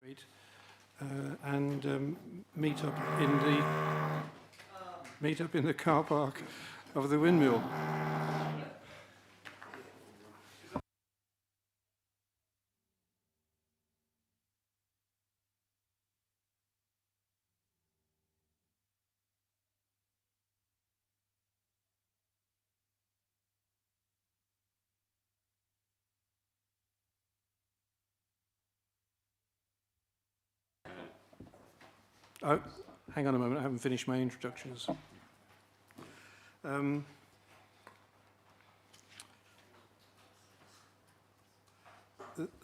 And meet up in the car park of the windmill. Oh, hang on a moment, I haven't finished my introductions.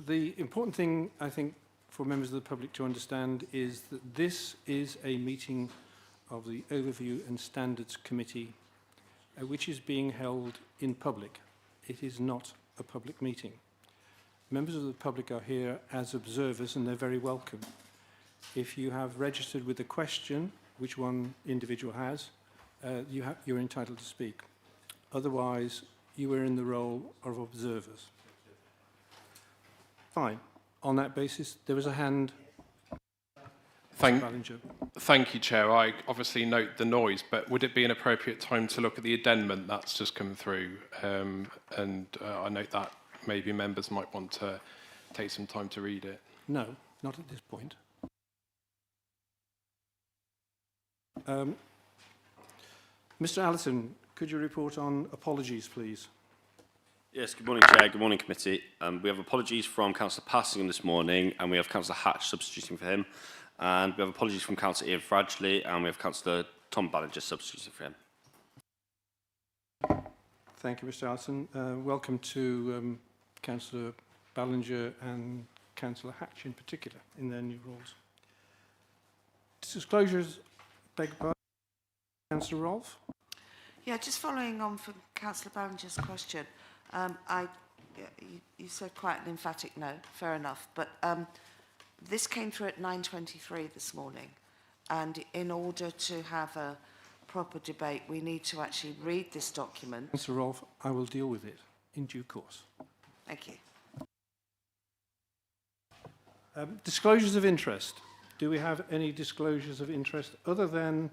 The important thing, I think, for members of the public to understand is that this is a meeting of the Overview and Standards Committee, which is being held in public. It is not a public meeting. Members of the public are here as observers and they're very welcome. If you have registered with a question, which one individual has, you're entitled to speak. Otherwise, you are in the role of observers. Fine. On that basis, there was a hand. Thank you, Chair. I obviously note the noise, but would it be an appropriate time to look at the addendum that's just come through? I note that maybe members might want to take some time to read it. No, not at this point. Mr. Allison, could you report on apologies, please? Yes, good morning, Chair. Good morning, Committee. We have apologies from Councillor Passingham this morning, and we have Councillor Hatch substituting for him. And we have apologies from Councillor Ian Fradgley, and we have Councillor Tom Ballinger substituting for him. Thank you, Mr. Allison. Welcome to Councillor Ballinger and Councillor Hatch in particular in their new roles. Disclosures, beg your pardon. Councillor Rolfe? Yeah, just following on from Councillor Ballinger's question, you said quite an emphatic no, fair enough, but this came through at 9:23 this morning, and in order to have a proper debate, we need to actually read this document. Councillor Rolfe, I will deal with it in due course. Thank you. Disclosures of interest. Do we have any disclosures of interest other than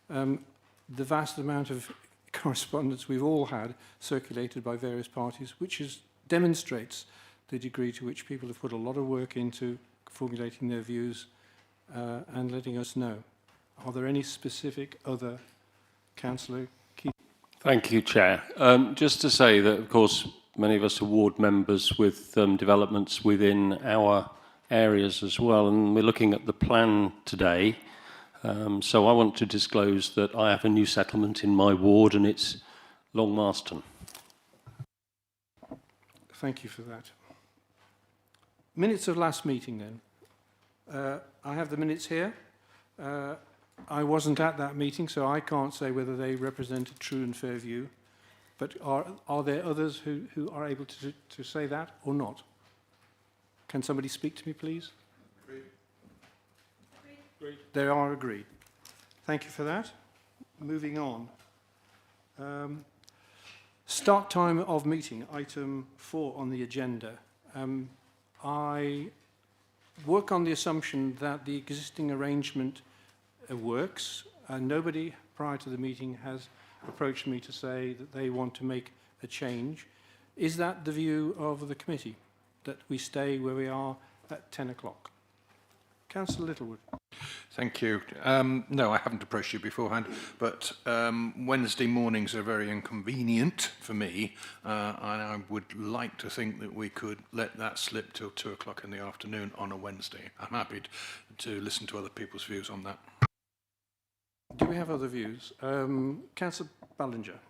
the vast amount of correspondence we've all had circulated by various parties, which demonstrates the degree to which people have put a lot of work into formulating their views and letting us know. Are there any specific other councillor? Thank you, Chair. Just to say that, of course, many of us are ward members with developments within our areas as well, and we're looking at the plan today. So I want to disclose that I have a new settlement in my ward, and it's Long Marston. Thank you for that. Minutes of last meeting, then. I have the minutes here. I wasn't at that meeting, so I can't say whether they represent a true and fair view. But are there others who are able to say that or not? Can somebody speak to me, please? They are agreed. Thank you for that. Moving on. Start time of meeting, item 4 on the agenda. I work on the assumption that the existing arrangement works, and nobody prior to the meeting has approached me to say that they want to make a change. Is that the view of the committee, that we stay where we are at 10 o'clock? Councillor Littlewood. Thank you. No, I haven't approached you beforehand, but Wednesday mornings are very inconvenient for me, and I would like to think that we could let that slip till 2 o'clock in the afternoon on a Wednesday. I'm happy to listen to other people's views on that. Do we have other views? Councillor Ballinger.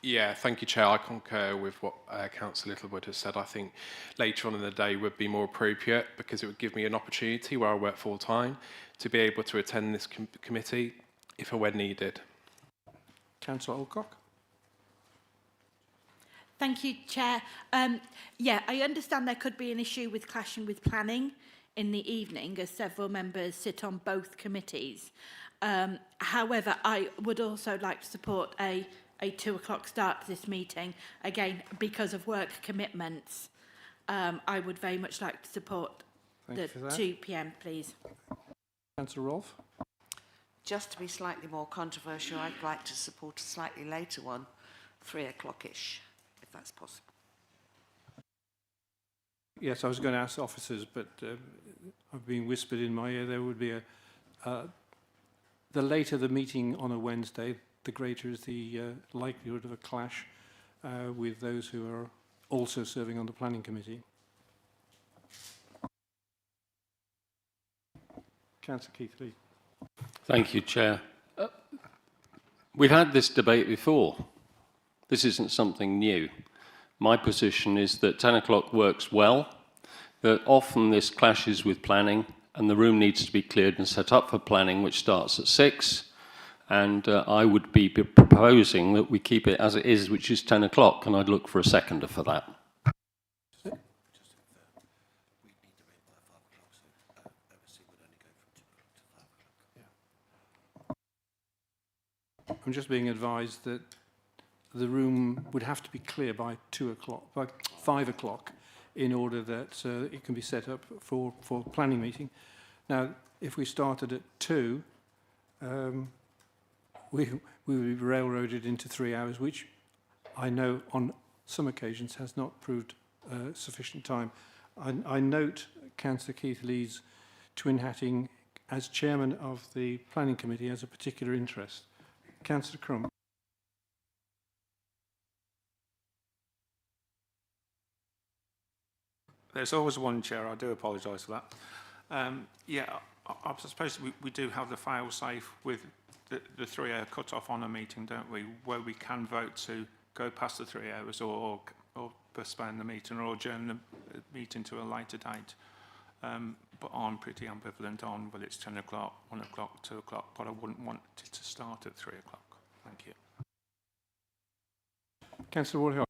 Yeah, thank you, Chair. I concur with what Councillor Littlewood has said. I think later on in the day would be more appropriate because it would give me an opportunity where I work full-time to be able to attend this committee if and when needed. Councillor Alcock. Thank you, Chair. Yeah, I understand there could be an issue with clashing with planning in the evening as several members sit on both committees. However, I would also like to support a 2 o'clock start to this meeting, again, because of work commitments. I would very much like to support Thank you for that. 2 p.m, please. Councillor Rolfe? Just to be slightly more controversial, I'd like to support a slightly later one, 3 o'clock-ish, if that's possible. Yes, I was going to ask officers, but I've been whispered in my ear there would be the later the meeting on a Wednesday, the greater is the likelihood of a clash with those who are also serving on the planning committee. Councillor Keith-Lee. Thank you, Chair. We've had this debate before. This isn't something new. My position is that 10 o'clock works well, that often this clashes with planning, and the room needs to be cleared and set up for planning, which starts at 6. And I would be proposing that we keep it as it is, which is 10 o'clock, and I'd look for a seconder for that. I'm just being advised that the room would have to be clear by 2 o'clock, by 5 o'clock, in order that it can be set up for planning meeting. Now, if we started at 2, we would be railroaded into 3 hours, which I know on some occasions has not proved sufficient time. I note Councillor Keith-Lee's twin-hatting as chairman of the planning committee as a particular interest. Councillor Crum. There's always one, Chair. I do apologise for that. Yeah, I suppose we do have the fail-safe with the 3 hour cut-off on a meeting, don't we, where we can vote to go past the 3 hours or postpone the meeting or adjourn the meeting to a later date. But I'm pretty ambivalent on whether it's 10 o'clock, 1 o'clock, 2 o'clock, but I wouldn't want it to start at 3 o'clock. Thank you. Councillor Ward-Hill.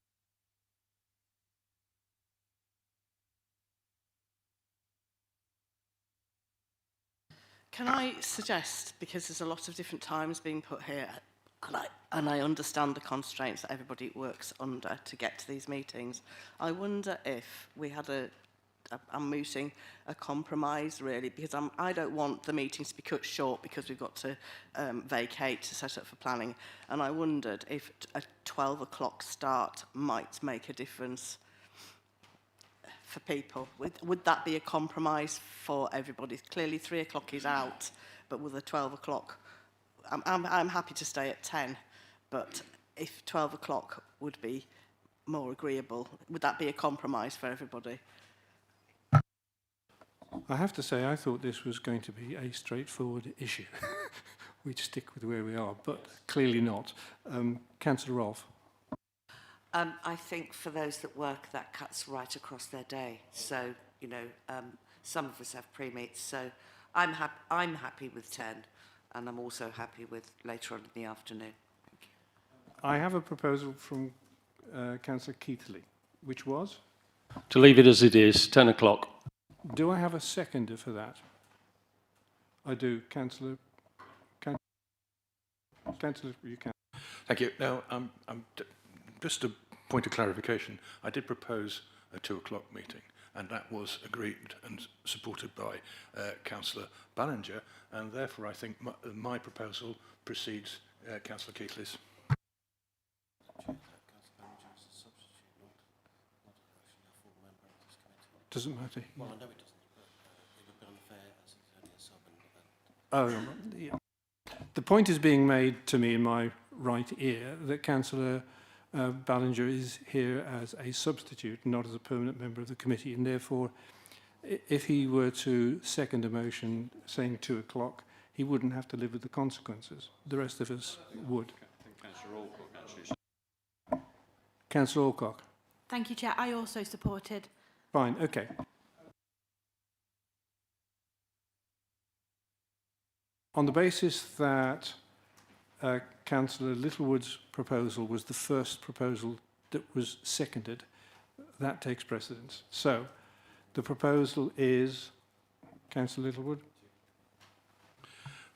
Can I suggest, because there's a lot of different times being put here, and I understand the constraints that everybody works under to get to these meetings, I wonder if we had I'm mooting a compromise, really, because I don't want the meetings to be cut short because we've got to vacate to set up for planning. And I wondered if a 12 o'clock start might make a difference for people. Would that be a compromise for everybody? Clearly 3 o'clock is out, but with a 12 o'clock, I'm happy to stay at 10, but if 12 o'clock would be more agreeable, would that be a compromise for everybody? I have to say, I thought this was going to be a straightforward issue. We'd stick with where we are, but clearly not. Councillor Rolfe. I think for those that work, that cuts right across their day. So, you know, some of us have pre-meets, so I'm happy with 10, and I'm also happy with later on in the afternoon. Thank you. I have a proposal from Councillor Keith-Lee, which was? To leave it as it is, 10 o'clock. Do I have a seconder for that? I do. Councillor, you can. Thank you. Now, just a point of clarification. I did propose a 2 o'clock meeting, and that was agreed and supported by Councillor Ballinger, and therefore I think my proposal precedes Councillor Keith-Lee's. Doesn't matter. Well, I know it doesn't, but it would be unfair as he's only a sub. Yeah. The point is being made to me in my right ear that Councillor Ballinger is here as a substitute, not as a permanent member of the committee, and therefore, if he were to second a motion saying 2 o'clock, he wouldn't have to live with the consequences. The rest of us would. Councillor Alcock. Thank you, Chair. I also supported. Fine, okay. On the basis that Councillor Littlewood's proposal was the first proposal that was seconded, that takes precedence. So, the proposal is, Councillor Littlewood?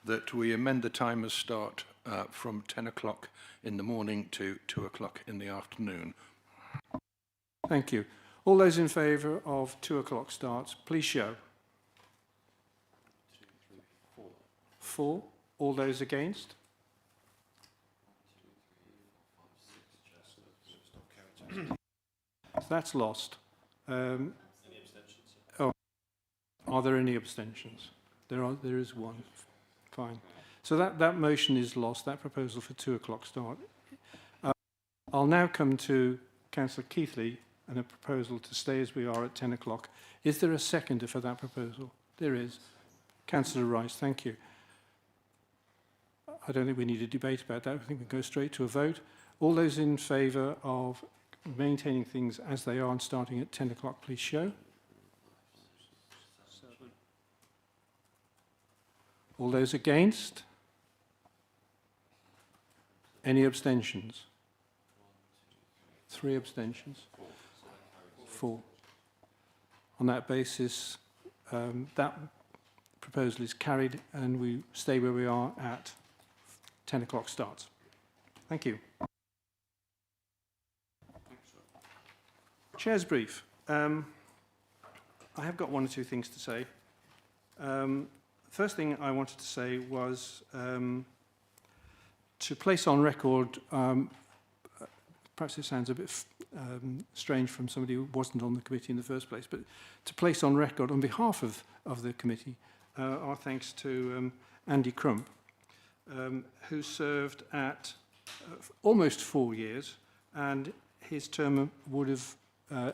That we amend the time of start from 10 o'clock in the morning to 2 o'clock in the afternoon. Thank you. All those in favour of 2 o'clock starts, please show. 4. All those against? That's lost. Oh, are there any abstentions? There is one. Fine. So that motion is lost, that proposal for 2 o'clock start. I'll now come to Councillor Keithley and a proposal to stay as we are at 10 o'clock. Is there a seconder for that proposal? There is. Councillor Rice, thank you. I don't think we need a debate about that. I think we can go straight to a vote. All those in favour of maintaining things as they are and starting at 10 o'clock, please show. All those against? Any abstentions? 3 abstentions. 4. On that basis, that proposal is carried and we stay where we are at 10 o'clock starts. Thank you. Chair's brief. I have got 1 or 2 things to say. First thing I wanted to say was to place on record, perhaps it sounds a bit strange from somebody who wasn't on the committee in the first place, but to place on record on behalf of the committee our thanks to Andy Crump, who served at almost 4 years, and his term would have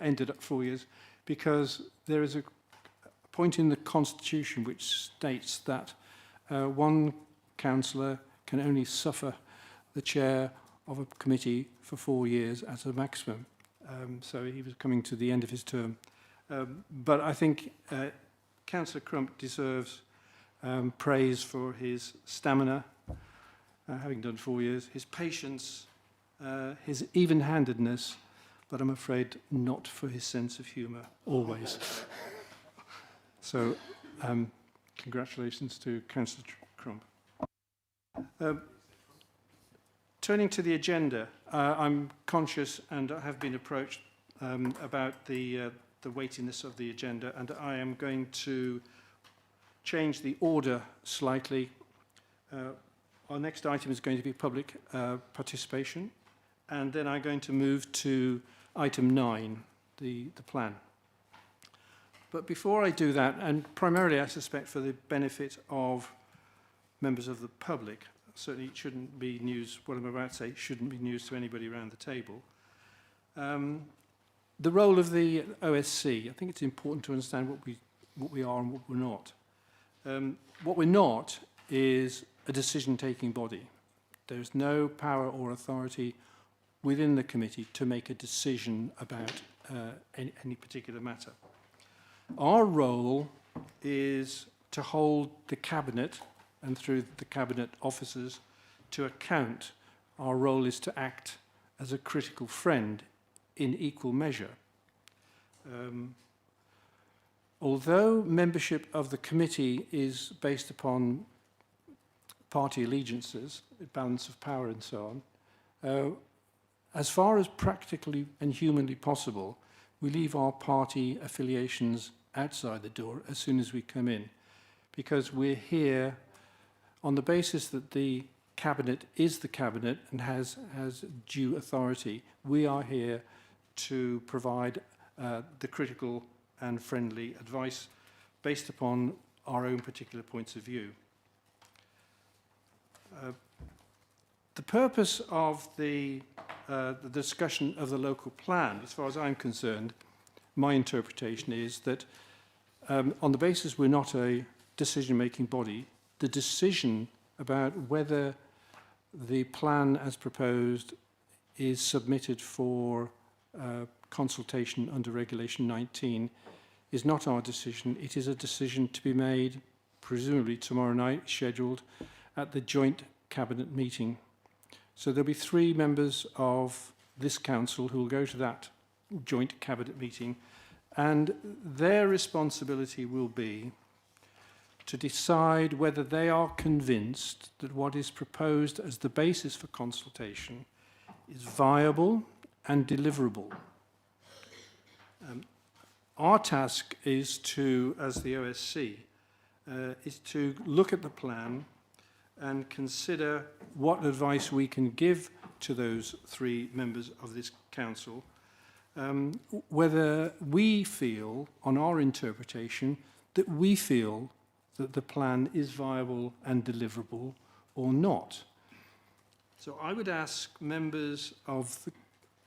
ended at 4 years because there is a point in the Constitution which states that one councillor can only suffer the chair of a committee for 4 years at a maximum. So he was coming to the end of his term. But I think Councillor Crump deserves praise for his stamina, having done 4 years, his patience, his even-handedness, but I'm afraid not for his sense of humour, always. So, congratulations to Councillor Crump. Turning to the agenda, I'm conscious and I have been approached about the weightiness of the agenda, and I am going to change the order slightly. Our next item is going to be public participation, and then I'm going to move to item 9, the plan. But before I do that, and primarily I suspect for the benefit of members of the public, certainly it shouldn't be news, what I'm about to say shouldn't be news to anybody around the table. The role of the OSC, I think it's important to understand what we are and what we're not. What we're not is a decision-taking body. There's no power or authority within the committee to make a decision about any particular matter. Our role is to hold the Cabinet, and through the Cabinet officers, to account. Our role is to act as a critical friend in equal measure. Although membership of the committee is based upon party allegiances, balance of power and so on, as far as practically and humanly possible, we leave our party affiliations outside the door as soon as we come in, because we're here on the basis that the Cabinet is the Cabinet and has due authority. We are here to provide the critical and friendly advice based upon our own particular points of view. The purpose of the discussion of the local plan, as far as I'm concerned, my interpretation is that on the basis we're not a decision-making body, the decision about whether the plan as proposed is submitted for consultation under Regulation 19 is not our decision. It is a decision to be made, presumably tomorrow night, scheduled at the joint Cabinet meeting. So there'll be 3 members of this council who will go to that joint Cabinet meeting, and their responsibility will be to decide whether they are convinced that what is proposed as the basis for consultation is viable and deliverable. Our task is to, as the OSC, is to look at the plan and consider what advice we can give to those 3 members of this council, whether we feel, on our interpretation, that we feel that the plan is viable and deliverable or not. So I would ask members of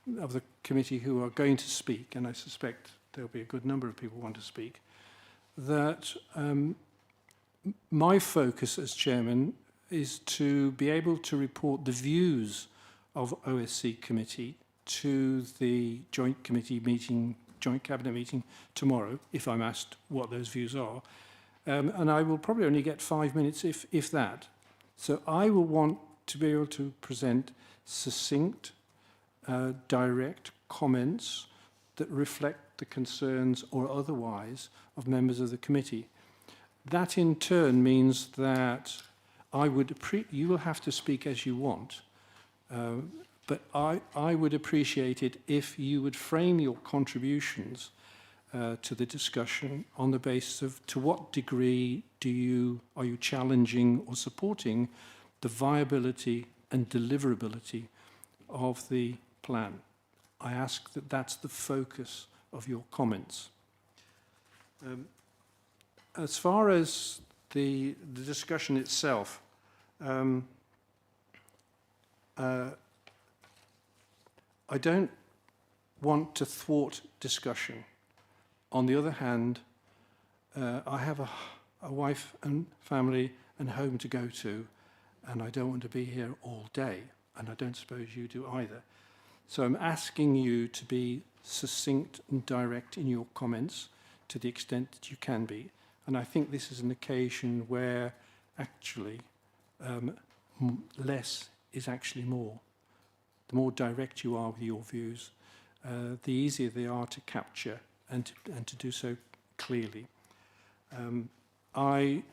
the committee who are going to speak, and I suspect there'll be a good number of people who want to speak, that my focus as chairman is to be able to report the views of OSC committee to the joint committee meeting, joint cabinet meeting tomorrow, if I'm asked what those views are. And I will probably only get 5 minutes, if that. So I will want to be able to present succinct, direct comments that reflect the concerns or otherwise of members of the committee. That in turn means that you will have to speak as you want, but I would appreciate it if you would frame your contributions to the discussion on the basis of to what degree are you challenging or supporting the viability and deliverability of the plan. I ask that that's the focus of your comments. As far as the discussion itself, I don't want to thwart discussion. On the other hand, I have a wife and family and home to go to, and I don't want to be here all day, and I don't suppose you do either. So I'm asking you to be succinct and direct in your comments to the extent that you can be. And I think this is an occasion where actually less is actually more. The more direct you are with your views, the easier they are to capture and to do so clearly. I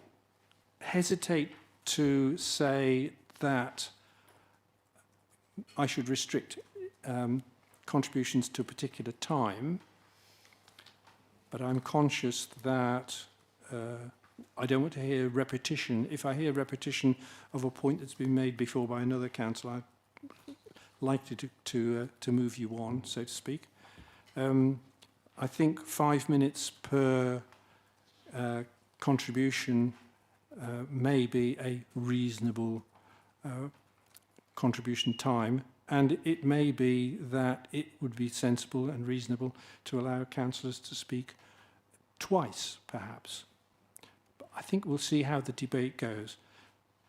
hesitate to say that I should restrict contributions to a particular time, but I'm conscious that I don't want to hear repetition. If I hear repetition of a point that's been made before by another council, I'm likely to move you on, so to speak. I think 5 minutes per contribution may be a reasonable contribution time, and it may be that it would be sensible and reasonable to allow councillors to speak twice, perhaps. But I think we'll see how the debate goes.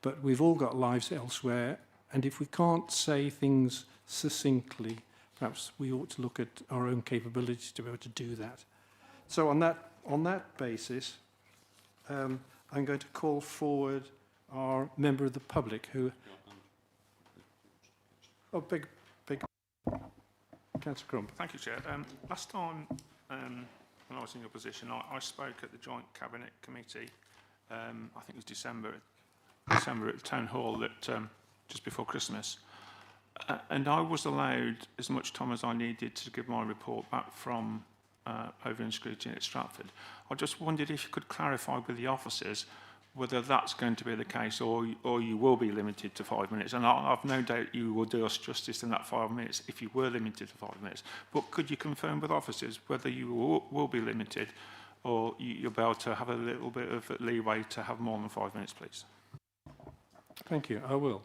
But we've all got lives elsewhere, and if we can't say things succinctly, perhaps we ought to look at our own capability to be able to do that. So on that basis, I'm going to call forward our member of the public who... Oh, big. Councillor Crump. Thank you, Chair. Last time when I was in your position, I spoke at the Joint Cabinet Committee, I think it was December at the Town Hall just before Christmas. And I was allowed as much time as I needed to give my report back from over in Scrutiny at Stratford. I just wondered if you could clarify with the officers whether that's going to be the case or you will be limited to 5 minutes. And I've no doubt you will do us justice in that 5 minutes if you were limited to 5 minutes. But could you confirm with officers whether you will be limited or you'll be able to have a little bit of leeway to have more than 5 minutes, please? Thank you. I will.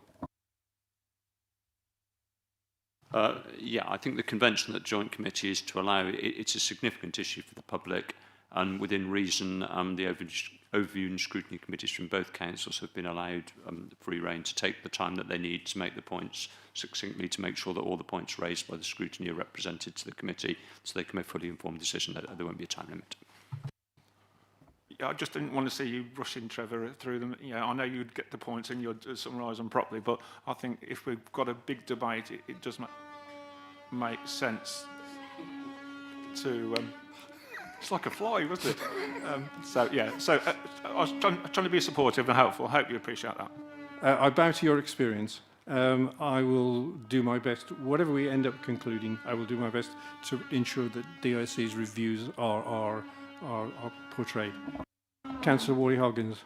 Yeah, I think the convention that Joint Committee is to allow, it's a significant issue for the public, and within reason, the overview and scrutiny committees from both councils have been allowed free rein to take the time that they need to make the points succinctly, to make sure that all the points raised by the scrutiny are represented to the committee, so they can make a fully informed decision that there won't be a time limit. Yeah, I just didn't want to see you rushing, Trevor, through them. I know you'd get the points and you'd summarise them properly, but I think if we've got a big debate, it does make sense to... it's like a fly, wasn't it? So I was trying to be supportive and helpful. I hope you appreciate that. I bow to your experience. I will do my best. Whatever we end up concluding, I will do my best to ensure that DIC's reviews are portrayed. Councillor Wally-Hoggins.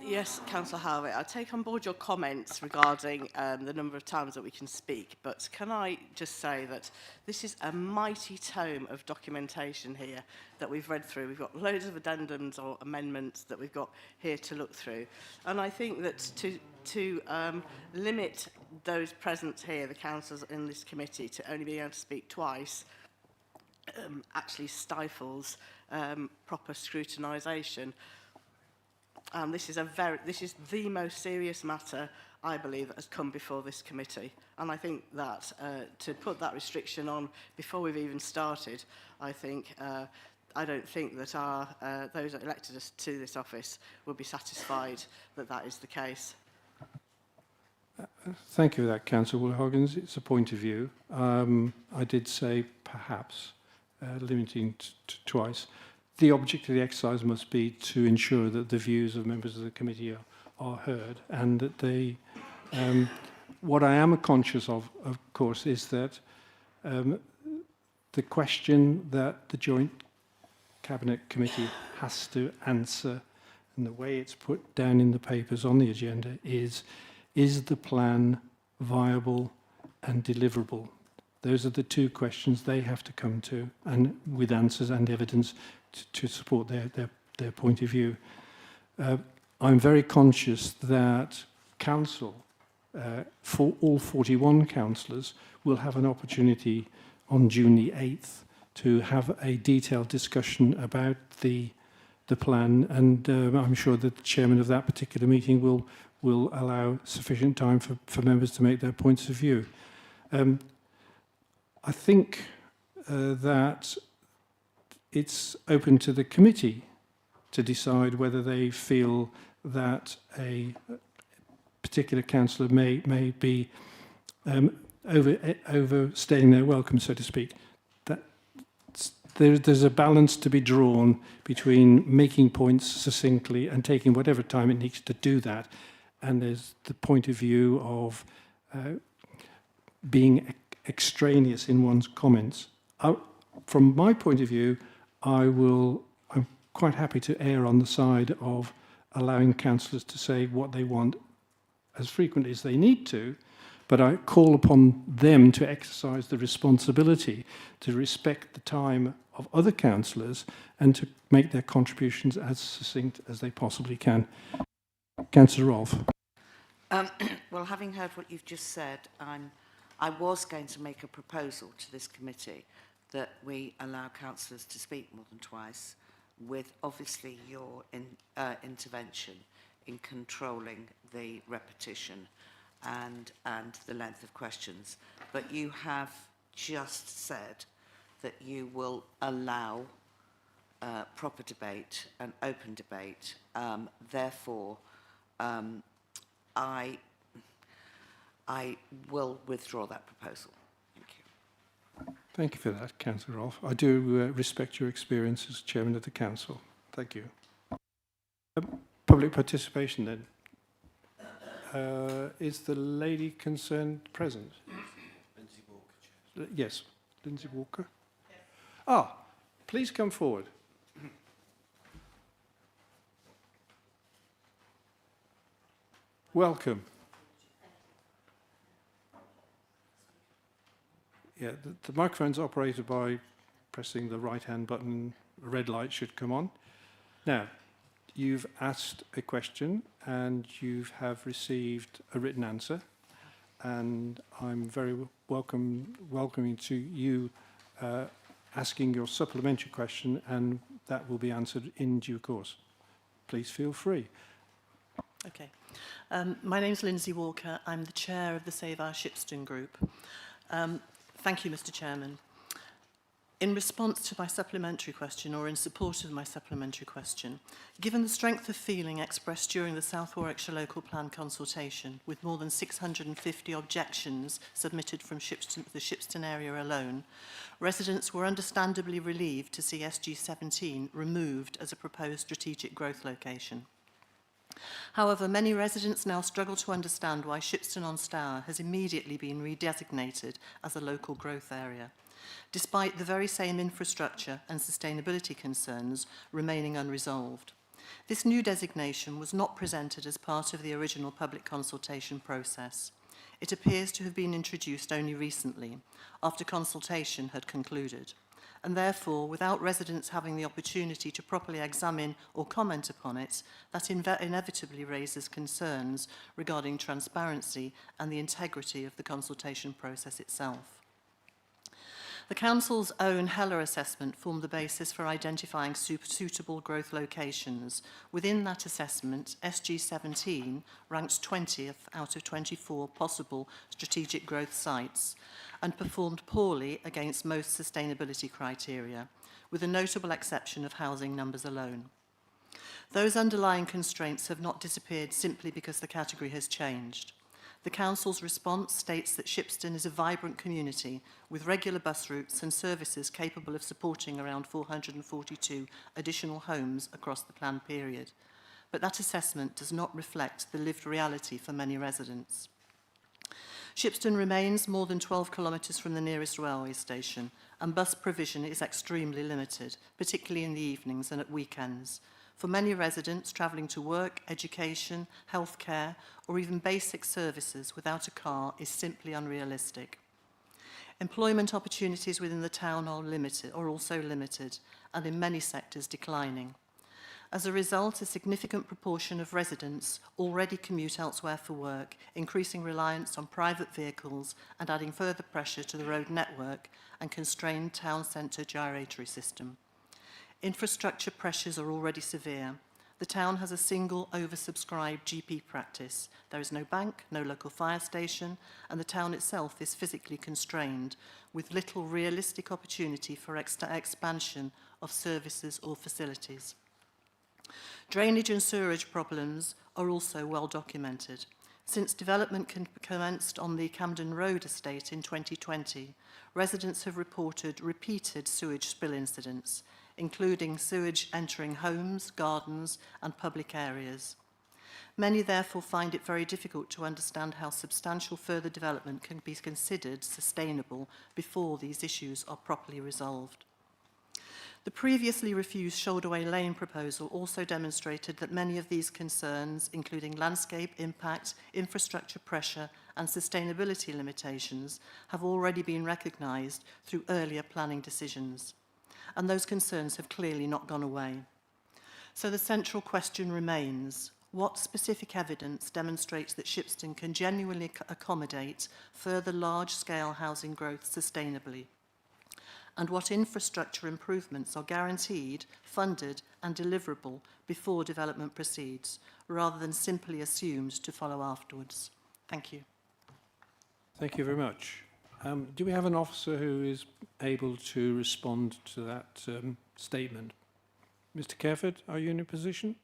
Yes, Councillor Harvey, I take on board your comments regarding the number of times that we can speak, but can I just say that this is a mighty tome of documentation here that we've read through. We've got loads of addendums or amendments that we've got here to look through. And I think that to limit those present here, the councillors in this committee, to only being able to speak twice, actually stifles proper scrutinisation. This is the most serious matter, I believe, that has come before this committee. And I think that to put that restriction on before we've even started, I don't think that those that elected us to this office will be satisfied that that is the case. Thank you for that, Councillor Will-Hoggins. It's a point of view. I did say perhaps limiting to twice. The object of the exercise must be to ensure that the views of members of the committee are heard, and that they... what I am conscious of course, is that the question that the Joint Cabinet Committee has to answer, and the way it's put down in the papers on the agenda, is the plan viable and deliverable? Those are the two questions they have to come to, and with answers and evidence to support their point of view. I'm very conscious that Council, for all 41 councillors, will have an opportunity on June the 8th to have a detailed discussion about the plan, and I'm sure that the chairman of that particular meeting will allow sufficient time for members to make their points of view. I think that it's open to the committee to decide whether they feel that a particular councillor may be overstaying their welcome, so to speak. There's a balance to be drawn between making points succinctly and taking whatever time it needs to do that, and there's the point of view of being extraneous in one's comments. From my point of view, I'm quite happy to err on the side of allowing councillors to say what they want as frequently as they need to, but I call upon them to exercise the responsibility to respect the time of other councillors and to make their contributions as succinct as they possibly can. Councillor Rolfe. Well, having heard what you've just said, I was going to make a proposal to this committee that we allow councillors to speak more than twice, with obviously your intervention in controlling the repetition and the length of questions. But you have just said that you will allow proper debate and open debate. Therefore, I will withdraw that proposal. Thank you. Thank you for that, Councillor Rolfe. I do respect your experience as Chairman of the Council. Thank you. Public participation then. Is the lady concerned present? Lindsay Walker, Chair. Yes, Lindsay Walker. Yes. Ah, please come forward. Welcome. Yeah, the microphone's operated by pressing the right-hand button. A red light should come on. Now, you've asked a question and you have received a written answer, and I'm very welcoming to you asking your supplementary question, and that will be answered in due course. Please feel free. Okay. My name is Lindsay Walker. I'm the chair of the Save Our Shipston group. Thank you, Mr. Chairman. In response to my supplementary question, or in support of my supplementary question, given the strength of feeling expressed during the South Warwickshire Local Plan consultation, with more than 650 objections submitted from the Shipston area alone, residents were understandably relieved to see SG17 removed as a proposed strategic growth location. However, many residents now struggle to understand why Shipston-on-Stour has immediately been redesignated as a local growth area, despite the very same infrastructure and sustainability concerns remaining unresolved. This new designation was not presented as part of the original public consultation process. It appears to have been introduced only recently, after consultation had concluded, and therefore, without residents having the opportunity to properly examine or comment upon it, that inevitably raises concerns regarding transparency and the integrity of the consultation process itself. The Council's own Heller assessment formed the basis for identifying suitable growth locations. Within that assessment, SG17 ranked 20th out of 24 possible strategic growth sites and performed poorly against most sustainability criteria, with a notable exception of housing numbers alone. Those underlying constraints have not disappeared simply because the category has changed. The Council's response states that Shipston is a vibrant community with regular bus routes and services capable of supporting around 442 additional homes across the planned period. But that assessment does not reflect the lived reality for many residents. Shipston remains more than 12 kilometres from the nearest railway station, and bus provision is extremely limited, particularly in the evenings and at weekends. For many residents, travelling to work, education, healthcare, or even basic services without a car is simply unrealistic. Employment opportunities within the town are also limited, and in many sectors declining. As a result, a significant proportion of residents already commute elsewhere for work, increasing reliance on private vehicles and adding further pressure to the road network and constrained town centre gyratory system. Infrastructure pressures are already severe. The town has a single oversubscribed GP practice. There is no bank, no local fire station, and the town itself is physically constrained, with little realistic opportunity for expansion of services or facilities. Drainage and sewerage problems are also well documented. Since development commenced on the Camden Road estate in 2020, residents have reported repeated sewage spill incidents, including sewage entering homes, gardens, and public areas. Many therefore find it very difficult to understand how substantial further development can be considered sustainable before these issues are properly resolved. The previously refused Shoulderway Lane proposal also demonstrated that many of these concerns, including landscape impact, infrastructure pressure, and sustainability limitations, have already been recognised through earlier planning decisions. And those concerns have clearly not gone away. So the central question remains: what specific evidence demonstrates that Shipston can genuinely accommodate further large-scale housing growth sustainably? And what infrastructure improvements are guaranteed, funded and deliverable before development proceeds, rather than simply assumed to follow afterwards? Thank you. Thank you very much. Do we have an officer who is able to respond to that statement? Mr. Kerford, are you in a position?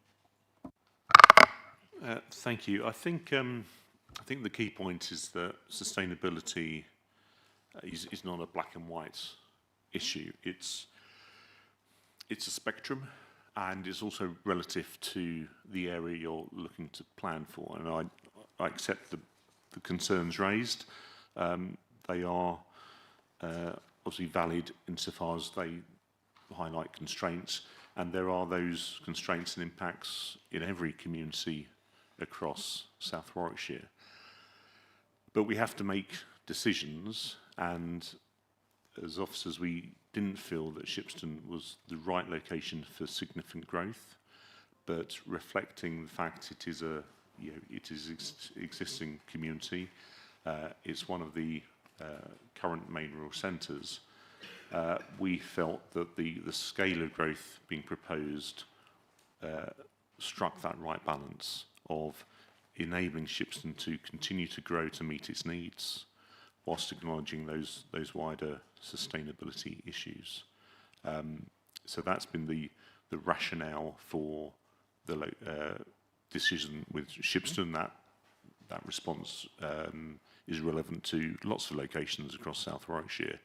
Thank you. I think the key point is that sustainability is not a black and white issue. It's a spectrum, and it's also relative to the area you're looking to plan for. And I accept the concerns raised. They are obviously valid insofar as they highlight constraints, and there are those constraints and impacts in every community across South Warwickshire. But we have to make decisions, and as officers we didn't feel that Shipston was the right location for significant growth, but reflecting the fact it is existing community, it's one of the current main rural centres, we felt that the scale of growth being proposed struck that right balance of enabling Shipston to continue to grow to meet its needs, whilst acknowledging those wider sustainability issues. So that's been the rationale for the decision with Shipston. That response is relevant to lots of locations across South Warwickshire.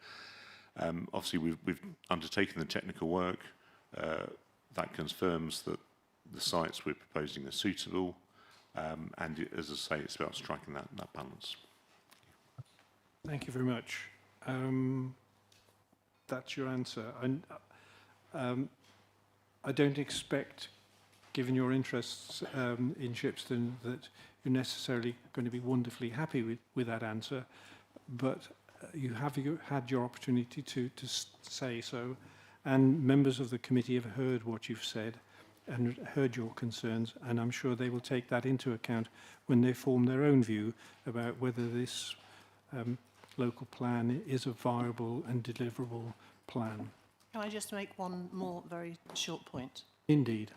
Obviously, we've undertaken the technical work. That confirms that the sites we're proposing are suitable, and as I say, it's about striking that balance. Thank you very much. That's your answer. And I don't expect given your interests in Shipston, that you're necessarily going to be wonderfully happy with that answer, but you have had your opportunity to say so, and members of the committee have heard what you've said and heard your concerns, and I'm sure they will take that into account when they form their own view about whether this local plan is a viable and deliverable plan. Can I just make one more very short point? Indeed.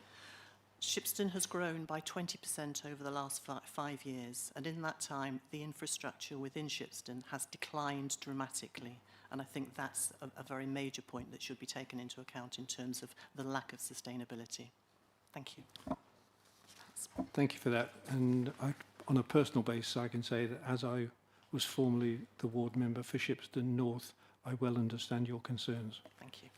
Shipston has grown by 20% over the last 5 years, and in that time, the infrastructure within Shipston has declined dramatically. And I think that's a very major point that should be taken into account in terms of the lack of sustainability. Thank you. Thank you for that. And on a personal basis, I can say that as I was formerly the ward member for Shipston North, I well understand your concerns. Thank you.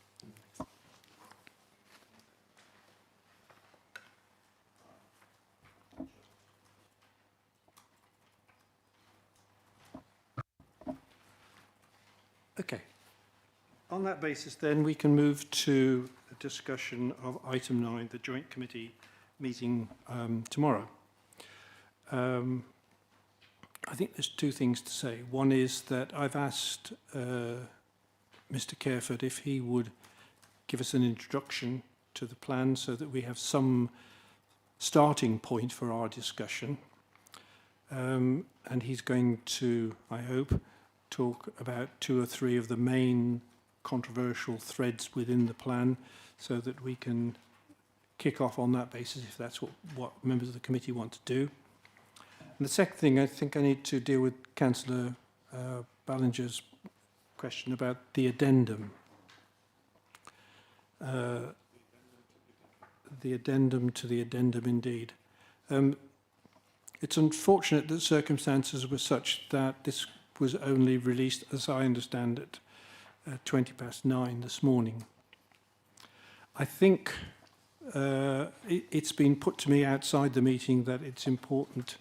Okay. On that basis, then, we can move to a discussion of item 9, the joint committee meeting tomorrow. I think there's two things to say. One is that I've asked Mr. Careford if he would give us an introduction to the plan so that we have some starting point for our discussion. And he's going to, I hope, talk about 2 or 3 of the main controversial threads within the plan so that we can kick off on that basis if that's what members of the committee want to do. And the second thing, I think I need to deal with Councillor Ballinger's question about the addendum. The addendum to the addendum, indeed. It's unfortunate that circumstances were such that this was only released, as I understand it, at 9:20 this morning. I think it's been put to me outside the meeting that it's important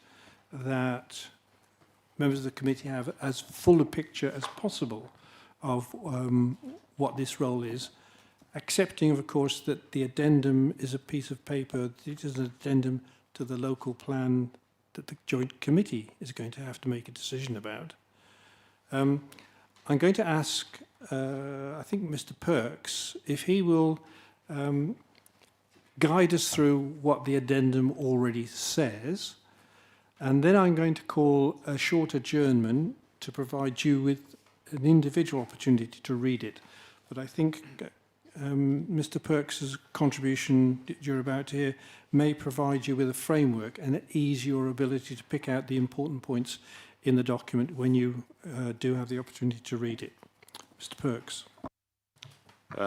that members of the committee have as full a picture as possible of what this role is, accepting, of course, that the addendum is a piece of paper, it is an addendum to the local plan that the joint committee is going to have to make a decision about. I'm going to ask, I think, Mr. Perks, if he will guide us through what the addendum already says, and then I'm going to call a short adjournment to provide you with an individual opportunity to read it. But I think Mr. Perks's contribution that you're about to hear may provide you with a framework and ease your ability to pick out the important points in the document when you do have the opportunity to read it. Mr. Perks.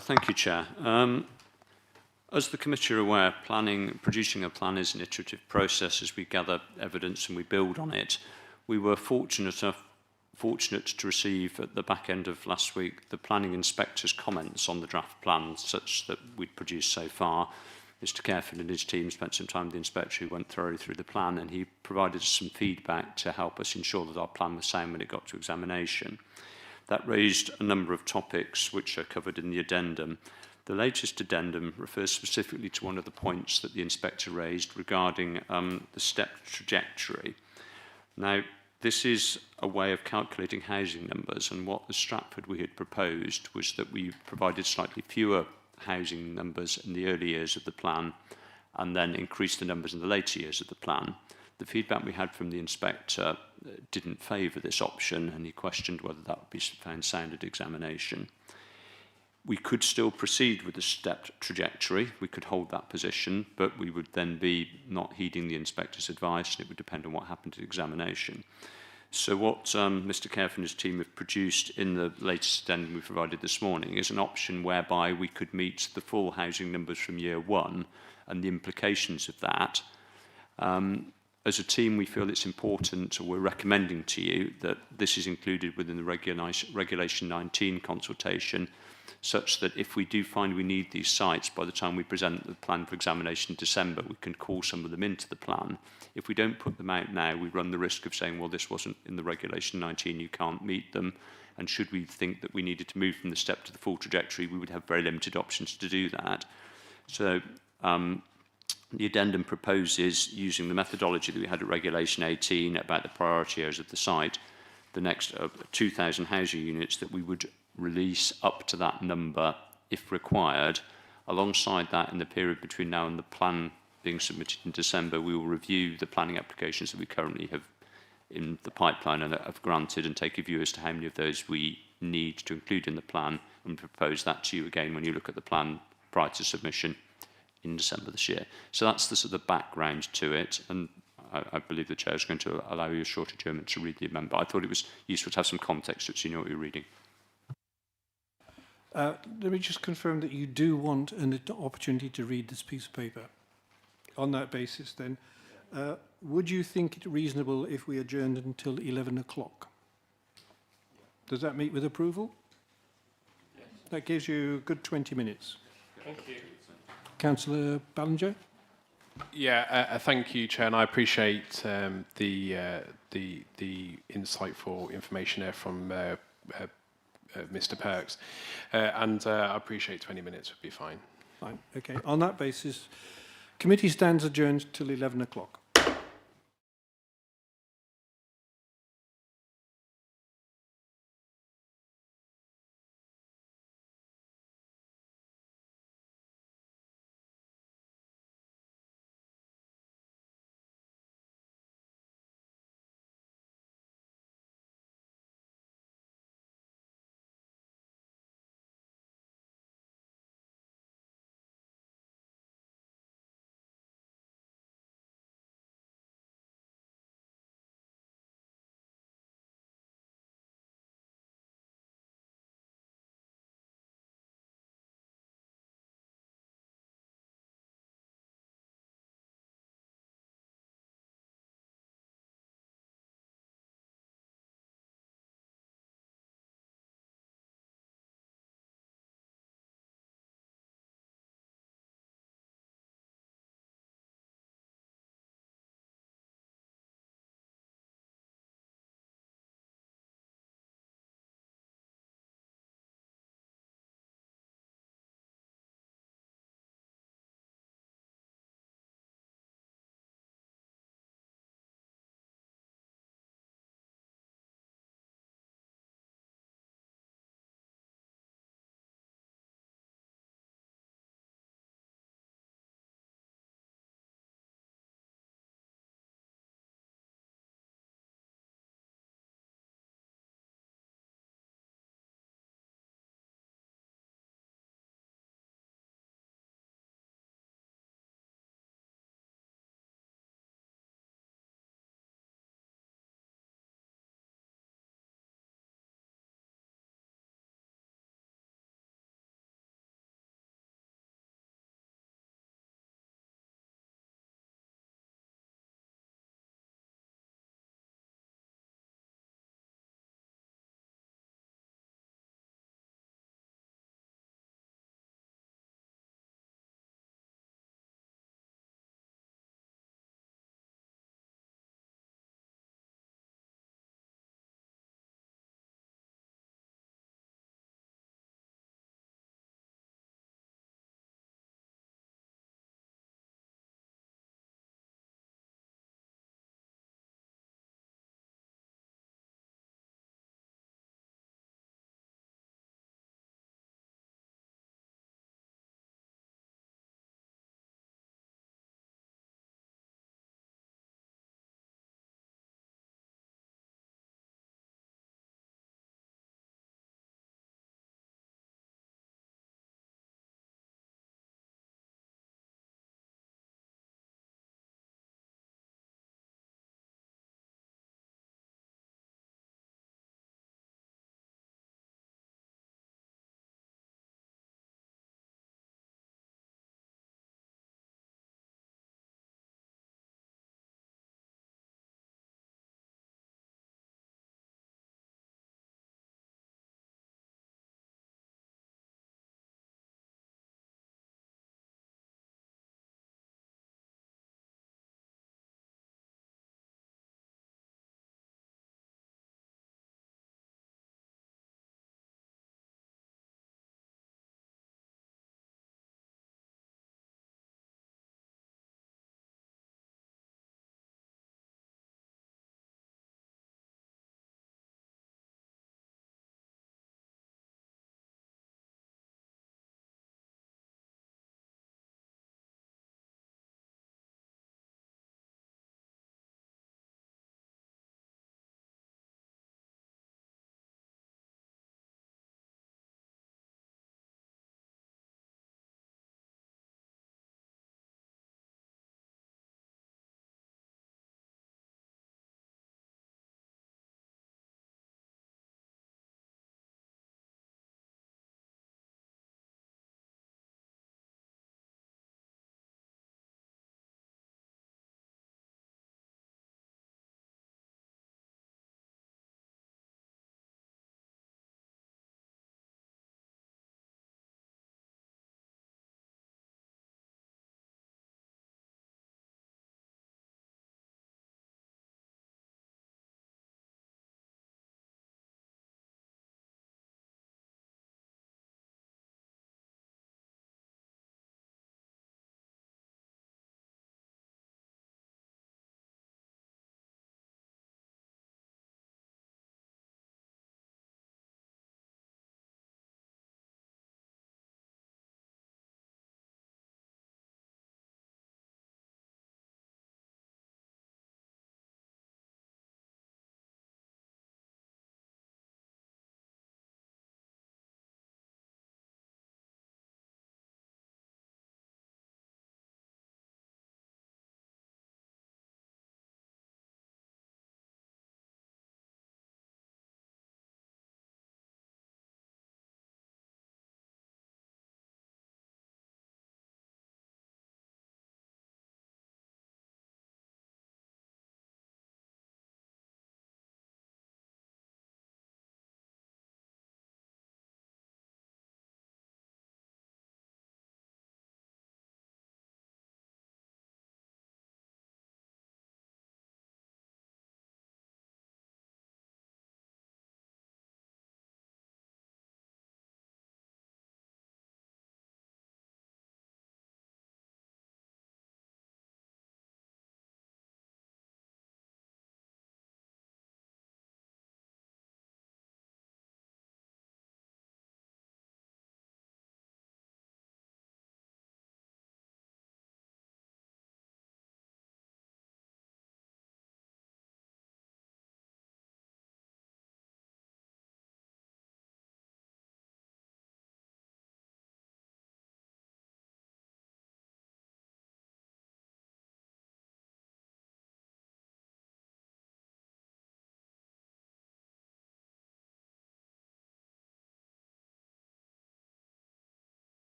Thank you, Chair. As the committee are aware, producing a plan is an iterative process as we gather evidence and we build on it. We were fortunate to receive at the back end of last week the planning inspector's comments on the draft plan such that we'd produced so far. Mr. Careford and his team spent some time with the inspector who went thoroughly through the plan, and he provided us some feedback to help us ensure that our plan was sound when it got to examination. That raised a number of topics which are covered in the addendum. The latest addendum refers specifically to one of the points that the inspector raised regarding the stepped trajectory. Now, this is a way of calculating housing numbers, and what the Stratford we had proposed was that we provided slightly fewer housing numbers in the early years of the plan and then increased the numbers in the later years of the plan. The feedback we had from the inspector didn't favour this option, and he questioned whether that would be found sound at examination. We could still proceed with the stepped trajectory. We could hold that position, but we would then be not heeding the inspector's advice, and it would depend on what happened at examination. So what Mr. Careford and his team have produced in the latest addendum we provided this morning is an option whereby we could meet the full housing numbers from year 1 and the implications of that. As a team, we feel it's important, or we're recommending to you, that this is included within the Regulation 19 consultation, such that if we do find we need these sites by the time we present the plan for examination in December, we can call some of them into the plan. If we don't put them out now, we run the risk of saying, well, this wasn't in the Regulation 19, you can't meet them. And should we think that we needed to move from the step to the full trajectory, we would have very limited options to do that. So The addendum proposes, using the methodology that we had at Regulation 18 about the priority areas of the site, the next 2,000 housing units that we would release up to that number if required. Alongside that, in the period between now and the plan being submitted in December, we will review the planning applications that we currently have in the pipeline and have granted and take a view as to how many of those we need to include in the plan, and propose that to you again when you look at the plan prior to submission in December this year. So that's the sort of background to it, and I believe the Chair is going to allow you a short adjournment to read the amendment. I thought it was useful to have some context so you know what you're reading. Let me just confirm that you do want an opportunity to read this piece of paper. On that basis, then, would you think it reasonable if we adjourned until 11 o'clock? Does that meet with approval? Yes. That gives you a good 20 minutes. Thank you. Councillor Ballinger? Yeah, thank you, Chair, and I appreciate the insightful information there from Mr. Perks, and I appreciate 20 minutes would be fine. Fine. Okay. On that basis, committee stands adjourned till 11 o'clock.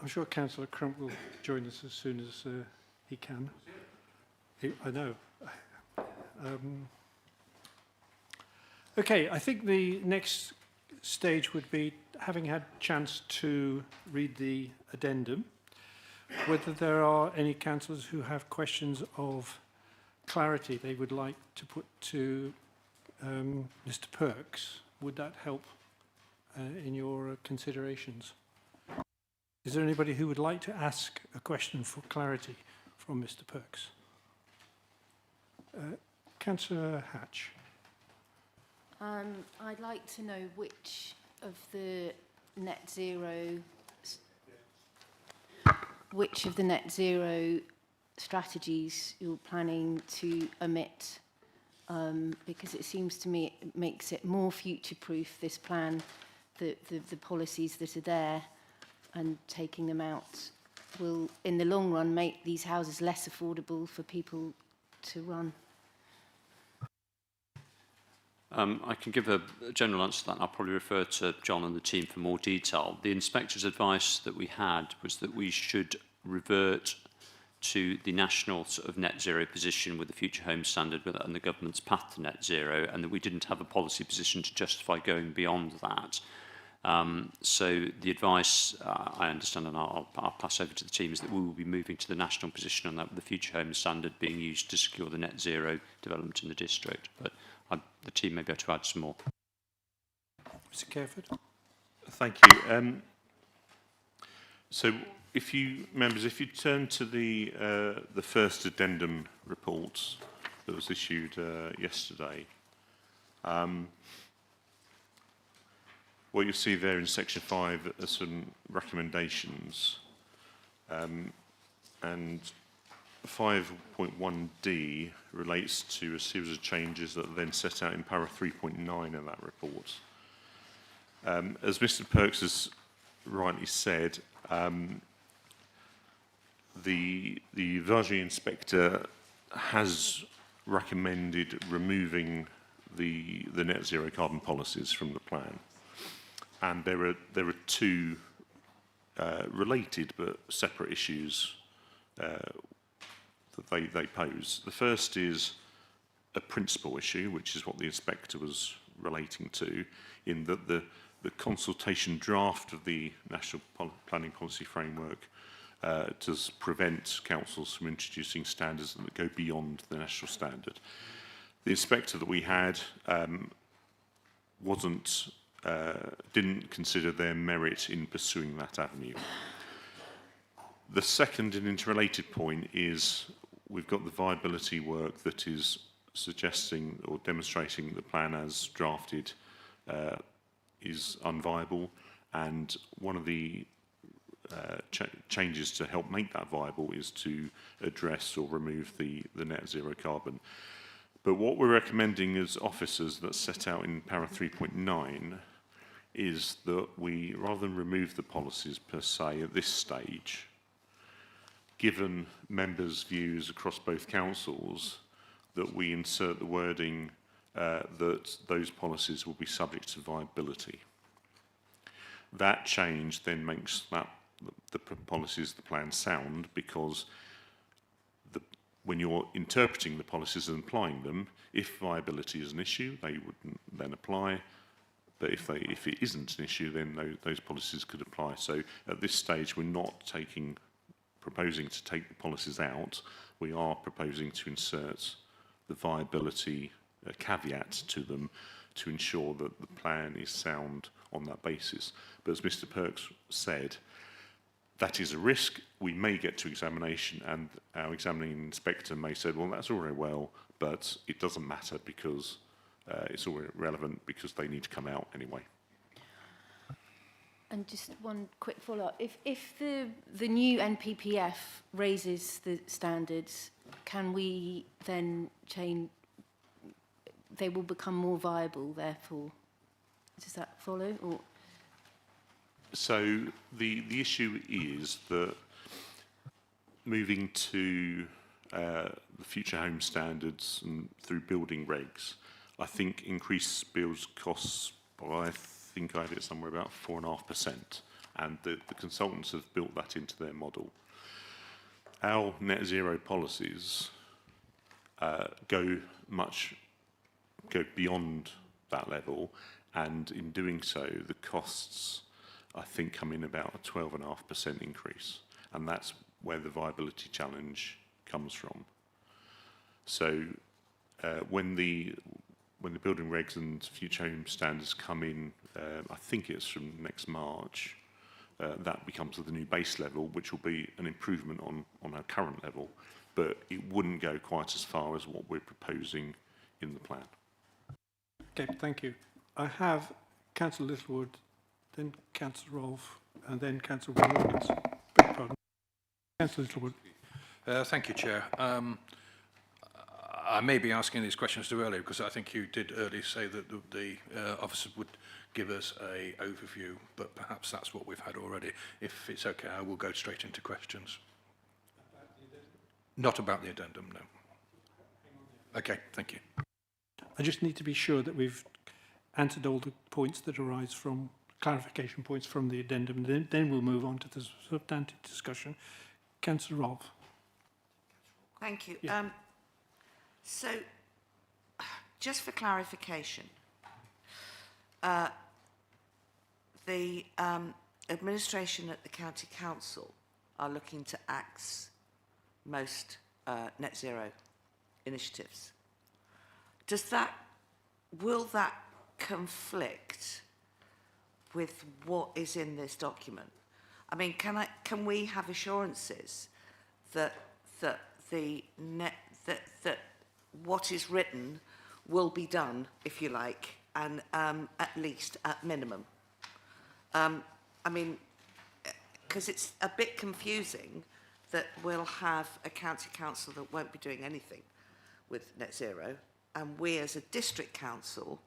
I'm sure Councillor Crump will join us as soon as he can. I know. Okay, I think the next stage would be, having had a chance to read the addendum, whether there are any councillors who have questions of clarity they would like to put to Mr. Perks. Would that help in your considerations? Is there anybody who would like to ask a question for clarity from Mr. Perks? Councillor Hatch. I'd like to know which of the net zero strategies you're planning to omit, because it seems to me it makes it more future-proof, this plan, the policies that are there, and taking them out will, in the long run, make these houses less affordable for people to run. I can give a general answer to that. I'll probably refer to John and the team for more detail. The inspector's advice that we had was that we should revert to the national sort of net zero position with the Future Home Standard and the government's path to net zero, and that we didn't have a policy position to justify going beyond that. So the advice, I understand, and I'll pass over to the team, is that we will be moving to the national position on that, with the Future Home Standard being used to secure the net zero development in the district. But the team may be able to add some more. Mr. Careford. Thank you. So, if you turn to the first addendum report that was issued yesterday, what you'll see there in section 5 are some recommendations, and 5.1D relates to a series of changes that are then set out in paragraph 3.9 of that report. As Mr. Perks has rightly said, the advisory inspector has recommended removing the net zero carbon policies from the plan, and there are two related but separate issues that they pose. The first is a principal issue, which is what the inspector was relating to, in that the consultation draft of the National Planning Policy Framework does prevent councils from introducing standards that go beyond the national standard. The inspector that we had didn't consider their merit in pursuing that avenue. The second and interrelated point is we've got the viability work that is suggesting or demonstrating the plan as drafted is unviable, and one of the changes to help make that viable is to address or remove the net zero carbon. But what we're recommending as officers, that's set out in paragraph 3.9, is that we, rather than remove the policies per se at this stage, given members' views across both councils, that we insert the wording that those policies will be subject to viability. That change then makes the policies, the plan, sound, because when you're interpreting the policies and applying them, if viability is an issue, they wouldn't then apply. But if it isn't an issue, then those policies could apply. So at this stage, we're not proposing to take the policies out. We are proposing to insert the viability caveat to them to ensure that the plan is sound on that basis. But as Mr. Perks said, that is a risk. We may get to examination, and our examining inspector may say, well, that's all very well, but it doesn't matter because it's all relevant because they need to come out anyway. And just one quick follow-up. If the new NPPF raises the standards, can we then change? They will become more viable, therefore. Does that follow? Or? So the issue is that moving to the future home standards and through building regs, I think increased build costs by, I think I had it somewhere about 4.5%. and the consultants have built that into their model. Our net zero policies go beyond that level, and in doing so, the costs, I think, come in about a 12.5% increase, and that's where the viability challenge comes from. So when the building regs and future home standards come in, I think it's from next March, that becomes the new base level, which will be an improvement on our current level, but it wouldn't go quite as far as what we're proposing in the plan. Okay, thank you. I have Councillor Littlewood, then Councillor Rolfe, and then Councillor Wilkins. Beg your pardon. Councillor Littlewood. Thank you, Chair. I may be asking these questions too early because I think you did earlier say that the officers would give us an overview, but perhaps that's what we've had already. If it's okay, I will go straight into questions. Not about the addendum, no. Okay, thank you. I just need to be sure that we've answered all the points that arise from clarification points from the addendum. Then we'll move on to the substantive discussion. Councillor Rolfe. Thank you. Yeah. So, just for clarification, the administration at the County Council are looking to axe most net zero initiatives. Will that conflict with what is in this document? I mean, can we have assurances that what is written will be done, if you like, and at least at minimum? I mean, because it's a bit confusing that we'll have a county council that won't be doing anything with net zero, and we as a district council,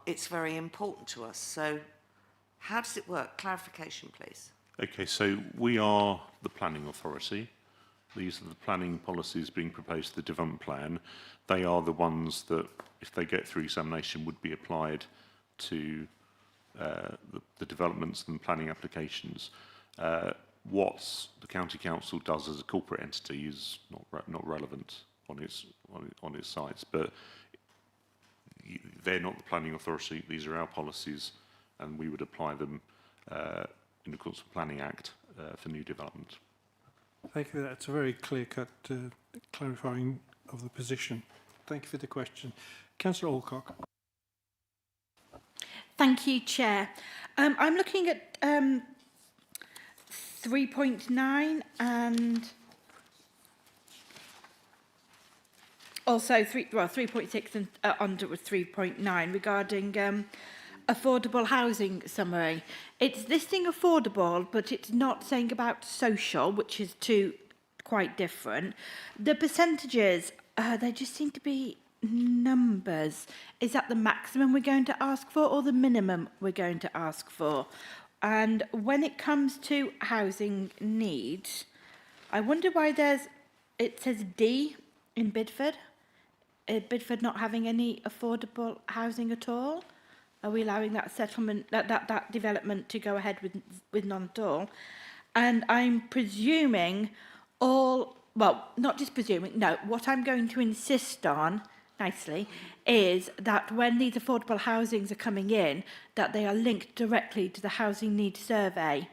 it's very important to us. So how does it work? Clarification, please. Okay, so we are the planning authority. These are the planning policies being proposed to the development plan. They are the ones that, if they get through examination, would be applied to the developments and planning applications. What the county council does as a corporate entity is not relevant on its sites, but they're not the planning authority. These are our policies, and we would apply them in accordance with the Planning Act for new development. Thank you. That's a very clear-cut clarifying of the position. Thank you for the question. Councillor Alcock. Thank you, Chair. I'm looking at 3.9 and also 3.6 and under 3.9 regarding affordable housing summary. It's listing affordable, but it's not saying about social, which is two quite different. The percentages, they just seem to be numbers. Is that the maximum we're going to ask for or the minimum we're going to ask for? And when it comes to housing needs, I wonder why it says D in Bidford. Bidford not having any affordable housing at all? Are we allowing that settlement, that development to go ahead with none at all? And I'm presuming not just presuming, no, what I'm going to insist on, nicely, is that when these affordable housings are coming in, that they are linked directly to the housing needs survey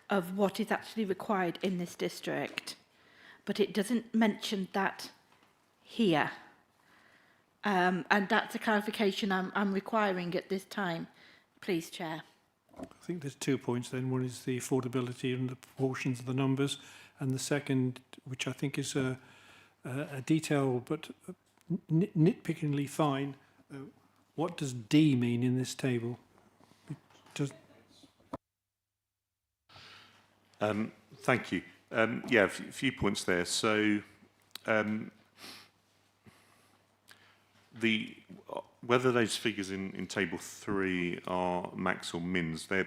of what is actually required in this district. But it doesn't mention that here. And that's a clarification I'm requiring at this time. Please, Chair. I think there's 2 points then. One is the affordability and the proportions of the numbers, and the second, which I think is a detail but nitpickingly fine, what does D mean in this table? Thank you. Yeah, a few points there. So whether those figures in table 3 are max or mins, I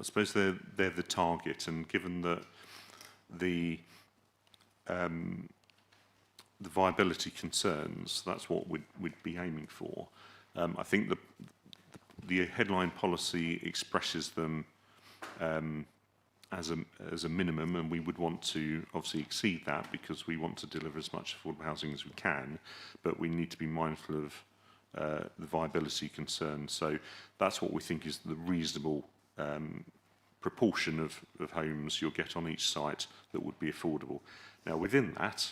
suppose they're the target, and given that the viability concerns, that's what we'd be aiming for. I think the headline policy expresses them as a minimum, and we would want to obviously exceed that because we want to deliver as much affordable housing as we can, but we need to be mindful of the viability concern. So that's what we think is the reasonable proportion of homes you'll get on each site that would be affordable. Now, within that,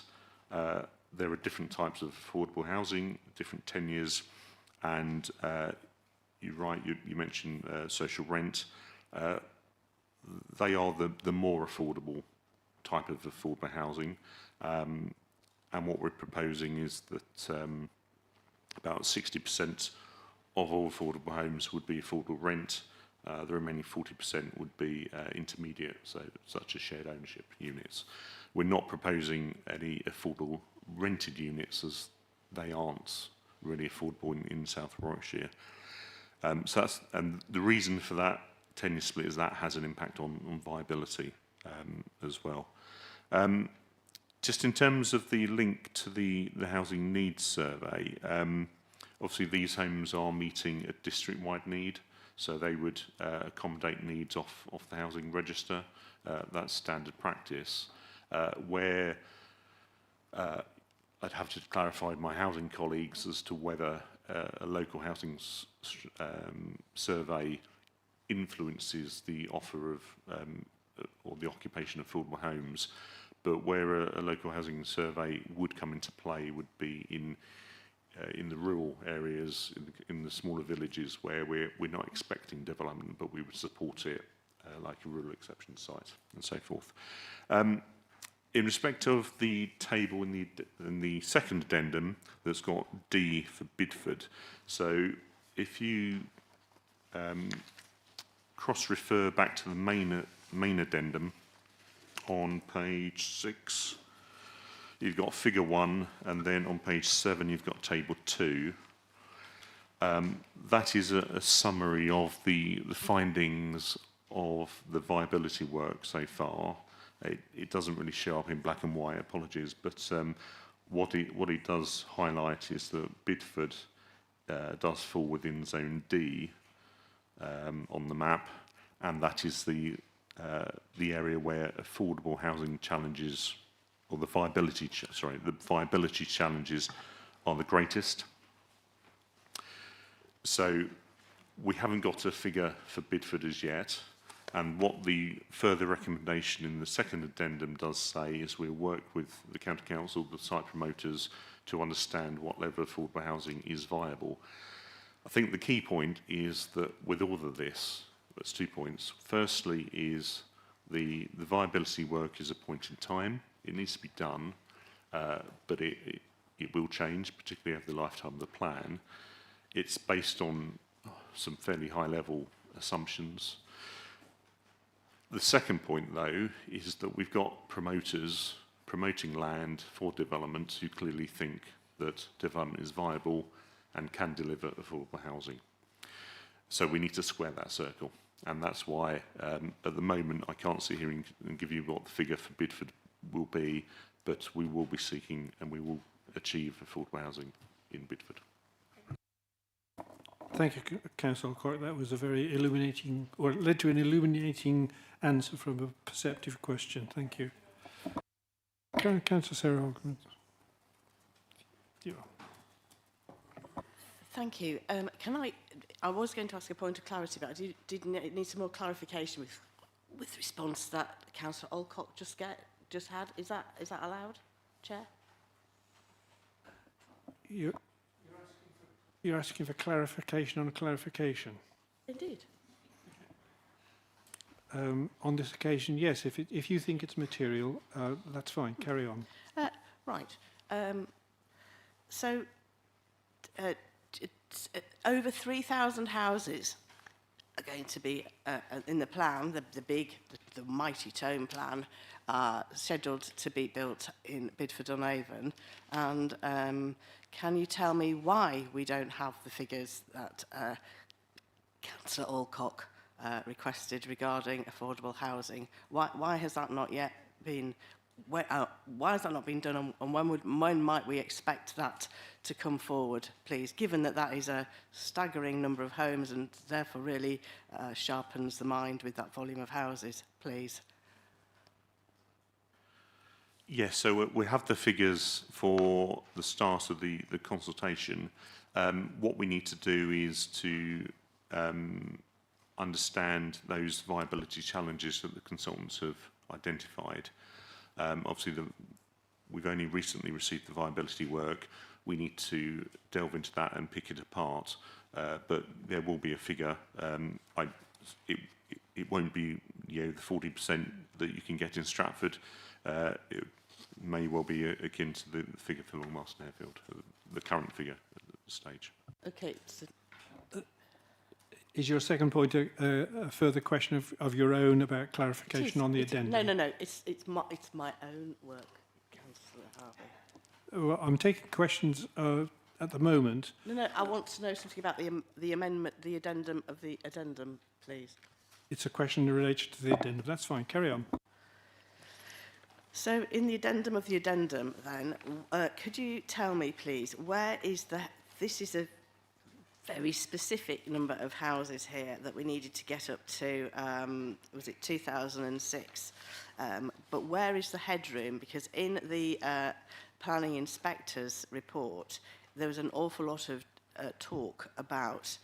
there are different types of affordable housing, different tenures, and you're right, you mentioned social rent. They are the more affordable type of affordable housing. And what we're proposing is that about 60% of all affordable homes would be affordable rent. The remaining 40% would be intermediate, so such as shared ownership units. We're not proposing any affordable rented units, as they aren't really affordable in South Warwickshire. So that's, and the reason for that tenure split is that has an impact on viability as well. Just in terms of the link to the housing needs survey, obviously these homes are meeting a district-wide need, so they would accommodate needs off the housing register. That's standard practice. Where I'd have to clarify with my housing colleagues as to whether a local housing survey influences the offer of or the occupation of affordable homes, but where a local housing survey would come into play would be in the rural areas, in the smaller villages where we're not expecting development, but we would support it like a rural exception site and so forth. In respect of the table in the second addendum that's got D for Bidford, so if you cross-refer back to the main addendum on page 6, you've got figure 1, and then on page 7 you've got table 2. That is a summary of the findings of the viability work so far. It doesn't really show up in black and white, apologies, but what it does highlight is that Bidford does fall within zone D on the map, and that is the area where affordable housing challenges, or the viability challenges are the greatest. So we haven't got a figure for Bidford as yet. And what the further recommendation in the second addendum does say is we'll work with the county council, the site promoters, to understand what level of affordable housing is viable. I think the key point is that with all of this, there's 2 points. Firstly is the viability work is a point in time. It needs to be done, but it will change, particularly over the lifetime of the plan. It's based on some fairly high-level assumptions. The second point, though, is that we've got promoters promoting land for development who clearly think that development is viable and can deliver affordable housing. So we need to square that circle. And that's why, at the moment, I can't sit here and give you what the figure for Bidford will be, but we will be seeking and we will achieve affordable housing in Bidford. Thank you, Councillor Cork. That was a very illuminating, or it led to an illuminating answer from a perceptive question. Thank you. Councillor Sarah Ogden. Thank you. I was going to ask a point of clarity, but I did need some more clarification with response to that Councillor Alcock just had. Is that allowed, Chair? You're asking for clarification on a clarification? Indeed. On this occasion, yes. If you think it's material, that's fine. Carry on. Right. So, over 3,000 houses are going to be in the plan, the mighty Tone plan, scheduled to be built in Stratford-on-Avon. And can you tell me why we don't have the figures that Councillor Alcock requested regarding affordable housing? Why has that not yet been? Why has that not been done, and when might we expect that to come forward, please? Given that is a staggering number of homes, and therefore really sharpens the mind with that volume of houses, please. Yes, so we have the figures for the start of the consultation. What we need to do is to understand those viability challenges that the consultants have identified. Obviously, we've only recently received the viability work. We need to delve into that and pick it apart, but there will be a figure. It won't be, you know, the 40% that you can get in Stratford. It may well be akin to the figure for Longmast and Airfield, the current figure at this stage. Okay. So Is your second point a further question of your own about clarification on the addendum? No. It's my own work, Councillor Harvey. Well, I'm taking questions at the moment. No. I want to know something about the amendment, the addendum of the addendum, please. It's a question related to the addendum. That's fine. Carry on. So, in the addendum of the addendum, then, could you tell me, please, where is this is a very specific number of houses here that we needed to get up to, was it 2006? But where is the headroom? Because in the planning inspector's report, there was an awful lot of talk about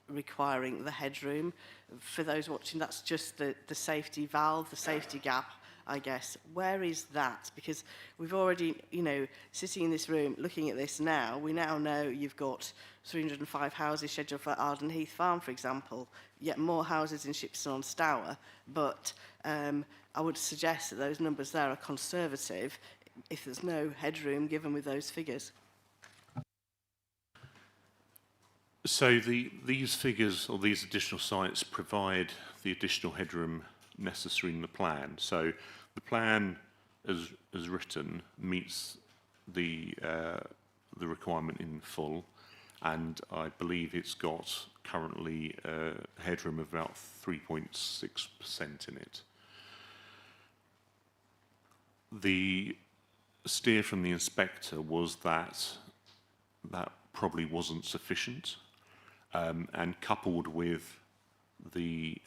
requiring the headroom. For those watching, that's just the safety valve, the safety gap, I guess. Where is that? Because we've already, you know, sitting in this room looking at this now, we now know you've got 305 houses scheduled for Arden Heath Farm, for example, yet more houses in Shipston-on-Stour. But I would suggest that those numbers there are conservative if there's no headroom given with those figures. So these figures or these additional sites provide the additional headroom necessary in the plan. So the plan, as written, meets the requirement in full, and I believe it's got currently a headroom of about 3.6% in it. The steer from the inspector was that probably wasn't sufficient, and coupled with the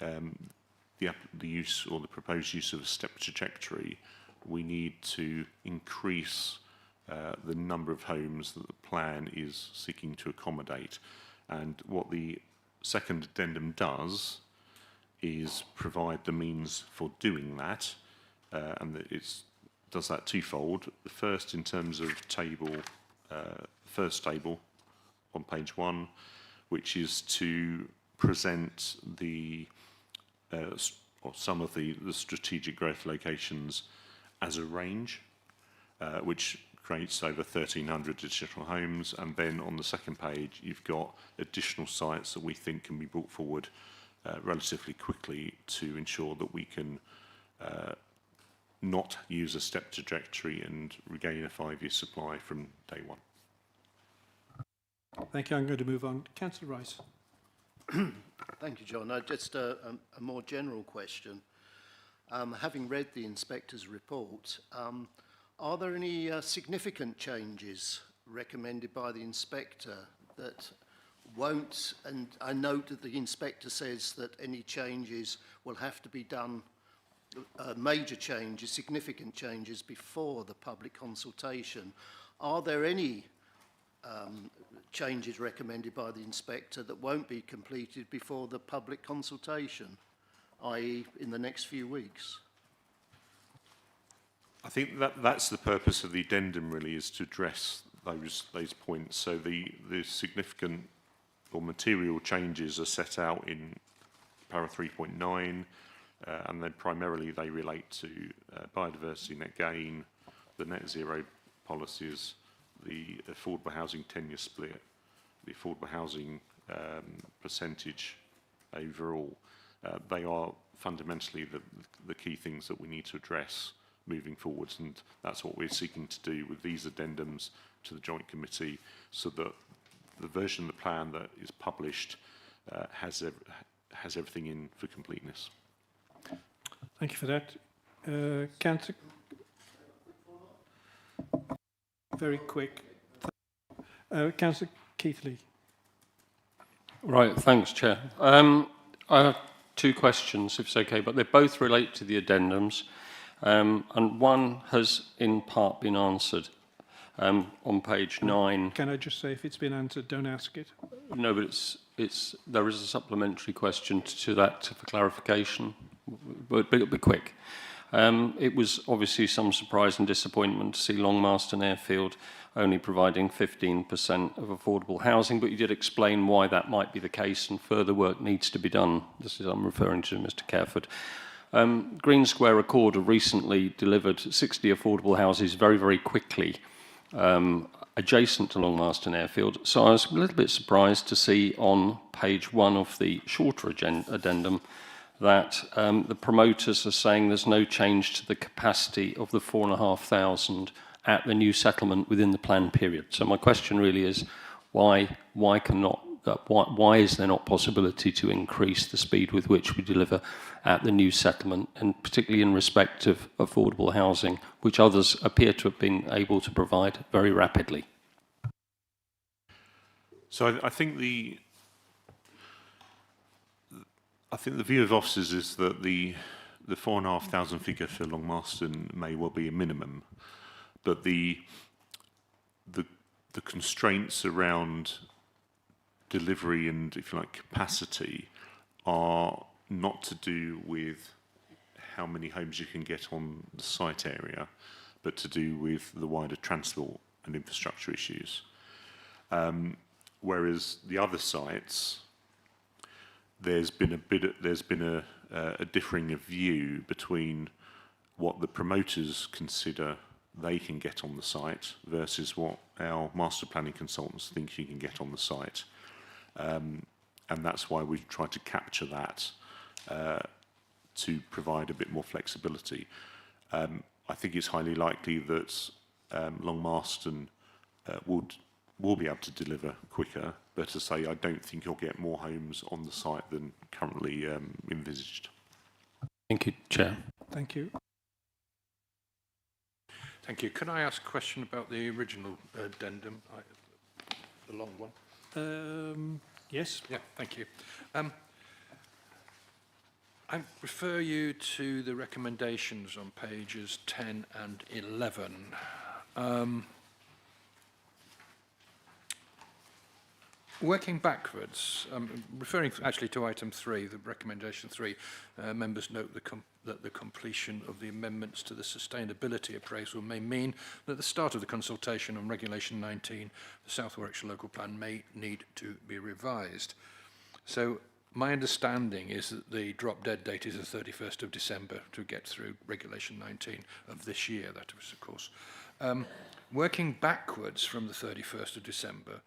use or the proposed use of a step trajectory, we need to increase the number of homes that the plan is seeking to accommodate. And what the second addendum does is provide the means for doing that, and it does that twofold. The first, in terms of first table on page 1, which is to present the or some of the strategic growth locations as a range, which creates over 1,300 additional homes. And then on the second page, you've got additional sites that we think can be brought forward relatively quickly to ensure that we can not use a step trajectory and regain a 5-year supply from day one. Thank you. I'm going to move on. Councillor Rice. Thank you, John. Just a more general question. Having read the inspector's report, are there any significant changes recommended by the inspector that won't, and I note that the inspector says that any changes will have to be done, major changes, significant changes before the public consultation. Are there any changes recommended by the inspector that won't be completed before the public consultation, i.e. in the next few weeks? I think that's the purpose of the addendum, really, is to address those points. So the significant or material changes are set out in para 3.9, and then primarily they relate to biodiversity net gain, the net zero policies, the affordable housing tenure split, the affordable housing percentage overall. They are fundamentally the key things that we need to address moving forwards, and that's what we're seeking to do with these addendums to the Joint Committee, so that the version of the plan that is published has everything in for completeness. Thank you for that. Councillor. Very quick. Councillor Keithley. Right, thanks, Chair. I have two questions, if it's okay, but they both relate to the addendums. and one has in part been answered on page 9. Can I just say, if it's been answered, don't ask it? No, but there is a supplementary question to that for clarification, but it'll be quick. It was obviously some surprise and disappointment to see Longmarston Airfield only providing 15% of affordable housing, but you did explain why that might be the case and further work needs to be done. This is, I'm referring to Mr. Careford. Green Square Recorder recently delivered 60 affordable houses very, very quickly, adjacent to Longmarston Airfield. So I was a little bit surprised to see on page 1 of the shorter addendum that the promoters are saying there's no change to the capacity of the 4,500 at the new settlement within the planned period. So my question really is, why is there not possibility to increase the speed with which we deliver at the new settlement, and particularly in respect of affordable housing, which others appear to have been able to provide very rapidly? So I think the view of officers is that the 4,500 figure for Longmarston may well be a minimum, but the constraints around delivery and, if you like, capacity are not to do with how many homes you can get on the site area, but to do with the wider transport and infrastructure issues. Whereas the other sites, there's been a differing of view between what the promoters consider they can get on the site versus what our master planning consultants think you can get on the site. And that's why we've tried to capture that to provide a bit more flexibility. I think it's highly likely that Longmarston will be able to deliver quicker, but to say I don't think you'll get more homes on the site than currently envisaged. Thank you, Chair. Thank you. Thank you. Can I ask a question about the original addendum, the long one? Yes. Yeah, thank you. I refer you to the recommendations on pages 10 and 11. Working backwards, referring actually to item 3, the recommendation 3, members note that the completion of the amendments to the sustainability appraisal may mean that at the start of the consultation on Regulation 19, the South Warwickshire Local Plan may need to be revised. So my understanding is that the drop-dead date is the 31st of December to get through Regulation 19 of this year, that was, of course. Working backwards from the 31st of December,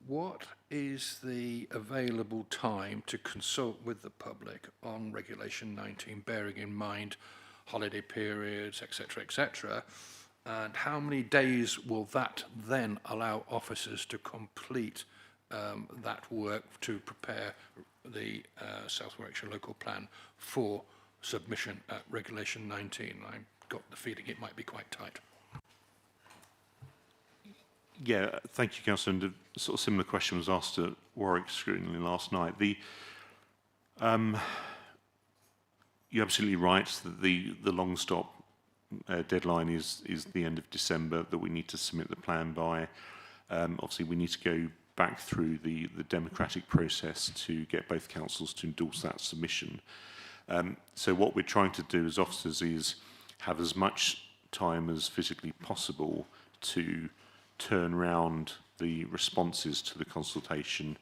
what is the available time to consult with the public on Regulation 19, bearing in mind holiday periods, etc., and how many days will that then allow officers to complete that work to prepare the South Warwickshire Local Plan for submission at Regulation 19? I've got the feeling it might be quite tight. Yeah, thank you, Councillor. And a sort of similar question was asked at Warwick Scrutiny last night. You're absolutely right that the long stop deadline is the end of December that we need to submit the plan by. Obviously, we need to go back through the democratic process to get both councils to endorse that submission. So what we're trying to do as officers is have as much time as physically possible to turn round the responses to the consultation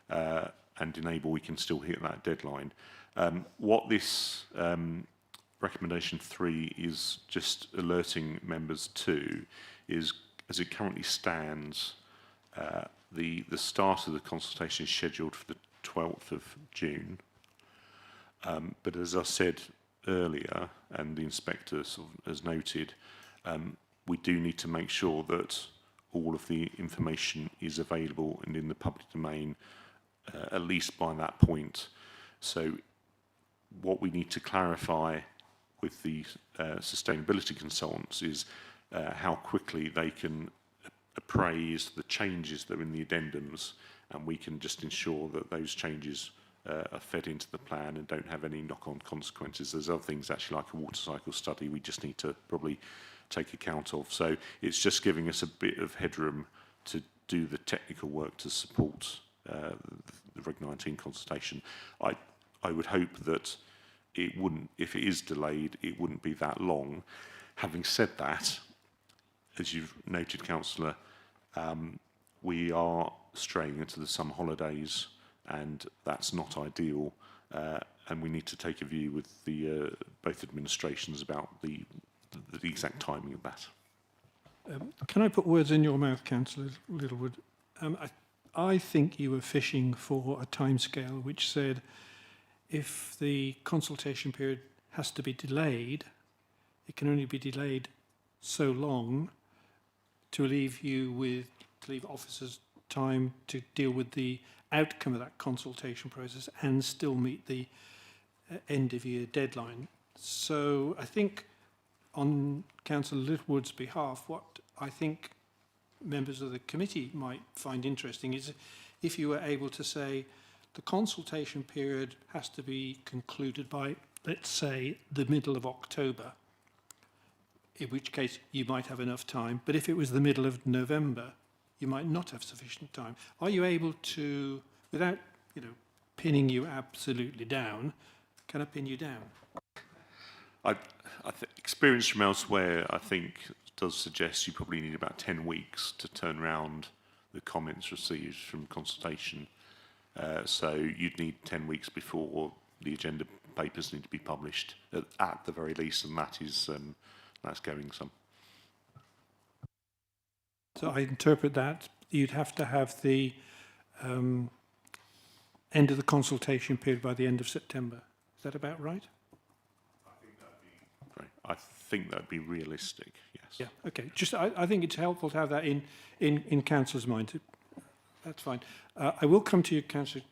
and enable we can still hit that deadline. What this recommendation 3 is just alerting members to is, as it currently stands, the start of the consultation is scheduled for the 12th of June. But as I said earlier, and the inspector sort of has noted, we do need to make sure that all of the information is available and in the public domain, at least by that point. So what we need to clarify with the sustainability consultants is how quickly they can appraise the changes that are in the addendums, and we can just ensure that those changes are fed into the plan and don't have any knock-on consequences. There's other things, actually, like a water cycle study, we just need to probably take account of. So it's just giving us a bit of headroom to do the technical work to support the Reg 19 consultation. I would hope that it wouldn't, if it is delayed, it wouldn't be that long. Having said that, as you've noted, Councillor, we are straying into the summer holidays, and that's not ideal. And we need to take a view with the both administrations about the exact timing of that. Can I put words in your mouth, Councillor Littlewood? I think you were fishing for a timescale which said if the consultation period has to be delayed, it can only be delayed so long to leave officers time to deal with the outcome of that consultation process and still meet the end of year deadline. So I think on Councillor Littlewood's behalf, what I think members of the committee might find interesting is if you were able to say the consultation period has to be concluded by, let's say, the middle of October, in which case you might have enough time. But if it was the middle of November, you might not have sufficient time. Are you able to, without pinning you absolutely down, can I pin you down? Experience from elsewhere, I think, does suggest you probably need about 10 weeks to turn around the comments received from consultation. So you'd need 10 weeks before the agenda papers need to be published, at the very least, and that is that's going some. So I interpret that you'd have to have the end of the consultation period by the end of September. Is that about right? I think that'd be realistic, yes. Yeah, okay. Just, I think it's helpful to have that in Councillor's mind. That's fine. I will come to you, Councillor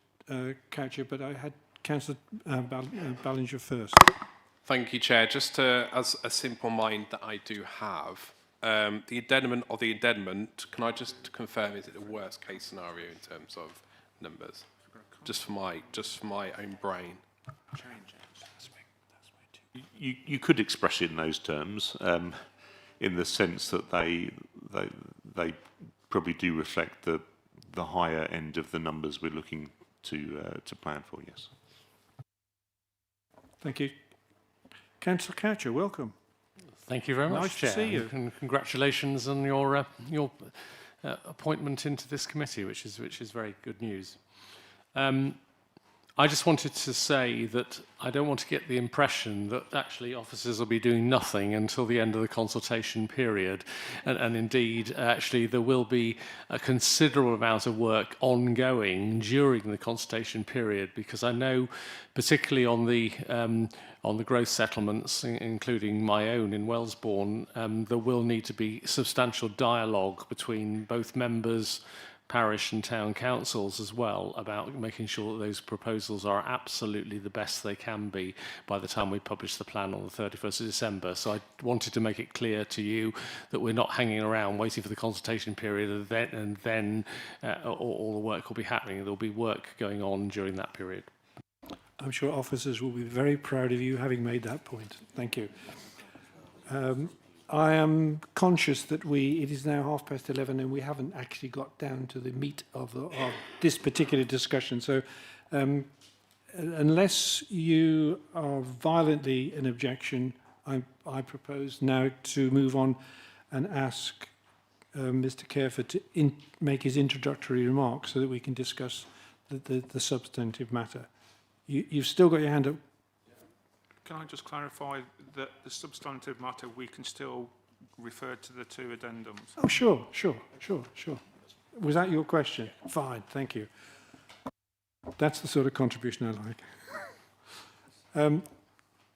Coucher, but I had Councillor Ballinger first. Thank you, Chair. Just as a simple mind that I do have, the addendum of the addendum, can I just confirm, is it the worst case scenario in terms of numbers? Just for my own brain. You could express it in those terms, in the sense that they probably do reflect the higher end of the numbers we're looking to plan for. Yes. Thank you, Councillor Coucher. Welcome. Thank you very much, Nice Chair. to see you. And congratulations on your appointment into this committee, which is very good news. I just wanted to say that I don't want to get the impression that actually officers will be doing nothing until the end of the consultation period. And indeed, actually, there will be a considerable amount of work ongoing during the consultation period, because I know, particularly on the growth settlements, including my own in Wellesbourne, there will need to be substantial dialogue between both members, parish and town councils as well, about making sure that those proposals are absolutely the best they can be by the time we publish the plan on the 31st of December. So I wanted to make it clear to you that we're not hanging around waiting for the consultation period and then all the work will be happening. There'll be work going on during that period. I'm sure officers will be very proud of you having made that point. Thank you. I am conscious that it is now 11:30 and we haven't actually got down to the meat of this particular discussion. So unless you are violently in objection, I propose now to move on and ask Mr. Careford to make his introductory remarks so that we can discuss the substantive matter. You've still got your hand up. Can I just clarify that the substantive matter, we can still refer to the two addendums? Oh, sure. Was that your question? Fine, thank you. That's the sort of contribution I like.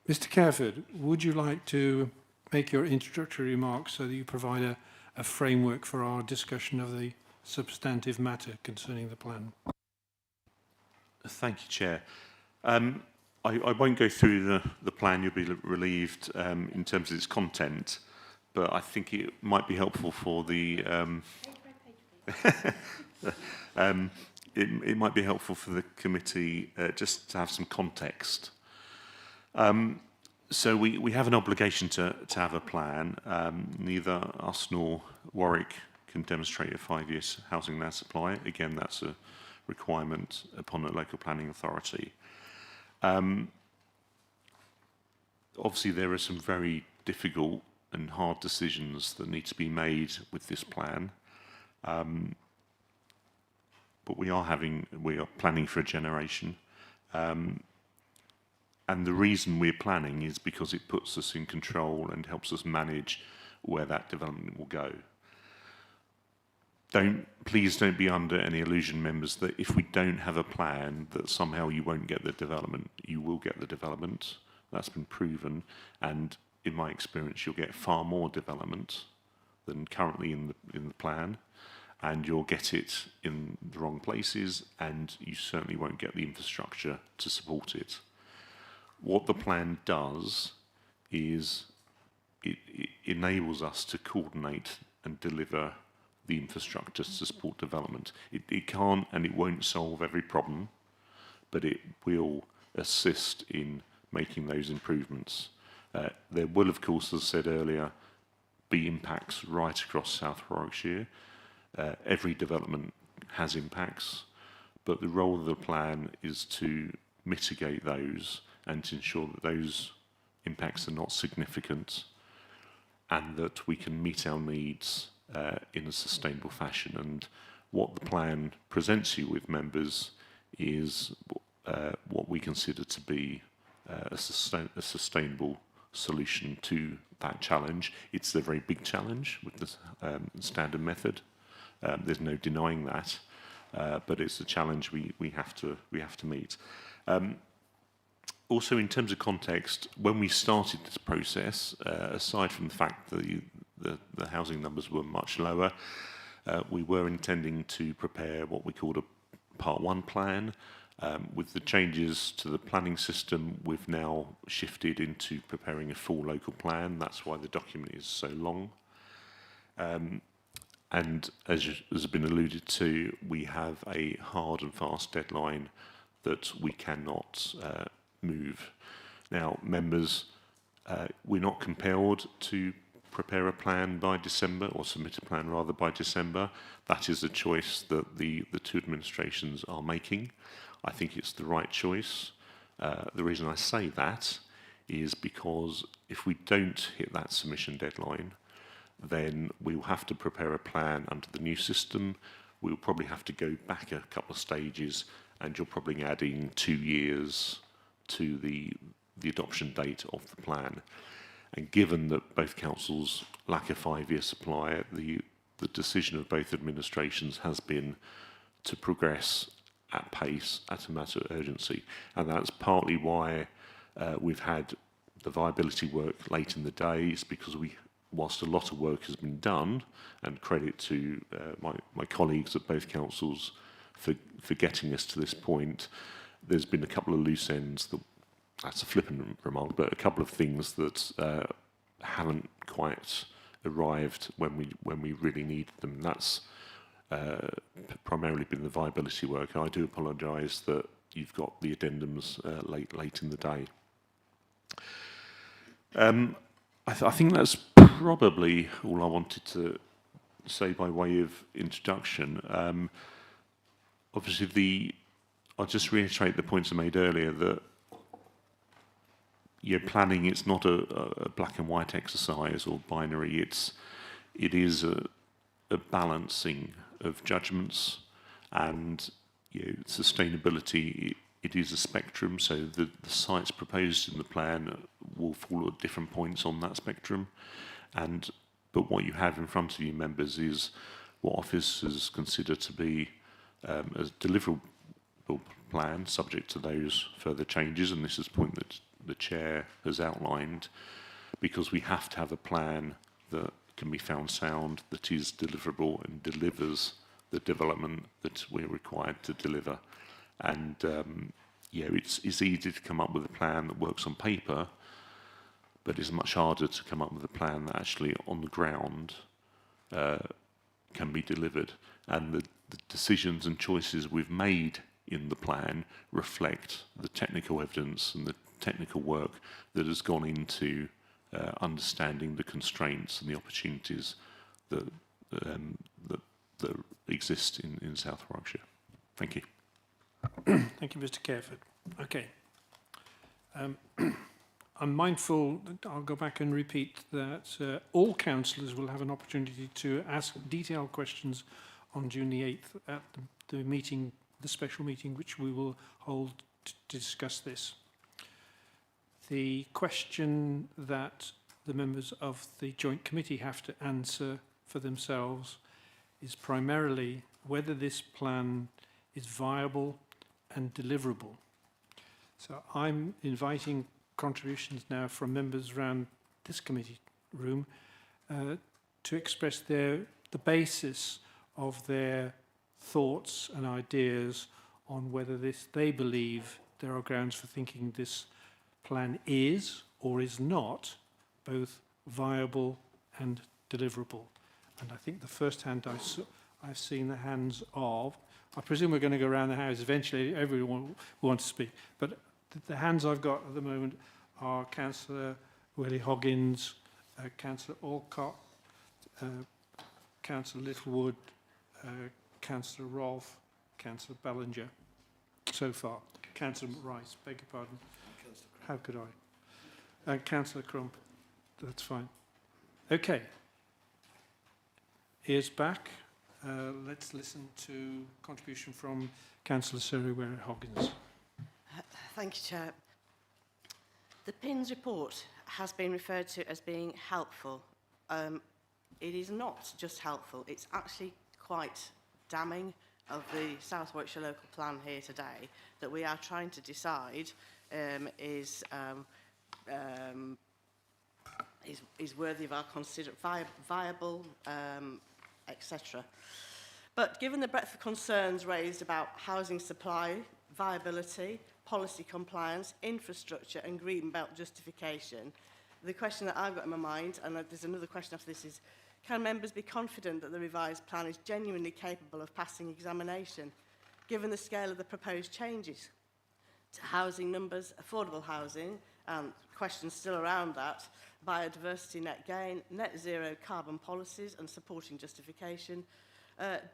Mr. Careford, would you like to make your introductory remarks so that you provide a framework for our discussion of the substantive matter concerning the plan? Thank you, Chair. I won't go through the plan, you'll be relieved in terms of its content, but I think it might be helpful for the it might be helpful for the committee just to have some context. So we have an obligation to have a plan. Neither us nor Warwick can demonstrate a 5-year housing land supply. Again, that's a requirement upon a local planning authority. Obviously, there are some very difficult and hard decisions that need to be made with this plan. But we are planning for a generation. And the reason we're planning is because it puts us in control and helps us manage where that development will go. Please don't be under any illusion, members, that if we don't have a plan, that somehow you won't get the development. You will get the development. That's been proven. And in my experience, you'll get far more development than currently in the plan. And you'll get it in the wrong places, and you certainly won't get the infrastructure to support it. What the plan does is it enables us to coordinate and deliver the infrastructure to support development. It can't and it won't solve every problem, but it will assist in making those improvements. There will, of course, as I said earlier, be impacts right across South Warwickshire. Every development has impacts, but the role of the plan is to mitigate those and to ensure that those impacts are not significant and that we can meet our needs in a sustainable fashion. And what the plan presents you with, members, is what we consider to be a sustainable solution to that challenge. It's a very big challenge with the standard method. There's no denying that, but it's a challenge we have to meet. Also, in terms of context, when we started this process, aside from the fact that the housing numbers were much lower, we were intending to prepare what we called a Part 1 plan. With the changes to the planning system, we've now shifted into preparing a full local plan. That's why the document is so long. And as has been alluded to, we have a hard and fast deadline that we cannot move. Now, members, we're not compelled to prepare a plan by December, or submit a plan rather by December. That is a choice that the two administrations are making. I think it's the right choice. The reason I say that is because if we don't hit that submission deadline, then we will have to prepare a plan under the new system. We'll probably have to go back a couple of stages, and you're probably adding 2 years to the adoption date of the plan. And given that both councils lack a 5-year supply, the decision of both administrations has been to progress at pace, at a matter of urgency. And that's partly why we've had the viability work late in the day. It's because whilst a lot of work has been done, and credit to my colleagues at both councils for getting us to this point, there's been a couple of loose ends. That's a flippant remark, but a couple of things that haven't quite arrived when we really needed them. That's primarily been the viability work. I do apologise that you've got the addendums late in the day. I think that's probably all I wanted to say by way of introduction. Obviously, I'll just reiterate the points I made earlier that planning, it's not a black and white exercise or binary. It is a balancing of judgments, and sustainability. It is a spectrum, so the sites proposed in the plan will fall at different points on that spectrum. But what you have in front of you, members, is what officers consider to be a deliverable plan, subject to those further changes. And this is a point that the Chair has outlined, because we have to have a plan that can be found sound, that is deliverable and delivers the development that we're required to deliver. And it's easy to come up with a plan that works on paper, but it's much harder to come up with a plan that actually on the ground can be delivered. And the decisions and choices we've made in the plan reflect the technical evidence and the technical work that has gone into understanding the constraints and the opportunities that that exist in South Warwickshire. Thank you. Thank you, Mr. Careford. Okay. I'm mindful, I'll go back and repeat that all councillors will have an opportunity to ask detailed questions on June the 8th at the meeting, the special meeting, which we will hold to discuss this. The question that the members of the Joint Committee have to answer for themselves is primarily whether this plan is viable and deliverable. So I'm inviting contributions now from members around this committee room to express the basis of their thoughts and ideas on whether they believe there are grounds for thinking this plan is or is not both viable and deliverable. And I think the first hand I've seen the hands of, I presume we're going to go around the house eventually, everyone will want to speak, but the hands I've got at the moment are Councillor Willie Hoggins, Councillor Alcott, Councillor Littlewood, Councillor Rolfe, Councillor Ballinger, so far. Councillor Rice, beg your pardon. How could I? Councillor Crump, that's fine. Okay. Ears back. Let's listen to contribution from Councillor Sarah Ware Hoggins. Thank you, Chair. The PINS report has been referred to as being helpful. It is not just helpful, it's actually quite damning of the South Warwickshire local plan here today that we are trying to decide is worthy of our viable, etc. But given the breadth of concerns raised about housing supply, viability, policy compliance, infrastructure and green belt justification, the question that I've got in my mind, and there's another question after this, is can members be confident that the revised plan is genuinely capable of passing examination, given the scale of the proposed changes to housing numbers, affordable housing, and questions still around that, biodiversity net gain, net zero carbon policies and supporting justification?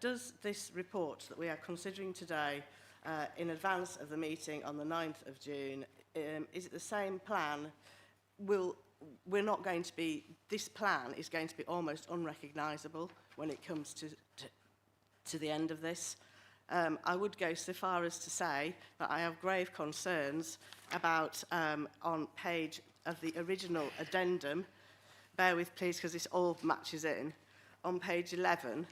Does this report that we are considering today in advance of the meeting on the 9th of June, is it the same plan? We're not going to be, this plan is going to be almost unrecognisable when it comes to the end of this. I would go so far as to say that I have grave concerns about on page of the original addendum, bear with please because this all matches in, on page 11,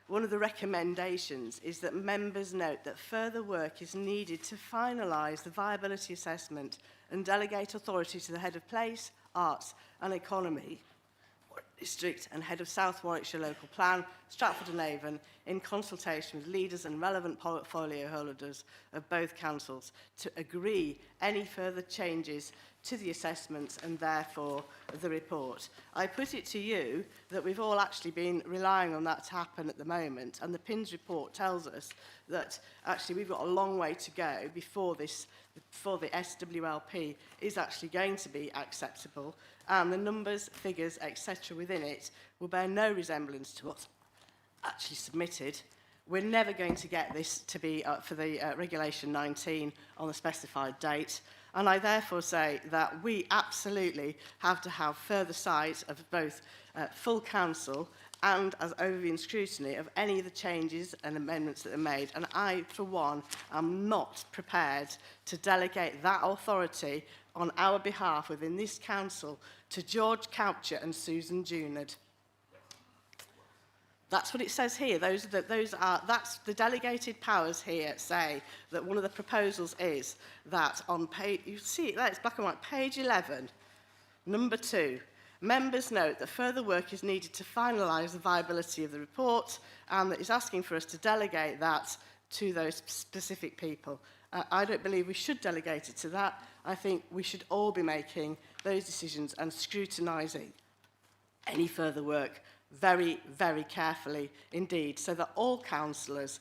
one of the recommendations is that members note that further work is needed to finalise the viability assessment and delegate authority to the head of place, arts and economy district and head of South Warwickshire local plan, Stratford-on-Avon, in consultation with leaders and relevant portfolio holders of both councils to agree any further changes to the assessments and therefore the report. I put it to you that we've all actually been relying on that to happen at the moment, and the PINS report tells us that actually we've got a long way to go before the SWLP is actually going to be acceptable, and the numbers, figures, etc. within it will bear no resemblance to what's actually submitted. We're never going to get this to be for the Regulation 19 on the specified date. And I therefore say that we absolutely have to have further sight of both full council and as overview and scrutiny of any of the changes and amendments that are made. And I, for one, am not prepared to delegate that authority on our behalf within this council to George Coucher and Susan Junard. That's what it says here. That's the delegated powers here say that one of the proposals is that on page, you see it there, it's black and white, page 11, number 2, members note that further work is needed to finalise the viability of the report and that it's asking for us to delegate that to those specific people. I don't believe we should delegate it to that. I think we should all be making those decisions and scrutinising any further work very, very carefully indeed, so that all councillors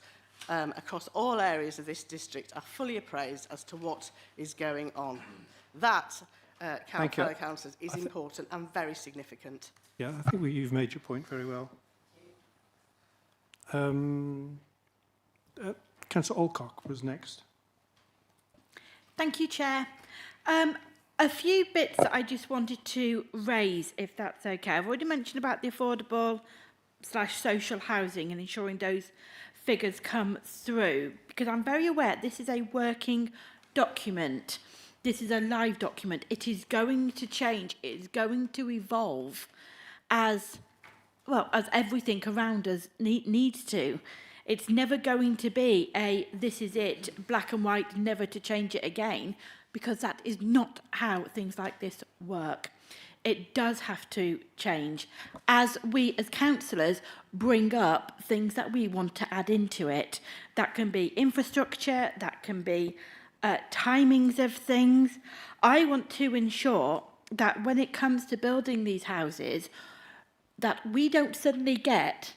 across all areas of this district are fully appraised as to what is going on. That, fellow councillors, is important and very significant. Yeah, I think you've made your point very well. Councillor Alcock was next. Thank you, Chair. A few bits that I just wanted to raise, if that's okay. I've already mentioned about the affordable/social housing and ensuring those figures come through, because I'm very aware this is a working document. This is a live document. It is going to change. It is going to evolve as everything around us needs to. It's never going to be this is it, black and white, never to change it again, because that is not how things like this work. It does have to change as we as councillors bring up things that we want to add into it. That can be infrastructure, that can be timings of things. I want to ensure that when it comes to building these houses, that we don't suddenly get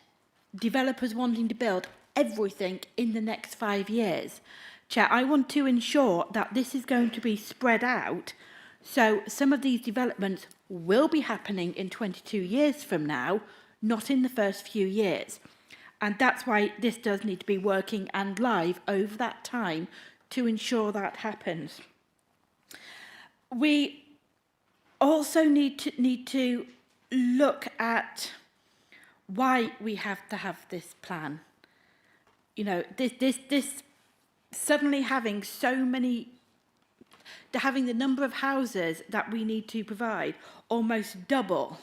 developers wanting to build everything in the next 5 years. Chair, I want to ensure that this is going to be spread out, so some of these developments will be happening in 22 years from now, not in the first few years. And that's why this does need to be working and live over that time to ensure that happens. We also need to look at why we have to have this plan. You know, this suddenly having the number of houses that we need to provide almost double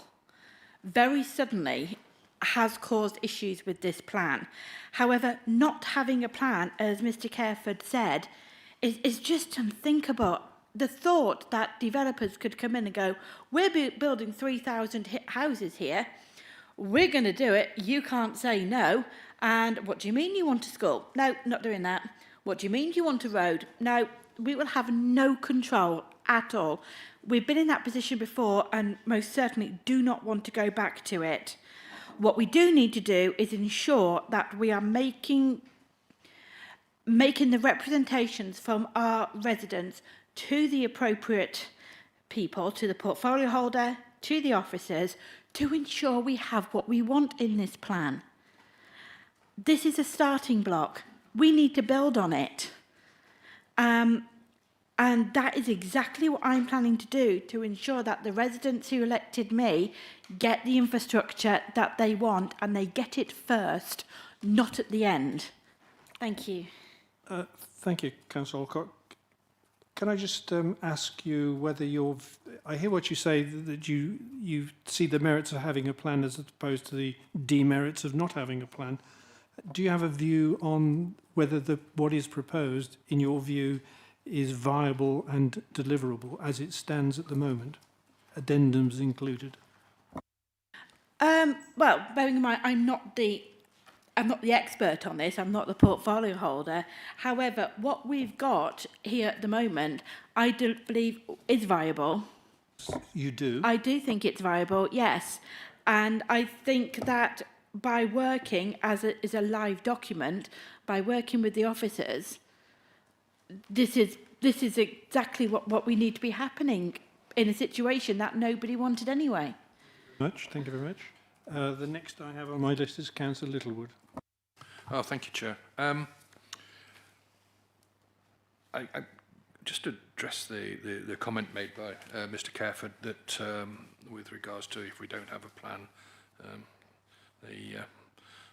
very suddenly has caused issues with this plan. However, not having a plan, as Mr. Careford said, is just unthinkable. The thought that developers could come in and go, we're building 3,000 houses here, we're going to do it, you can't say no, and what do you mean you want a school? No, not doing that. What do you mean you want a road? No, we will have no control at all. We've been in that position before and most certainly do not want to go back to it. What we do need to do is ensure that we are making the representations from our residents to the appropriate people, to the portfolio holder, to the officers, to ensure we have what we want in this plan. This is a starting block. We need to build on it. And that is exactly what I'm planning to do, to ensure that the residents who elected me get the infrastructure that they want, and they get it first, not at the end. Thank you. Thank you, Councillor Alcock. Can I just ask you whether I hear what you say, that you see the merits of having a plan as opposed to the demerits of not having a plan. Do you have a view on whether what is proposed, in your view, is viable and deliverable as it stands at the moment, addendums included? Well, bearing in mind, I'm not the expert on this, I'm not the portfolio holder. However, what we've got here at the moment, I do believe is viable. You do? I do think it's viable, yes. And I think that by working as a live document, by working with the officers, this is exactly what we need to be happening in a situation that nobody wanted anyway. Thank you very much. The next I have on my list is Councillor Littlewood. Oh, thank you, Chair. I just to address the comment made by Mr. Careford that with regards to if we don't have a plan,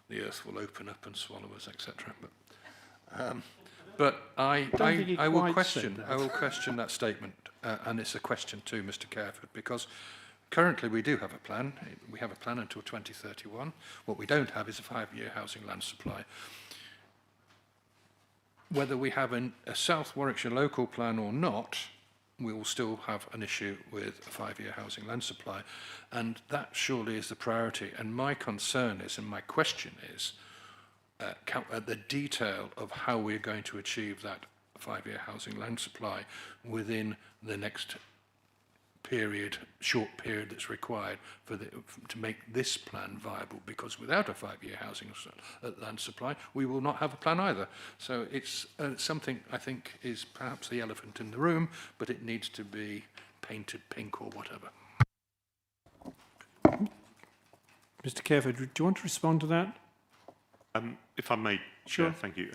the earth will open up and swallow us, etc. But I will question that statement, and it's a question to Mr. Careford, because currently we do have a plan. We have a plan until 2031. What we don't have is a 5-year housing land supply. Whether we have a South Warwickshire local plan or not, we will still have an issue with a 5-year housing land supply. And that surely is the priority. And my concern is, and my question is, the detail of how we're going to achieve that 5-year housing land supply within the next short period that's required to make this plan viable, because without a 5-year housing land supply, we will not have a plan either. So it's something I think is perhaps the elephant in the room, but it needs to be painted pink or whatever. Mr. Careford, do you want to respond to that? If I may, Sure. Chair, thank you.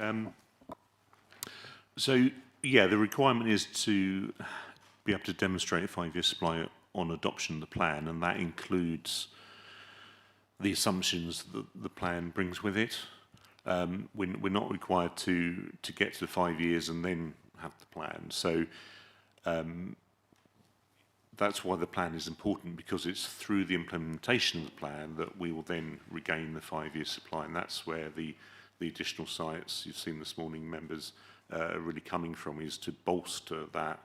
So, yeah, the requirement is to be able to demonstrate a 5-year supply on adoption of the plan, and that includes the assumptions that the plan brings with it. We're not required to get to the 5 years and then have the plan. So that's why the plan is important, because it's through the implementation of the plan that we will then regain the 5-year supply, and that's where the additional sites you've seen this morning, members, are really coming from, is to bolster that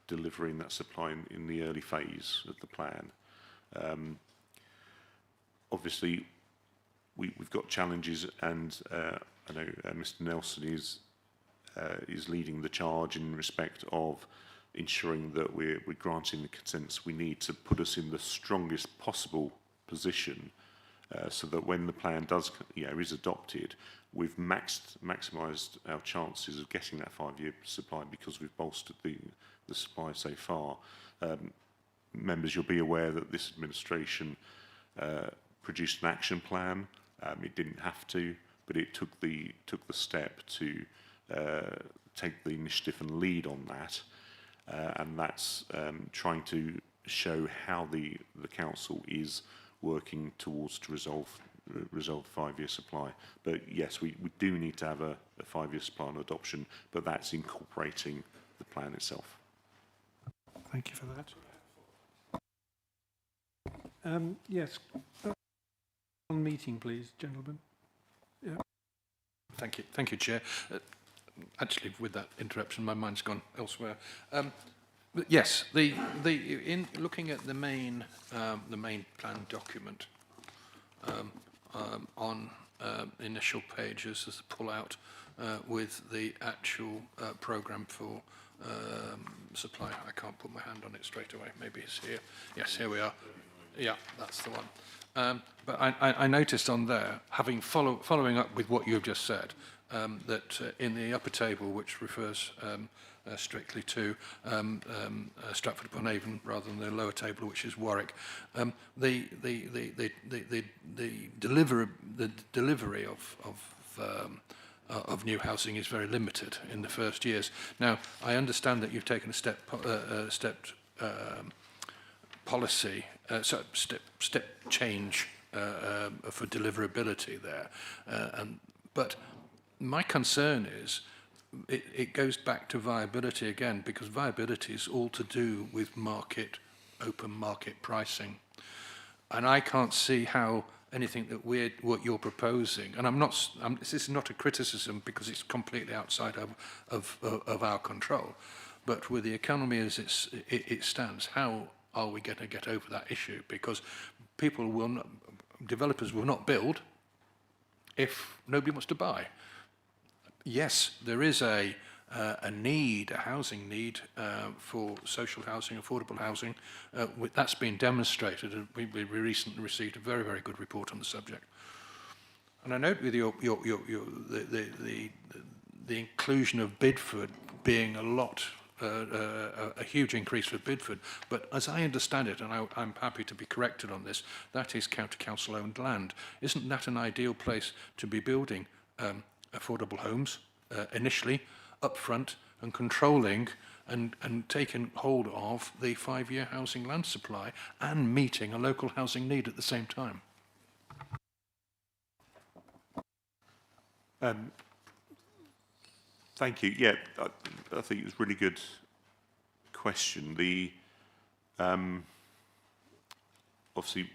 delivering that supply in the early phase of the plan. Obviously, we've got challenges, and I know Mr. Nelson is leading the charge in respect of ensuring that we're granting the consents we need to put us in the strongest possible position, so that when the plan is adopted, we've maximised our chances of getting that 5-year supply, because we've bolstered the supply so far. Members, you'll be aware that this administration produced an action plan. It didn't have to, but it took the step to take the initiative and lead on that, and that's trying to show how the council is working towards to resolve the 5-year supply. But yes, we do need to have a 5-year supply on adoption, but that's incorporating the plan itself. Thank you for that. Yes. On meeting, please, gentlemen. Yeah. Thank you, Chair. Actually, with that interruption, my mind's gone elsewhere. But yes, in looking at the main plan document, on initial pages, there's a pull-out with the actual programme for supply. I can't put my hand on it straight away. Maybe it's here. Yes, here we are. Yeah, that's the one. But I noticed on there, following up with what you've just said, that in the upper table, which refers strictly to Stratford-upon-Avon rather than the lower table, which is Warwick, the delivery of new housing is very limited in the first years. Now, I understand that you've taken a step change for deliverability there, but my concern is it goes back to viability again, because viability is all to do with open market pricing, and I can't see how anything that what you're proposing, and this is not a criticism because it's completely outside of our control, but with the economy as it stands, how are we going to get over that issue? Because developers will not build if nobody wants to buy. Yes, there is a housing need for social housing, affordable housing. That's been demonstrated, and we recently received a very, very good report on the subject. And I note with the inclusion of Bidford being a huge increase for Bidford, but as I understand it, and I'm happy to be corrected on this, that is county-council owned land. Isn't that an ideal place to be building affordable homes initially, up front, and controlling and taking hold of the 5-year housing land supply and meeting a local housing need at the same time? Thank you. Yeah, I think it was a really good question. Obviously,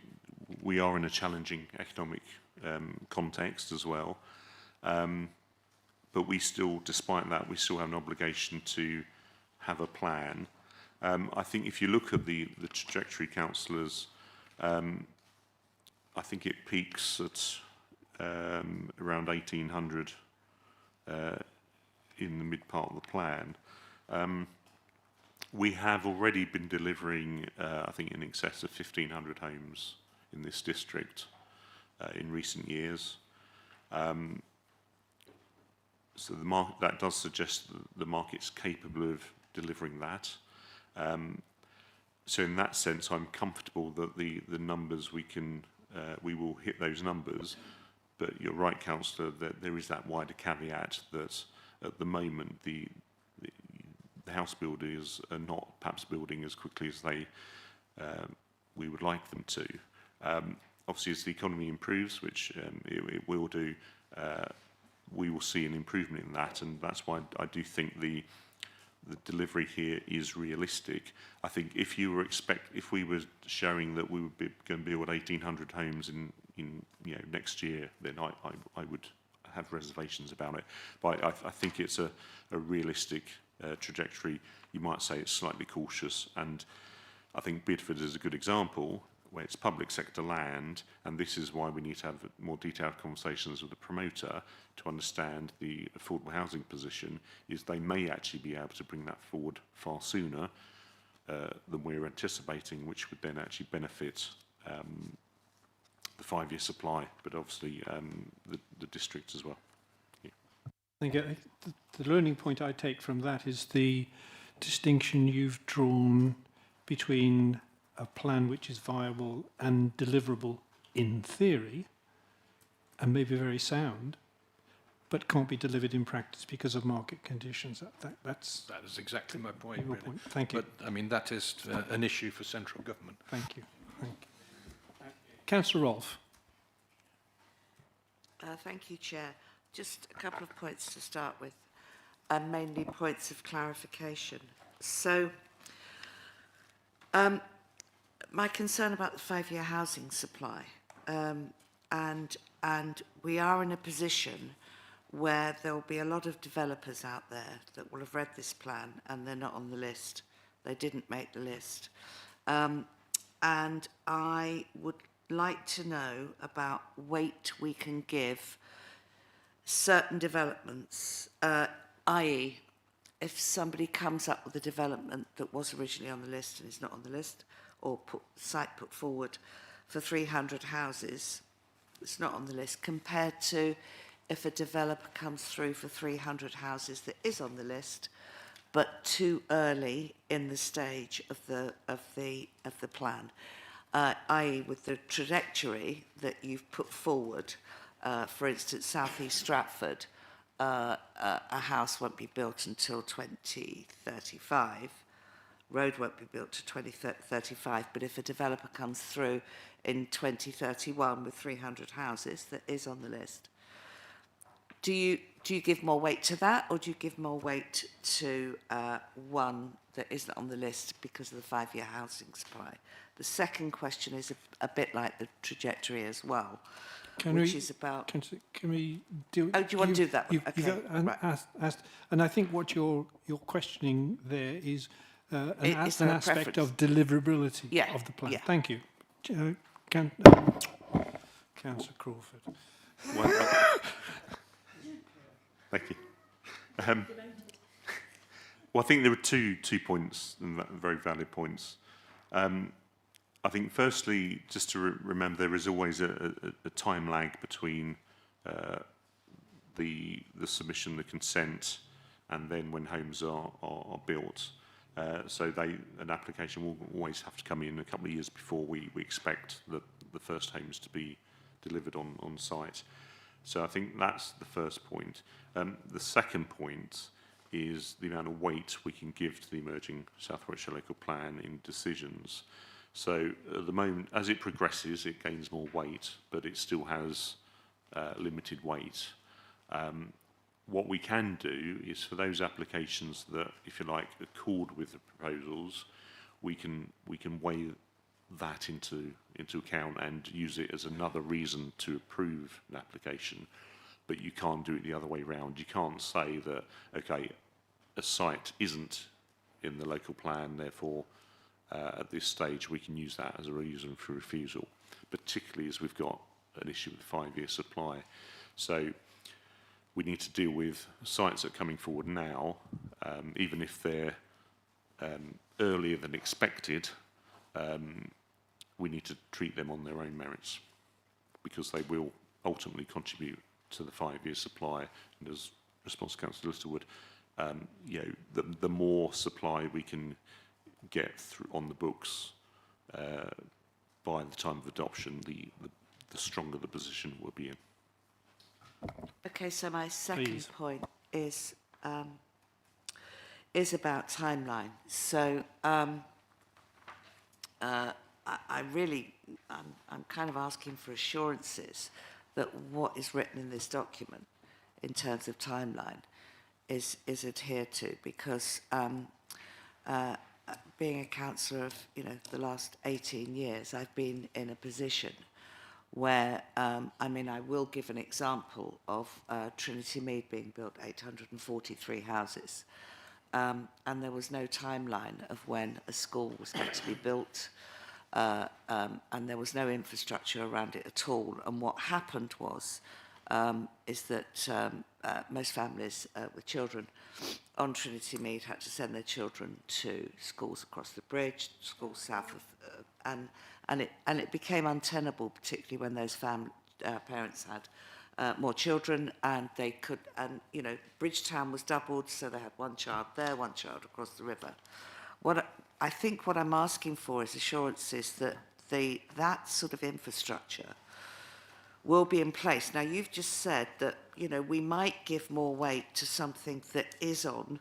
we are in a challenging economic context as well. But we still, despite that, we still have an obligation to have a plan. I think if you look at the trajectory, councillors, I think it peaks at around 1,800 in the mid part of the plan. We have already been delivering, I think, in excess of 1,500 homes in this district in recent years. So that does suggest that the market's capable of delivering that. So in that sense, I'm comfortable that the numbers we will hit those numbers. But you're right, Councillor, that there is that wider caveat that at the moment the house builders are not perhaps building as quickly as we would like them to. Obviously, as the economy improves, which it will do, we will see an improvement in that, and that's why I do think the delivery here is realistic. I think if we were showing that we would be going to build 1,800 homes in next year, then I would have reservations about it. But I think it's a realistic trajectory. You might say it's slightly cautious, and I think Bidford is a good example where it's public sector land, and this is why we need to have more detailed conversations with the promoter to understand the affordable housing position, is they may actually be able to bring that forward far sooner than we're anticipating, which would then actually benefit the 5-year supply, but obviously the district as well. Yeah. I think the learning point I take from that is the distinction you've drawn between a plan which is viable and deliverable in theory, and maybe very sound, but can't be delivered in practice because of market conditions. That is exactly my point, really. Point. Thank you. But, I mean, that is an issue for central government. Thank you. Thank you. Councillor Rolfe. Thank you, Chair. Just a couple of points to start with, and mainly points of clarification. So, my concern about the 5-year housing supply, and we are in a position where there will be a lot of developers out there that will have read this plan and they're not on the list. They didn't make the list. And I would like to know about weight we can give certain developments, i.e. if somebody comes up with a development that was originally on the list and is not on the list, or site put forward for 300 houses, it's not on the list, compared to if a developer comes through for 300 houses that is on the list, but too early in the stage of the plan, i.e. with the trajectory that you've put forward. For instance, South East Stratford, a house won't be built until 2035. Road won't be built to 2035, but if a developer comes through in 2031 with 300 houses that is on the list, do you give more weight to that, or do you give more weight to one that isn't on the list because of the 5-year housing supply? The second question is a bit like the trajectory as well, Can we do? Oh, do you want to do that one? Okay. Asked, and I think what you're questioning there is an aspect of deliverability of the plan. Yeah. Thank you. Councillor Crawford. Thank you. Well, I think there were two points, very valid points. I think, firstly, just to remember, there is always a time lag between the submission, the consent, and then when homes are built. So an application will always have to come in a couple of years before we expect the first homes to be delivered on site. So I think that's the first point. The second point is the amount of weight we can give to the emerging South Warwickshire local plan in decisions. So at the moment, as it progresses, it gains more weight, but it still has limited weight. What we can do is, for those applications that, if you like, accord with the proposals, we can weigh that into account and use it as another reason to approve an application. But you can't do it the other way around. You can't say that, okay, a site isn't in the local plan, therefore at this stage we can use that as a reason for refusal, particularly as we've got an issue with 5-year supply. So we need to deal with sites that are coming forward now, even if they're earlier than expected, we need to treat them on their own merits, because they will ultimately contribute to the 5-year supply. And as response to Councillor Littlewood, you know, the more supply we can get through on the books by the time of adoption, the stronger the position we'll be in. Okay, so my second Please. point is about timeline. So I'm kind of asking for assurances that what is written in this document in terms of timeline is adhered to, because being a councillor of, you know, the last 18 years, I've been in a position where, I mean, I will give an example of Trinity Mead being built, 843 houses, and there was no timeline of when a school was meant to be built, and there was no infrastructure around it at all. And what happened was, is that most families with children on Trinity Mead had to send their children to schools across the bridge, schools south of, and it became untenable, particularly when those parents had more children, and they could, and you know, Bridgetown was doubled, so they had one child there, one child across the river. I think what I'm asking for is assurances that that sort of infrastructure will be in place. Now, you've just said that, you know, we might give more weight to something that is on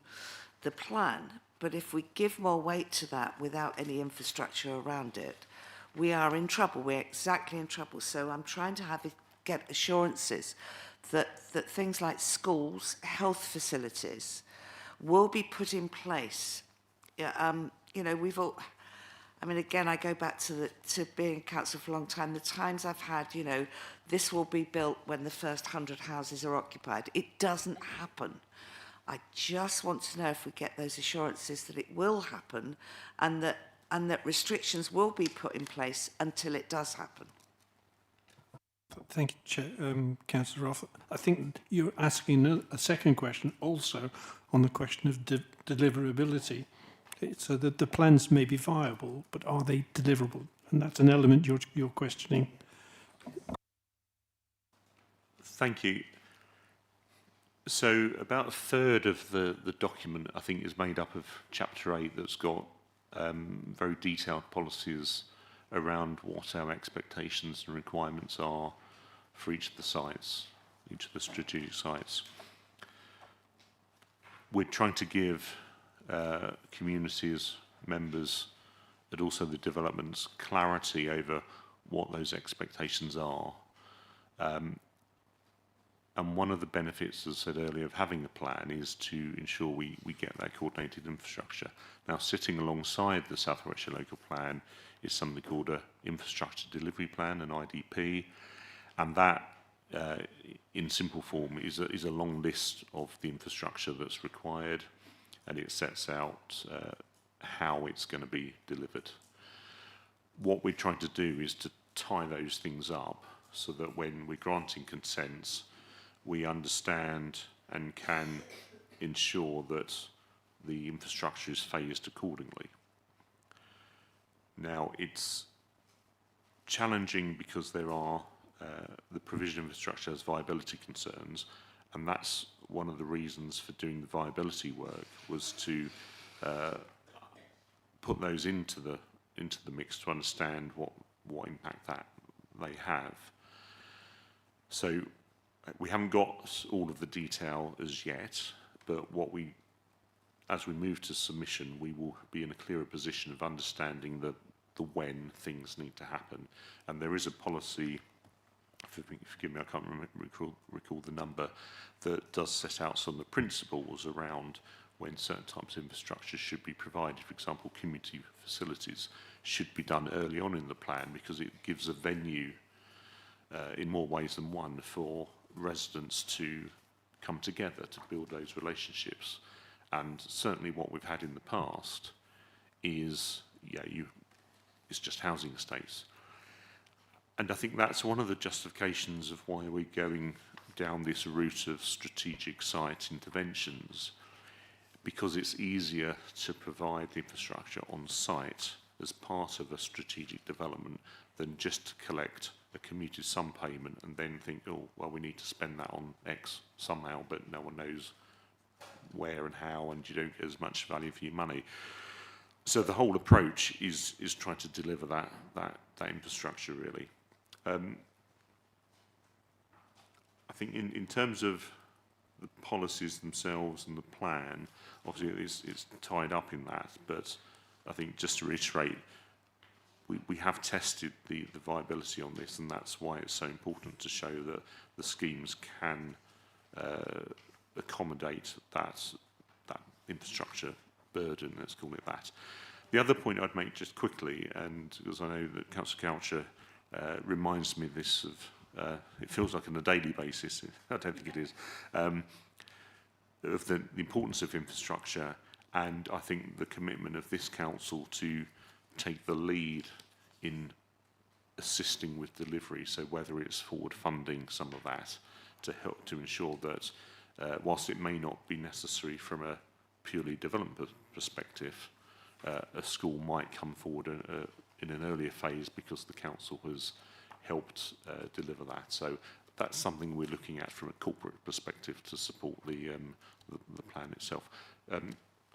the plan, but if we give more weight to that without any infrastructure around it, we are in trouble. We're exactly in trouble. So I'm trying to get assurances that things like schools, health facilities will be put in place. You know, we've all, I mean, again, I go back to being a councillor for a long time. The times I've had, you know, this will be built when the first 100 houses are occupied. It doesn't happen. I just want to know if we get those assurances that it will happen, and that restrictions will be put in place until it does happen. Thank you, Chair. Councillor Roth. I think you're asking a second question also on the question of deliverability. So that the plans may be viable, but are they deliverable? And that's an element you're questioning. Thank you. So about a third of the document, I think, is made up of Chapter 8 that's got very detailed policies around what our expectations and requirements are for each of the sites, each of the strategic sites. We're trying to give communities, members, and also the developments clarity over what those expectations are. And one of the benefits, as I said earlier, of having a plan is to ensure we get that coordinated infrastructure. Now, sitting alongside the South Yorkshire Local Plan is something called an Infrastructure Delivery Plan, an IDP, and that, in simple form, is a long list of the infrastructure that's required, and it sets out how it's going to be delivered. What we're trying to do is to tie those things up so that when we're granting consents, we understand and can ensure that the infrastructure is phased accordingly. Now, it's challenging because there are the provision of infrastructure has viability concerns, and that's one of the reasons for doing the viability work, was to put those into the mix to understand what impact that they have. So we haven't got all of the detail as yet, but as we move to submission, we will be in a clearer position of understanding the when things need to happen. And there is a policy, forgive me, I can't recall the number, that does set out some of the principles around when certain types of infrastructure should be provided. For example, community facilities should be done early on in the plan because it gives a venue in more ways than one for residents to come together to build those relationships. And certainly what we've had in the past is, it's just housing estates. And I think that's one of the justifications of why we're going down this route of strategic site interventions, because it's easier to provide the infrastructure on site as part of a strategic development than just to collect a commuted sum payment and then think, oh, well, we need to spend that on X somehow, but no one knows where and how, and you don't get as much value for your money. So the whole approach is trying to deliver that infrastructure, really. I think in terms of the policies themselves and the plan, obviously it's tied up in that, but I think just to reiterate, we have tested the viability on this, and that's why it's so important to show that the schemes can accommodate that infrastructure burden, let's call it that. The other point I'd make just quickly, and because I know that Councillor Coucher reminds me of this it feels like on a daily basis, I don't think it is, of the importance of infrastructure, and I think the commitment of this council to take the lead in assisting with delivery, so whether it's forward funding some of that to help to ensure that whilst it may not be necessary from a purely development perspective, a school might come forward in an earlier phase because the council has helped deliver that. So that's something we're looking at from a corporate perspective to support the plan itself. I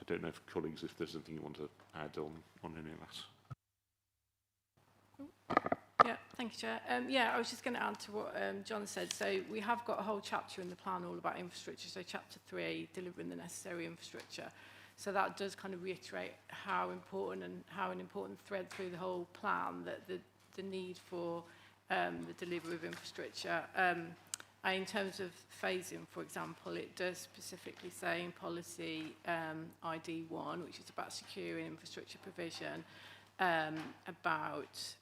don't know if colleagues, if there's anything you want to add on any of that. Yeah, thank you, Chair. Yeah, I was just going to add to what John said. So we have got a whole chapter in the plan all about infrastructure. So chapter 3, delivering the necessary infrastructure. So that does kind of reiterate how important and how an important thread through the whole plan that the need for the delivery of infrastructure. In terms of phasing, for example, it does specifically say in policy ID1, which is about securing infrastructure provision, about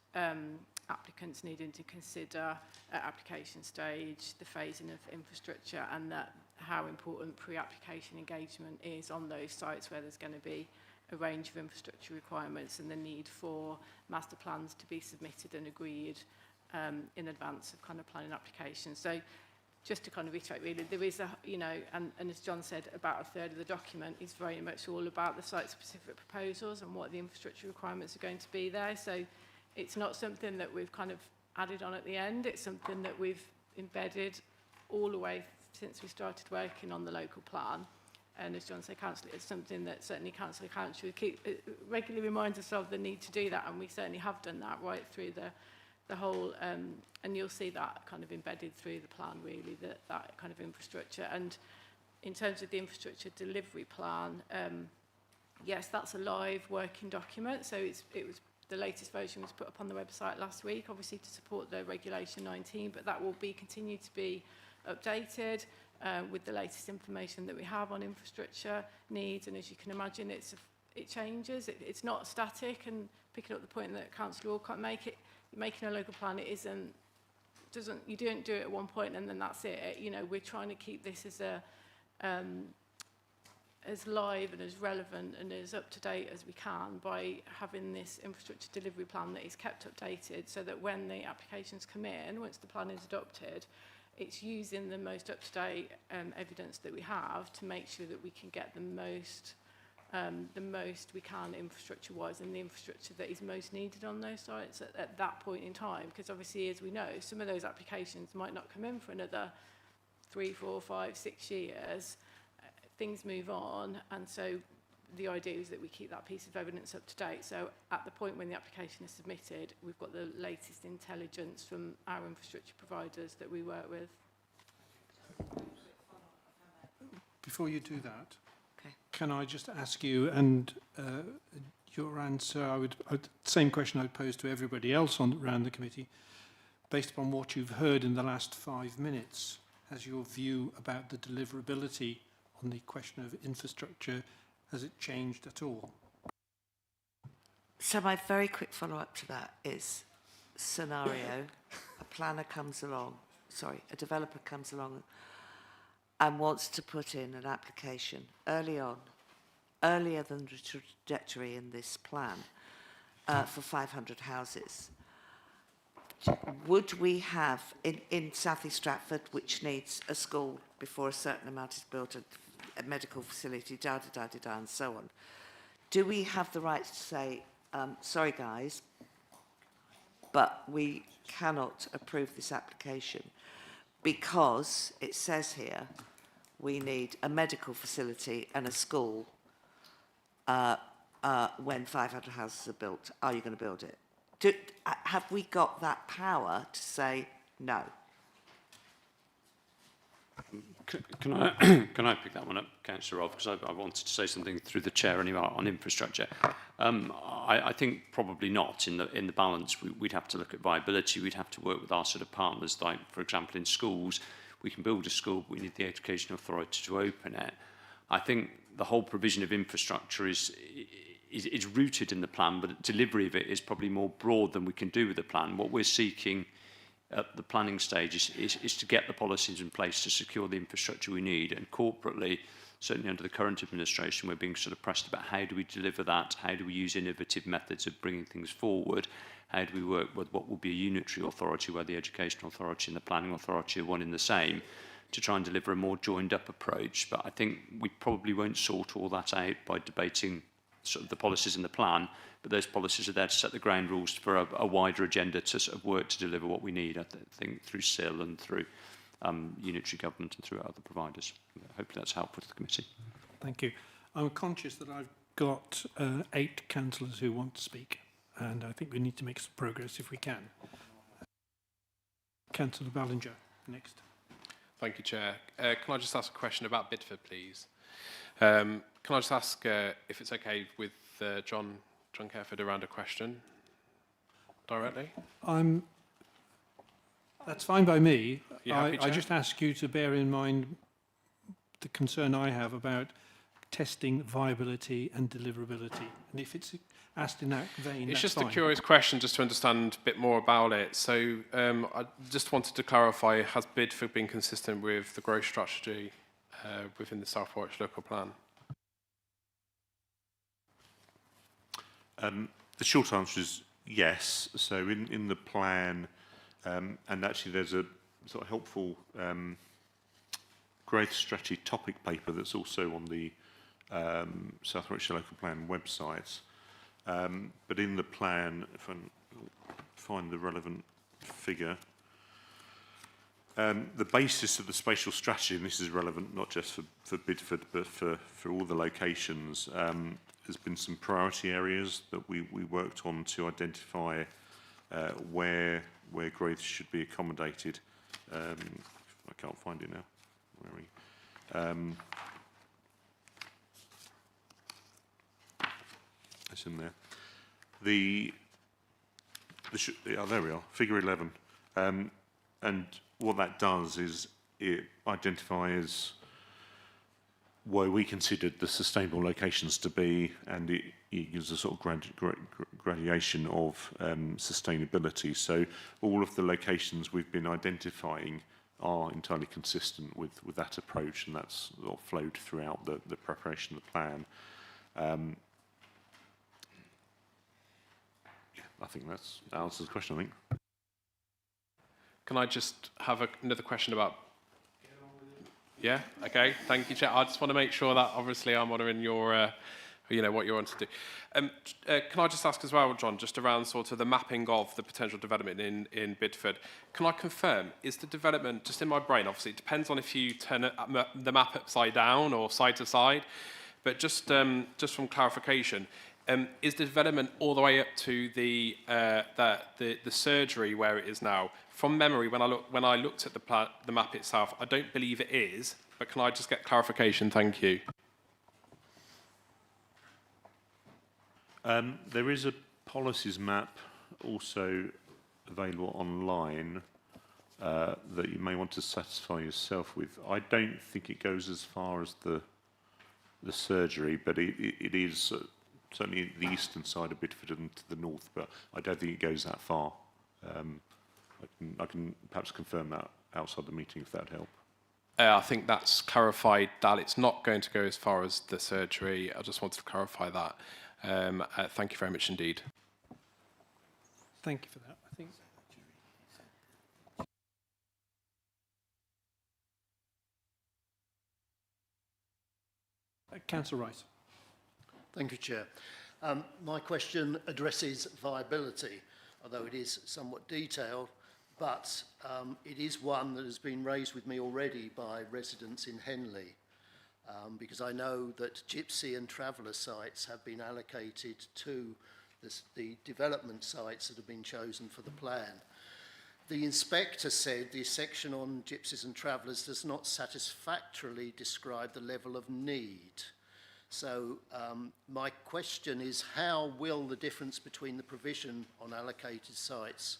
applicants needing to consider at application stage the phasing of infrastructure, and that how important pre-application engagement is on those sites where there's going to be a range of infrastructure requirements, and the need for master plans to be submitted and agreed in advance of kind of planning applications. So just to kind of reiterate, really, there is a, you know, and as John said, about a third of the document is very much all about the site-specific proposals and what the infrastructure requirements are going to be there. So it's not something that we've kind of added on at the end. It's something that we've embedded all the way since we started working on the local plan. And as John said, Councillor, it's something that certainly Councillor Coucher regularly reminds us of the need to do that, and we certainly have done that right through the whole, and you'll see that kind of embedded through the plan, really, that kind of infrastructure. And in terms of the infrastructure delivery plan, yes, that's a live working document. So it was the latest version was put up on the website last week, obviously to support the Regulation 19, but that will be continue to be updated with the latest information that we have on infrastructure needs. And as you can imagine, it changes. It's not static. And picking up the point that Councillor Orcott making a local plan, you don't do it at one point and then that's it. You know, we're trying to keep this as live and as relevant and as up to date as we can by having this infrastructure delivery plan that is kept updated, so that when the applications come in, once the plan is adopted, it's using the most up-to-date evidence that we have to make sure that we can get the most we can infrastructure-wise, and the infrastructure that is most needed on those sites at that point in time. Because obviously, as we know, some of those applications might not come in for another 3, 4, 5, 6 years. Things move on, and so the idea is that we keep that piece of evidence up to date. So at the point when the application is submitted, we've got the latest intelligence from our infrastructure providers that we work with. Before you do that, okay, can I just ask you, and your answer, same question I would pose to everybody else around the committee, based upon what you've heard in the last 5 minutes, has your view about the deliverability on the question of infrastructure, has it changed at all? So my very quick follow-up to that is scenario, a planner comes along, a developer comes along and wants to put in an application early on, earlier than the trajectory in this plan, for 500 houses. Would we have, in South East Stratford, which needs a school before a certain amount is built, a medical facility, da-da-da-da-da, and so on. Do we have the right to say, sorry guys, but we cannot approve this application because it says here we need a medical facility and a school when 500 houses are built? Are you going to build it? Have we got that power to say no? Can I pick that one up, Councillor Rolfe, because I wanted to say something through the chair anyway on infrastructure. I think probably not. In the balance, we'd have to look at viability. We'd have to work with our sort of partners, like for example in schools, we can build a school, but we need the education authority to open it. I think the whole provision of infrastructure is rooted in the plan, but the delivery of it is probably more broad than we can do with the plan. What we're seeking at the planning stage is to get the policies in place to secure the infrastructure we need. And corporately, certainly under the current administration, we're being sort of pressed about how do we deliver that, how do we use innovative methods of bringing things forward, how do we work with what will be a unitary authority where the education authority and the planning authority are one in the same, to try and deliver a more joined up approach. But I think we probably won't sort all that out by debating sort of the policies in the plan, but those policies are there to set the ground rules for a wider agenda to sort of work to deliver what we need, I think, through SIL and through unitary government and through other providers. Hopefully that's helpful to the committee. Thank you. I'm conscious that I've got 8 councillors who want to speak, and I think we need to make some progress if we can. Councillor Ballinger, next. Thank you, Chair. Can I just ask a question about Bidford, please? Can I just ask if it's okay with John Careford around a question directly? That's fine by me. Happy, I just ask you to bear in mind the concern I have about testing viability and deliverability. And if it's asked in that vein, it's that's just fine. a curious question, just to understand a bit more about it. So I just wanted to clarify, has Bidford been consistent with the growth strategy within the South Warwickshire local plan? The short answer is yes. So in the plan, and actually there's a sort of helpful growth strategy topic paper that's also on the South Warwickshire local plan website. But in the plan, if I find the relevant figure, the basis of the spatial strategy, and this is relevant not just for Bidford but for all the locations, there's been some priority areas that we worked on to identify where growth should be accommodated. I can't find it now. Where are we? It's in there. There we are, figure 11. And what that does is it identifies where we considered the sustainable locations to be, and it gives a sort of gradation of sustainability. So all of the locations we've been identifying are entirely consistent with that approach, and that's sort of flowed throughout the preparation of the plan. I think that answers the question, I think. Can I just have another question about... Yeah, okay, thank you, Chair. I just want to make sure that obviously I'm honouring your, what you want to do. Can I just ask as well, John, just around sort of the mapping of the potential development in Bidford, can I confirm, is the development, just in my brain, obviously it depends on if you turn the map upside down or side to side, but just from clarification, is the development all the way up to the surgery where it is now? From memory, when I looked at the map itself, I don't believe it is, but can I just get clarification? Thank you. There is a policies map also available online that you may want to satisfy yourself with. I don't think it goes as far as the surgery, but it is certainly the eastern side of Bidford and to the north, but I don't think it goes that far. I can perhaps confirm that outside the meeting if that would help. I think that's clarified that it's not going to go as far as the surgery. I just wanted to clarify that. Thank you very much indeed. Thank you for that. I think Councillor Rice. Thank you, Chair. My question addresses viability, although it is somewhat detailed, but it is one that has been raised with me already by residents in Henley, because I know that gypsy and traveller sites have been allocated to the development sites that have been chosen for the plan. The inspector said the section on gypsies and travellers does not satisfactorily describe the level of need. So my question is, how will the difference between the provision on allocated sites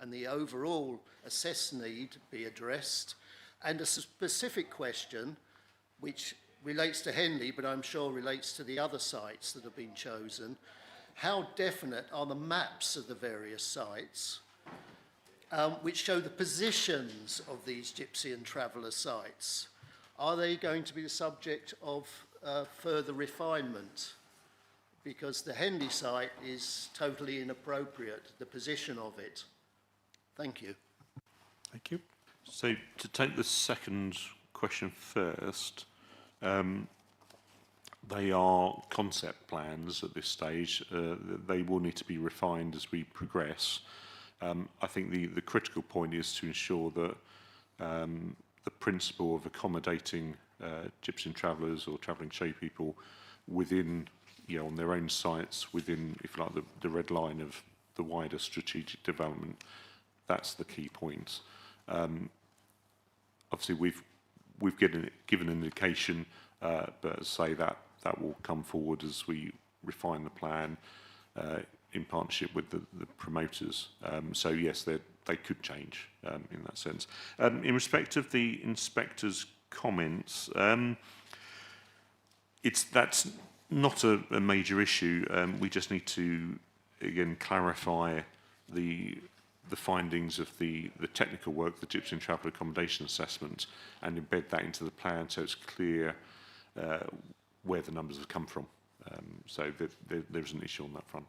and the overall assessed need be addressed? And a specific question, which relates to Henley, but I'm sure relates to the other sites that have been chosen, how definite are the maps of the various sites which show the positions of these gypsy and traveller sites? Are they going to be the subject of further refinement? Because the Henley site is totally inappropriate, the position of it. Thank you. Thank you. So to take the second question first, they are concept plans at this stage. They will need to be refined as we progress. I think the critical point is to ensure that the principle of accommodating gypsy and travellers or travelling show people within, on their own sites, within, if you like, the red line of the wider strategic development, that's the key point. Obviously, we've given an indication, but as I say, that will come forward as we refine the plan in partnership with the promoters. So yes, they could change in that sense. In respect of the inspector's comments, that's not a major issue. We just need to again clarify the findings of the technical work, the gypsy and traveller accommodation assessment, and embed that into the plan so it's clear where the numbers have come from. So there's an issue on that front.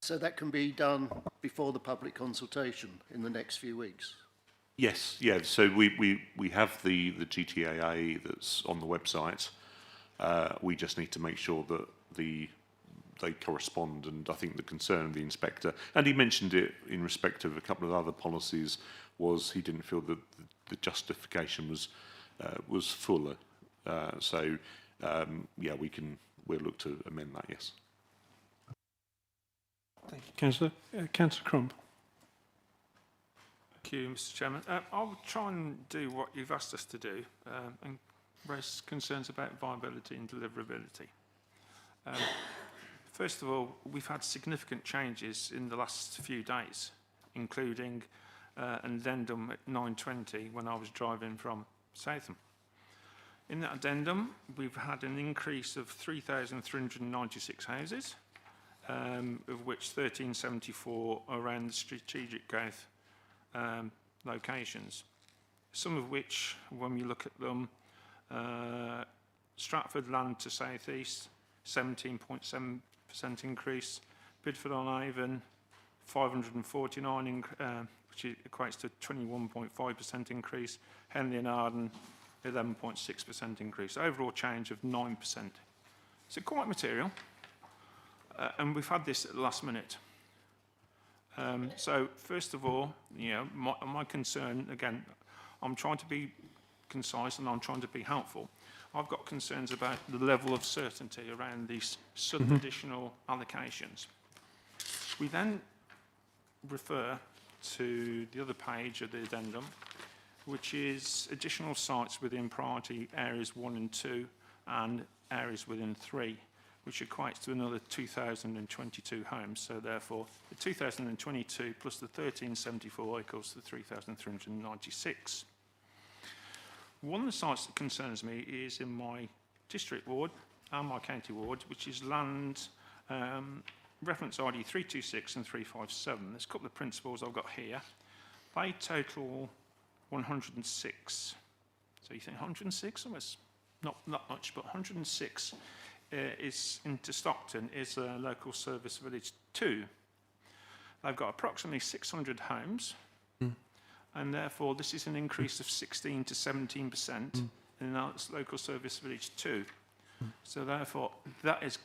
So that can be done before the public consultation in the next few weeks? Yes, yeah. So we have the GTAA that's on the website. We just need to make sure that they correspond, and I think the concern of the inspector, and he mentioned it in respect of a couple of other policies, was he didn't feel that the justification was fuller. So yeah, we'll look to amend that. Yes. Thank you, Councillor. Councillor Crump. Thank you, Mr. Chairman. I'll try and do what you've asked us to do and raise concerns about viability and deliverability. First of all, we've had significant changes in the last few days, including an addendum at 9:20 when I was driving from Southam. In that addendum, we've had an increase of 3,396 houses, of which 1,374 are around the strategic growth locations. Some of which, when we look at them, Stratford land to south east, 17.7% increase. Bidford-on-Avon, 549, which equates to 21.5% increase. Henley and Arden, 11.6% increase. Overall change of 9%. So quite material. And we've had this at the last minute. So first of all, my concern, again, I'm trying to be concise and I'm trying to be helpful. I've got concerns about the level of certainty around these sub-additional allocations. We then refer to the other page of the addendum, which is additional sites within priority areas 1 and 2 and areas within 3, which equates to another 2,022 homes. So therefore, the 2,022 plus the 1,374 equals the 3,396. One of the sites that concerns me is in my district ward and my county ward, which is land reference ID 326 and 357. There's a couple of principles I've got here. They total 106. So you think 106? Almost not much, but 106 is into Stockton is a local service village 2. They've got approximately 600 homes, and therefore this is an increase of 16 to 17% in our local service village 2. So therefore, that is,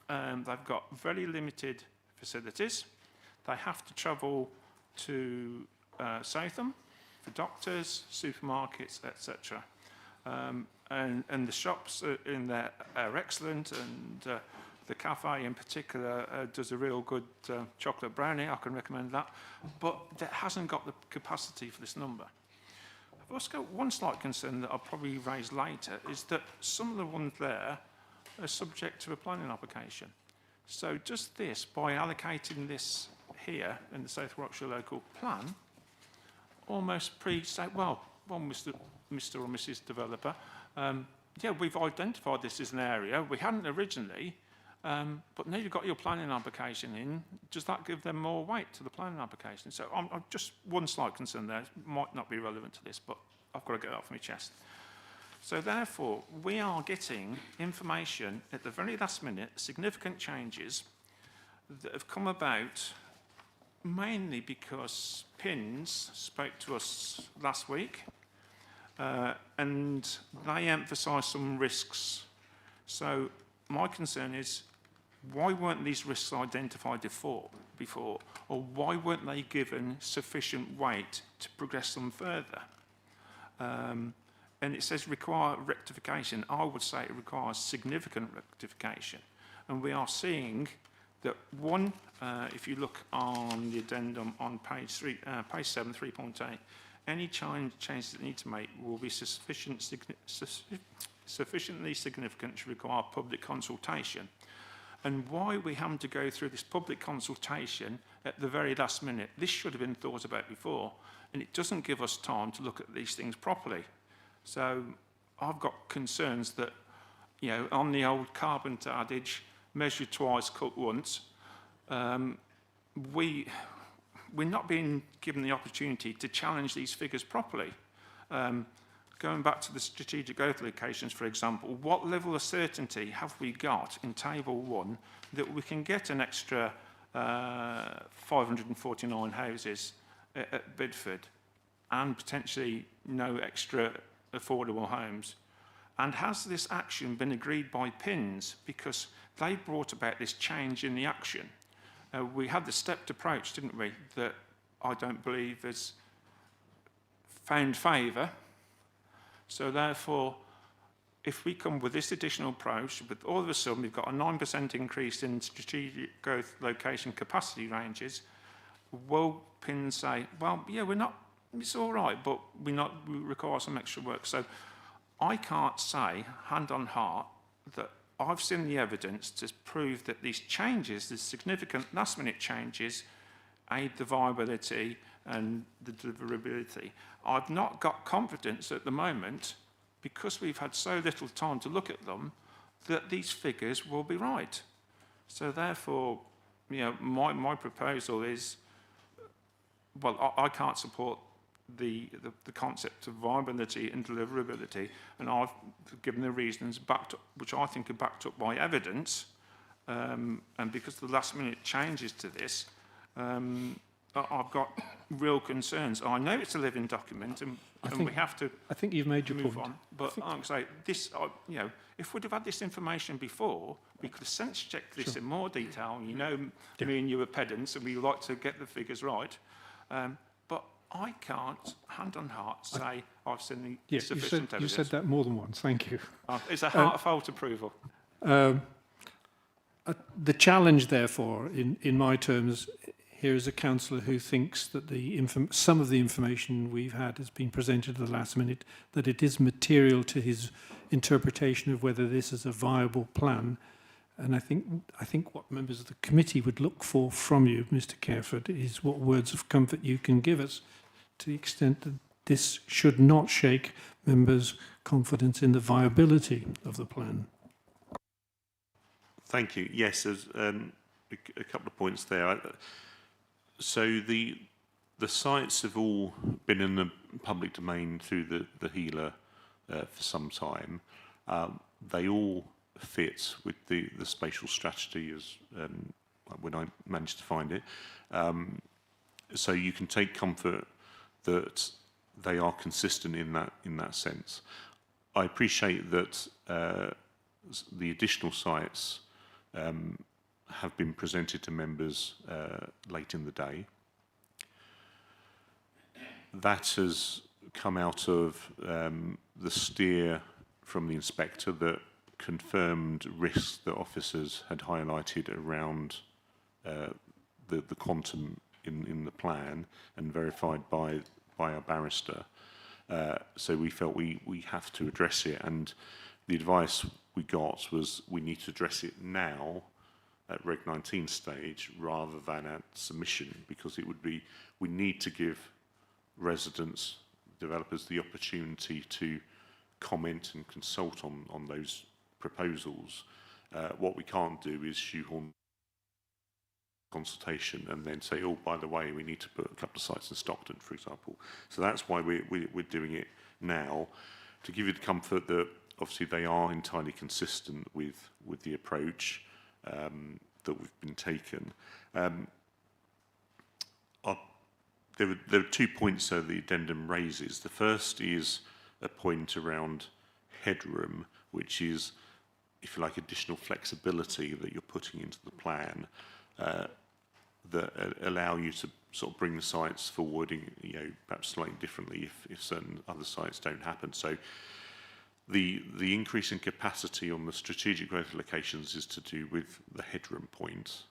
they've got very limited facilities. They have to travel to Southam for doctors, supermarkets, etc. And the shops in there are excellent, and the cafe in particular does a real good chocolate brownie. I can recommend that. But it hasn't got the capacity for this number. I've also got one slight concern that I'll probably raise later, is that some of the ones there are subject to a planning application. So does this, by allocating this here in the South Warwickshire local plan, almost say, well, Mr. or Mrs. Developer, yeah, we've identified this as an area. We hadn't originally, but now you've got your planning application in. Does that give them more weight to the planning application? So I'm just one slight concern there. It might not be relevant to this, but I've got to get that off my chest. So therefore, we are getting information at the very last minute, significant changes that have come about mainly because PINS spoke to us last week, and they emphasised some risks. So my concern is, why weren't these risks identified before? Or why weren't they given sufficient weight to progress them further? And it says require rectification. I would say it requires significant rectification. And we are seeing that one, if you look on the addendum on page 7, 3.8, any changes that need to make will be sufficiently significant to require public consultation. And why we having to go through this public consultation at the very last minute? This should have been thought about before, and it doesn't give us time to look at these things properly. So I've got concerns that, you know, on the old carpenter adage, measure twice, cut once, we're not being given the opportunity to challenge these figures properly. Going back to the strategic growth locations, for example, what level of certainty have we got in Table 1 that we can get an extra 549 houses at Bidford and potentially no extra affordable homes? And has this action been agreed by PINS? Because they brought about this change in the action. We had the stepped approach, didn't we, that I don't believe has found favour. So therefore, if we come with this additional approach, but all of a sudden we've got a 9% increase in strategic growth location capacity ranges, will PINS say, well, yeah, we're not, it's all right, but we require some extra work. So I can't say, hand on heart, that I've seen the evidence to prove that these changes, these significant last-minute changes, aid the viability and the deliverability. I've not got confidence at the moment, because we've had so little time to look at them, that these figures will be right. So therefore, you know, my proposal is, well, I can't support the concept of viability and deliverability, and I've given the reasons backed up, which I think are backed up by evidence, and because of the last-minute changes to this, I've got real concerns. I know it's a living document, and we have to. I think you've made your move point. on. But like I say, this, you know, if we'd have had this information before, we could have sense-checked this in more detail. You know, me and you are pedants, and we like to get the figures right. But I can't, hand on heart, say I've seen the sufficient evidence. You said that more than once. Thank you. It's a heartfelt approval. The challenge, therefore, in my terms, here is a councillor who thinks that some of the information we've had has been presented at the last minute, that it is material to his interpretation of whether this is a viable plan. And I think what members of the committee would look for from you, Mr. Careford, is what words of comfort you can give us, to the extent that this should not shake members' confidence in the viability of the plan. Thank you. Yes, there's a couple of points there. So the sites have all been in the public domain through the HELA for some time. They all fit with the spatial strategy as when I managed to find it. So you can take comfort that they are consistent in that sense. I appreciate that the additional sites have been presented to members late in the day. That has come out of the steer from the inspector that confirmed risks that officers had highlighted around the quantum in the plan and verified by our barrister. So we felt we have to address it, and the advice we got was we need to address it now at Reg 19 stage rather than at submission, because it would be, we need to give residents, developers, the opportunity to comment and consult on those proposals. What we can't do is shoehorn consultation and then say, oh, by the way, we need to put a couple of sites in Stockton, for example. So that's why we're doing it now, to give you the comfort that obviously they are entirely consistent with the approach that we've been taken. There are 2 points that the addendum raises. The first is a point around headroom, which is, if you like, additional flexibility that you're putting into the plan that allow you to sort of bring the sites forward, you know, perhaps slightly differently if certain other sites don't happen. So the increase in capacity on the strategic growth locations is to do with the headroom point.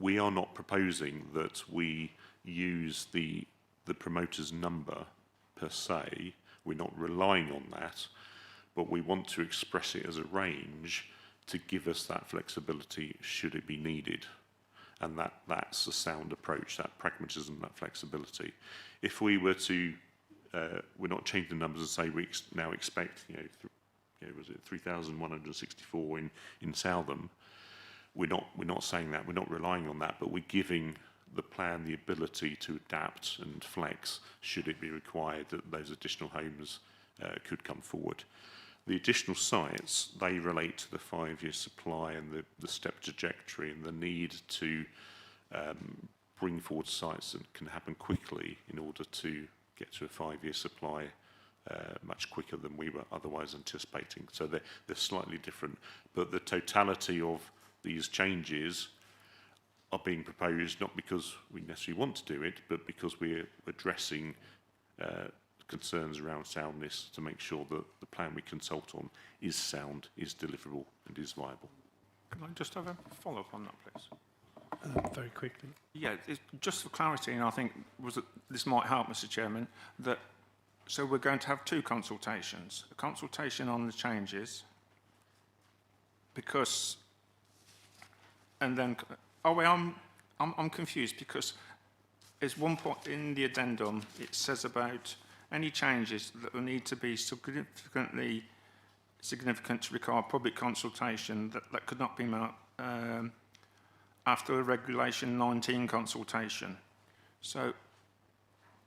We are not proposing that we use the promoter's number per se. We're not relying on that, but we want to express it as a range to give us that flexibility should it be needed. And that's a sound approach, that pragmatism, that flexibility. If we were to, we're not changing the numbers and say we now expect, was it 3,164 in Southam, we're not saying that, we're not relying on that, but we're giving the plan the ability to adapt and flex should it be required that those additional homes could come forward. The additional sites, they relate to the 5-year supply and the step trajectory and the need to bring forward sites that can happen quickly in order to get to a 5-year supply much quicker than we were otherwise anticipating. So they're slightly different, but the totality of these changes are being proposed not because we necessarily want to do it, but because we're addressing concerns around soundness to make sure that the plan we consult on is sound, is deliverable and is viable. Can I just have a follow-up on that, please? Very quickly. Yeah, just for clarity, and I think this might help, Mr. Chairman, that so we're going to have 2 consultations. A consultation on the changes, because, and then, oh wait, I'm confused because there's one point in the addendum, it says about any changes that will need to be significant to require public consultation that could not be met after a Regulation 19 consultation. So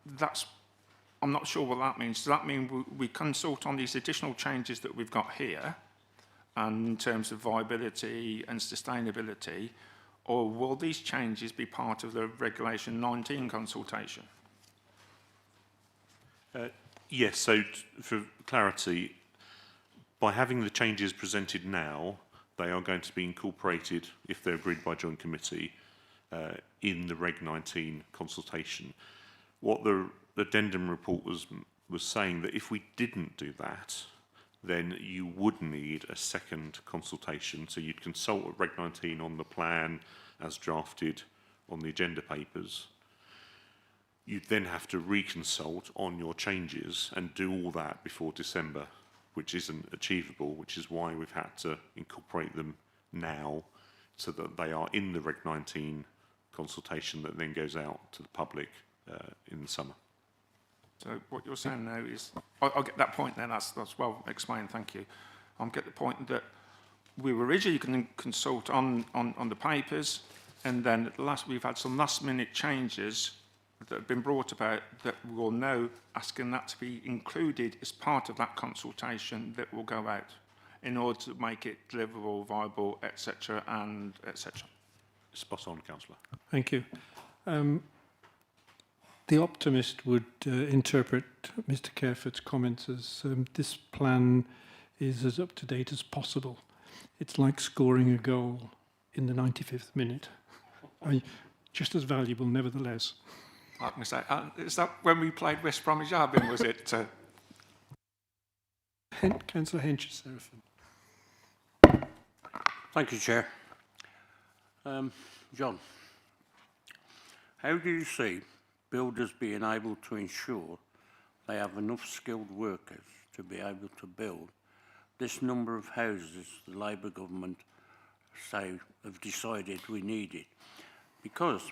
that's, I'm not sure what that means. Does that mean we consult on these additional changes that we've got here, and in terms of viability and sustainability, or will these changes be part of the Regulation 19 consultation? Yes, so for clarity, by having the changes presented now, they are going to be incorporated, if they're agreed by joint committee, in the Reg 19 consultation. What the addendum report was saying that if we didn't do that, then you would need a second consultation. So you'd consult at Reg 19 on the plan as drafted on the agenda papers. You'd then have to reconsult on your changes and do all that before December, which isn't achievable, which is why we've had to incorporate them now so that they are in the Reg 19 consultation that then goes out to the public in the summer. So what you're saying now is, I'll get that point then, that's well explained, thank you. I'll get the point that we were originally going to consult on the papers, and then at last we've had some last minute changes that have been brought about that we'll now asking that to be included as part of that consultation that will go out in order to make it deliverable, viable, etc. and etc. Spot on, Councillor. Thank you. the optimist would interpret Mr. Careford's comments as this plan is as up to date as possible. It's like scoring a goal in the 95th minute. Just as valuable, nevertheless. Like I say, is that when we played West Bromwich Albion, was it? Councillor Hench, Seraphim. Thank you, Chair. John, how do you see builders being able to ensure they have enough skilled workers to be able to build this number of houses the Labour government say have decided we needed? Because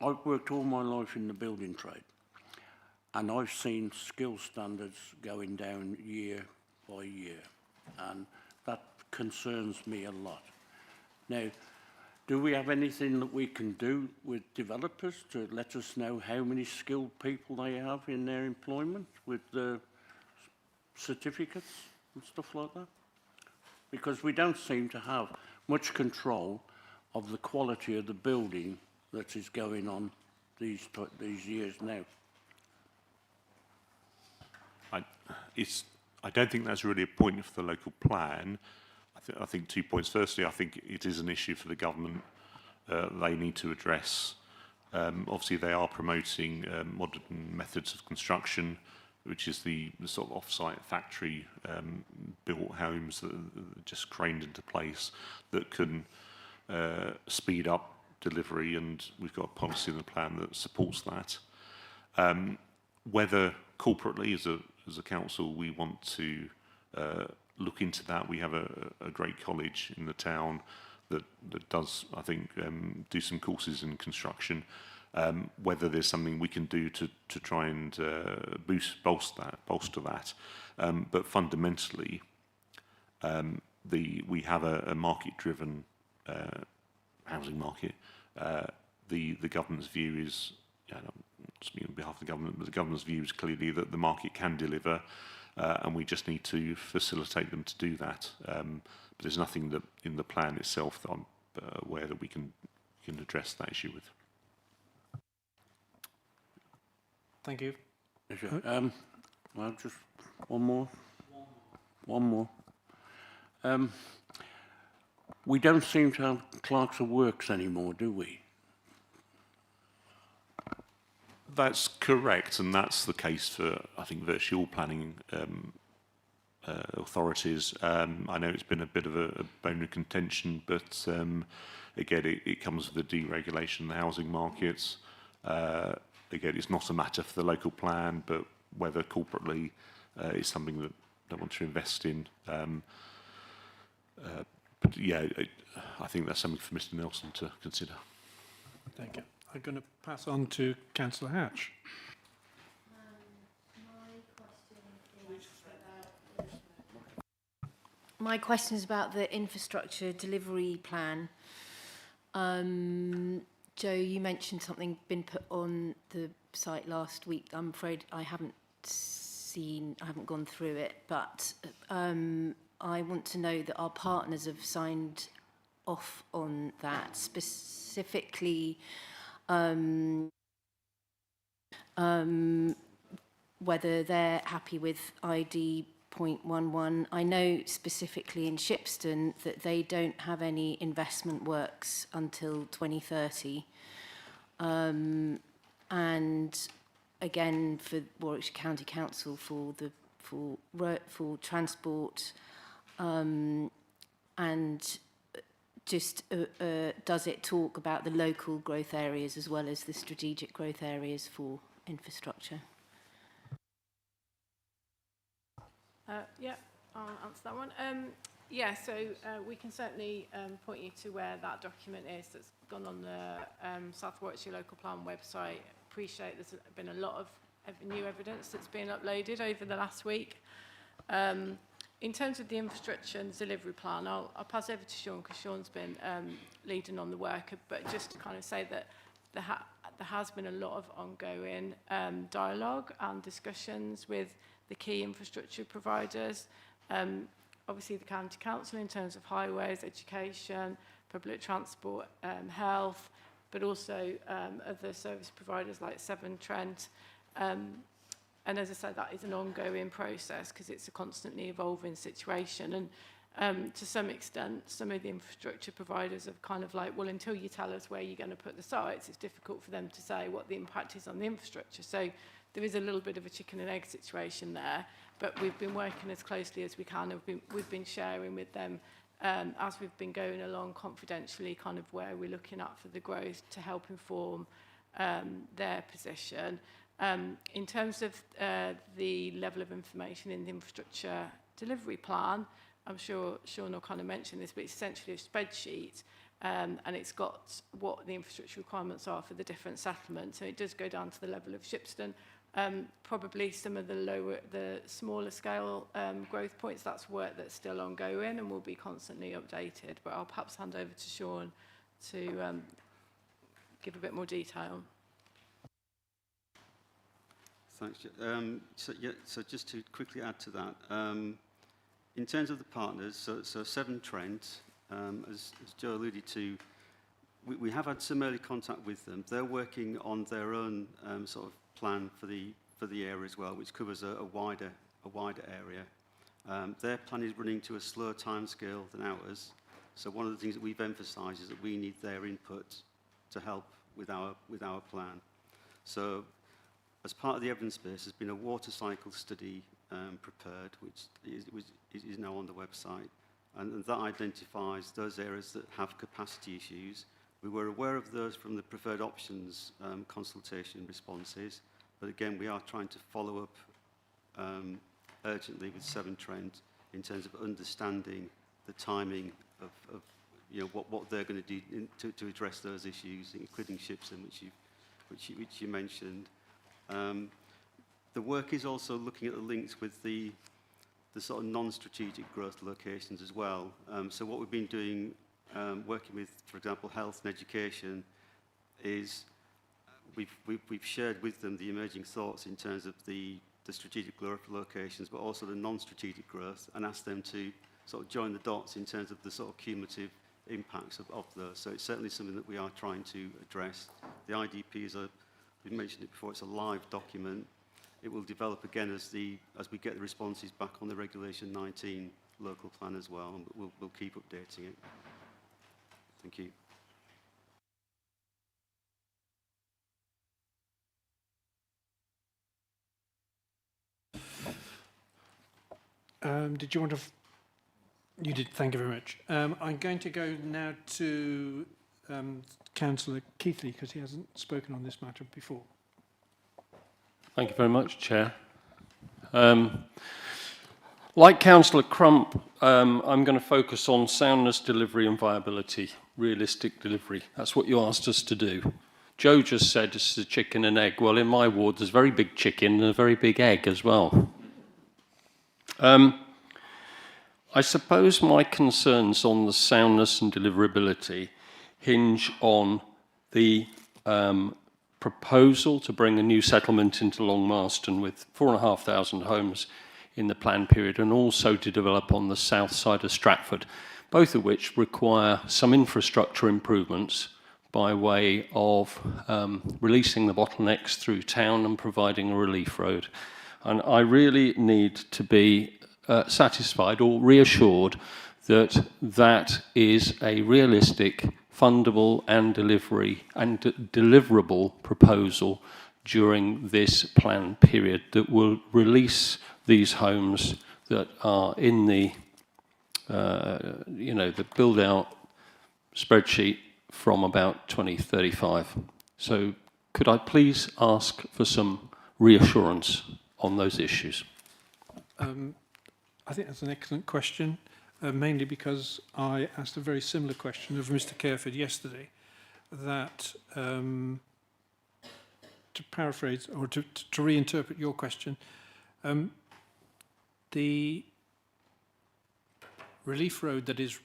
I've worked all my life in the building trade, and I've seen skill standards going down year by year, and that concerns me a lot. Now, do we have anything that we can do with developers to let us know how many skilled people they have in their employment with the certificates and stuff like that? Because we don't seem to have much control of the quality of the building that is going on these years now. I don't think that's really a point for the local plan. I think 2 points. Firstly, I think it is an issue for the government. They need to address. Obviously, they are promoting modern methods of construction, which is the sort of off-site factory built homes that are just craned into place that can speed up delivery, and we've got a policy in the plan that supports that. Whether corporately as a council we want to look into that, we have a great college in the town that does, I think, do some courses in construction. Whether there's something we can do to try and bolster that. But fundamentally, we have a market-driven housing market. The government's view is, I'm speaking on behalf of the government, but the government's view is clearly that the market can deliver, and we just need to facilitate them to do that. But there's nothing that in the plan itself that I'm aware that we can address that issue with. Thank you. Well, just one more. We don't seem to have clerks of works anymore, do we? That's correct, and that's the case for, I think, virtually all planning authorities. I know it's been a bit of a bone of contention, but again, it comes with the deregulation of the housing markets. Again, it's not a matter for the local plan, but whether corporately is something that they want to invest in. But yeah, I think that's something for Mr. Nelson to consider. Thank you. I'm going to pass on to Councillor Hatch. My question is about the infrastructure delivery plan. Joe, you mentioned something been put on the site last week. I'm afraid I haven't gone through it, but I want to know that our partners have signed off on that, specifically whether they're happy with ID 0.11. I know specifically in Shipston that they don't have any investment works until 2030. And again, for Warwickshire County Council for transport, and just does it talk about the local growth areas as well as the strategic growth areas for infrastructure? Yeah, I'll answer that one. Yeah, so we can certainly point you to where that document is that's gone on the South Warwickshire Local Plan website. Appreciate there's been a lot of new evidence that's been uploaded over the last week. In terms of the infrastructure and delivery plan, I'll pass over to Sean because Sean's been leading on the work, but just to kind of say that there has been a lot of ongoing dialogue and discussions with the key infrastructure providers, obviously the County Council in terms of highways, education, public transport, health, but also other service providers like Severn Trent. And as I said, that is an ongoing process because it's a constantly evolving situation. And to some extent, some of the infrastructure providers are kind of like, well, until you tell us where you're going to put the sites, it's difficult for them to say what the impact is on the infrastructure. So there is a little bit of a chicken and egg situation there, but we've been working as closely as we can. We've been sharing with them as we've been going along confidentially kind of where we're looking at for the growth to help inform their position. In terms of the level of information in the infrastructure delivery plan, I'm sure Sean will kind of mention this, but it's essentially a spreadsheet and it's got what the infrastructure requirements are for the different settlements. So it does go down to the level of Shipston. Probably some of the smaller scale growth points, that's work that's still ongoing and will be constantly updated. But I'll perhaps hand over to Sean to give a bit more detail. Thanks. So just to quickly add to that, in terms of the partners, so Severn Trent, as Joe alluded to, we have had some early contact with them. They're working on their own sort of plan for the area as well, which covers a wider area. Their plan is running to a slower timescale than ours. So one of the things that we've emphasised is that we need their input to help with our plan. So as part of the evidence base, there's been a water cycle study prepared, which is now on the website, and that identifies those areas that have capacity issues. We were aware of those from the preferred options consultation responses, but again, we are trying to follow up urgently with Severn Trent in terms of understanding the timing of what they're going to do to address those issues, including Shipson, which you mentioned. The work is also looking at the links with the sort of non-strategic growth locations as well. So what we've been doing, working with, for example, health and education, is we've shared with them the emerging thoughts in terms of the strategic growth locations, but also the non-strategic growth, and asked them to sort of join the dots in terms of the sort of cumulative impacts of those. So it's certainly something that we are trying to address. The IDP is we've mentioned it before, it's a live document. It will develop again as we get the responses back on the Regulation 19 local plan as well, and we'll keep updating it. Thank you. Did you want to... You did, thank you very much. I'm going to go now to Councillor Keithley, because he hasn't spoken on this matter before. Thank you very much, Chair. Like Councillor Crump, I'm going to focus on soundness, delivery and viability, realistic delivery. That's what you asked us to do. Joe just said it's a chicken and egg. Well, in my ward, there's a very big chicken and a very big egg as well. I suppose my concerns on the soundness and deliverability hinge on the proposal to bring a new settlement into Long Marston with 4,500 homes in the planned period, and also to develop on the south side of Stratford, both of which require some infrastructure improvements by way of releasing the bottlenecks through town and providing a relief road. And I really need to be satisfied or reassured that that is a realistic, fundable and deliverable proposal during this planned period that will release these homes that are in the the build-out spreadsheet from about 2035. So could I please ask for some reassurance on those issues? I think that's an excellent question, mainly because I asked a very similar question of Mr. Careford yesterday, that to paraphrase or to reinterpret your question, the relief road that is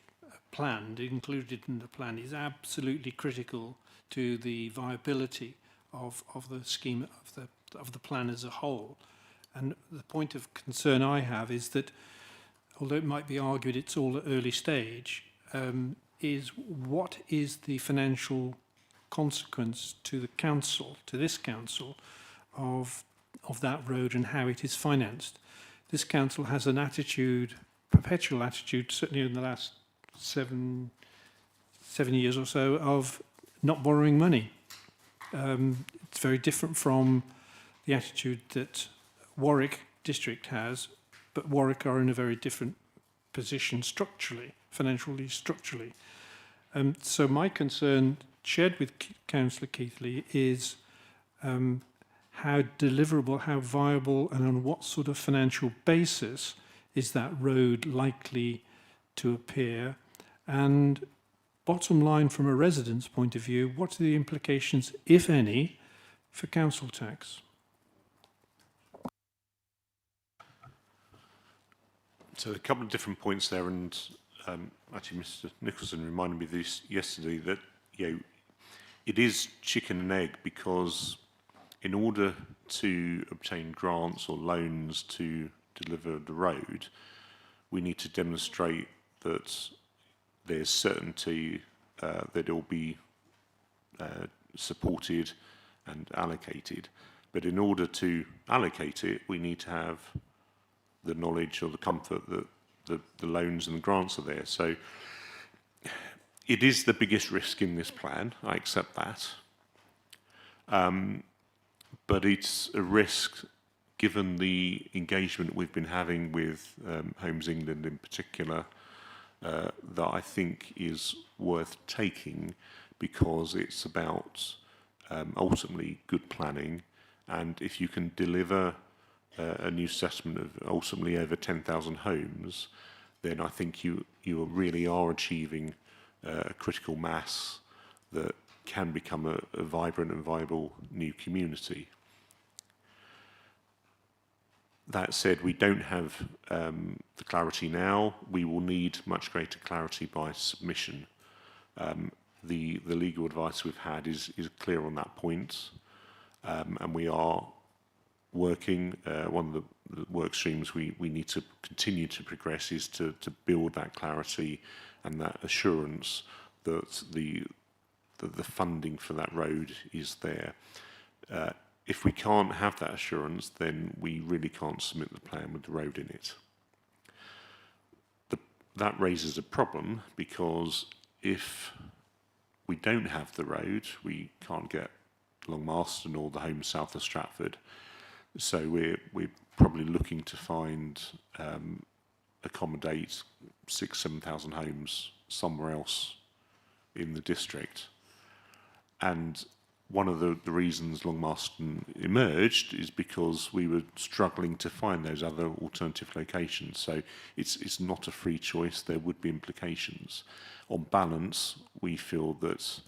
planned, included in the plan, is absolutely critical to the viability of the scheme of the plan as a whole. And the point of concern I have is that, although it might be argued it's all at early stage, is what is the financial consequence to the council, to this council, of that road and how it is financed. This council has an attitude, perpetual attitude, certainly in the last seven years or so, of not borrowing money. It's very different from the attitude that Warwick district has, but Warwick are in a very different position structurally, financially structurally. So my concern, shared with Councillor Keithley, is how deliverable, how viable, and on what sort of financial basis is that road likely to appear? And bottom line, from a resident's point of view, what are the implications, if any, for council tax? So a couple of different points there, and actually Mr Nicholson reminded me of this yesterday, that it is chicken and egg, because in order to obtain grants or loans to deliver the road, we need to demonstrate that there's certainty that it will be supported and allocated. But in order to allocate it, we need to have the knowledge or the comfort that the loans and the grants are there. So it is the biggest risk in this plan, I accept that. But it's a risk, given the engagement we've been having with Homes England in particular, that I think is worth taking, because it's about ultimately good planning. And if you can deliver a new settlement of ultimately over 10,000 homes, then I think you really are achieving a critical mass that can become a vibrant and viable new community. That said, we don't have the clarity now. We will need much greater clarity by submission. The legal advice we've had is clear on that point, and we are working. One of the work streams we need to continue to progress is to build that clarity and that assurance that the funding for that road is there. If we can't have that assurance, then we really can't submit the plan with the road in it. That raises a problem, because if we don't have the road, we can't get Long Marston or the homes south of Stratford. So we're probably looking to find accommodate 6,000-7,000 homes somewhere else in the district. And one of the reasons Long Marston emerged is because we were struggling to find those other alternative locations. So it's not a free choice. There would be implications. On balance, we feel that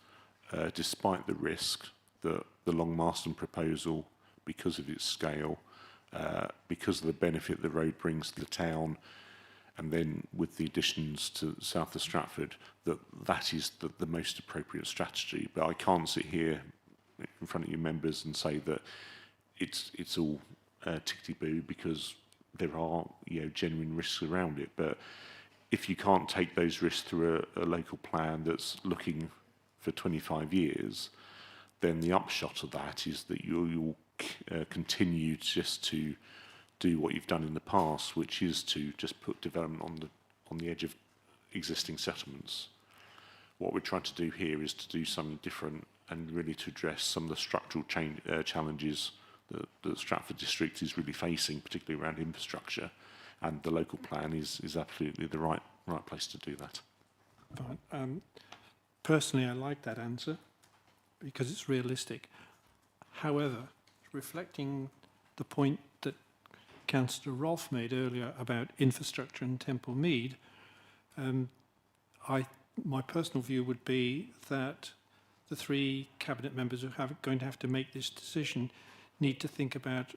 despite the risk, that the Long Marston proposal, because of its scale, because of the benefit the road brings to the town, and then with the additions to south of Stratford, that is the most appropriate strategy. But I can't sit here in front of you members and say that it's all tickety-boo, because there are genuine risks around it. But if you can't take those risks through a local plan that's looking for 25 years, then the upshot of that is that you'll continue just to do what you've done in the past, which is to just put development on the edge of existing settlements. What we're trying to do here is to do something different and really to address some of the structural challenges that the Stratford district is really facing, particularly around infrastructure, and the local plan is absolutely the right place to do that. Fine. Personally, I like that answer because it's realistic. However, reflecting the point that Councillor Rolfe made earlier about infrastructure in Temple Mead, my personal view would be that the three cabinet members who are going to have to make this decision need to think about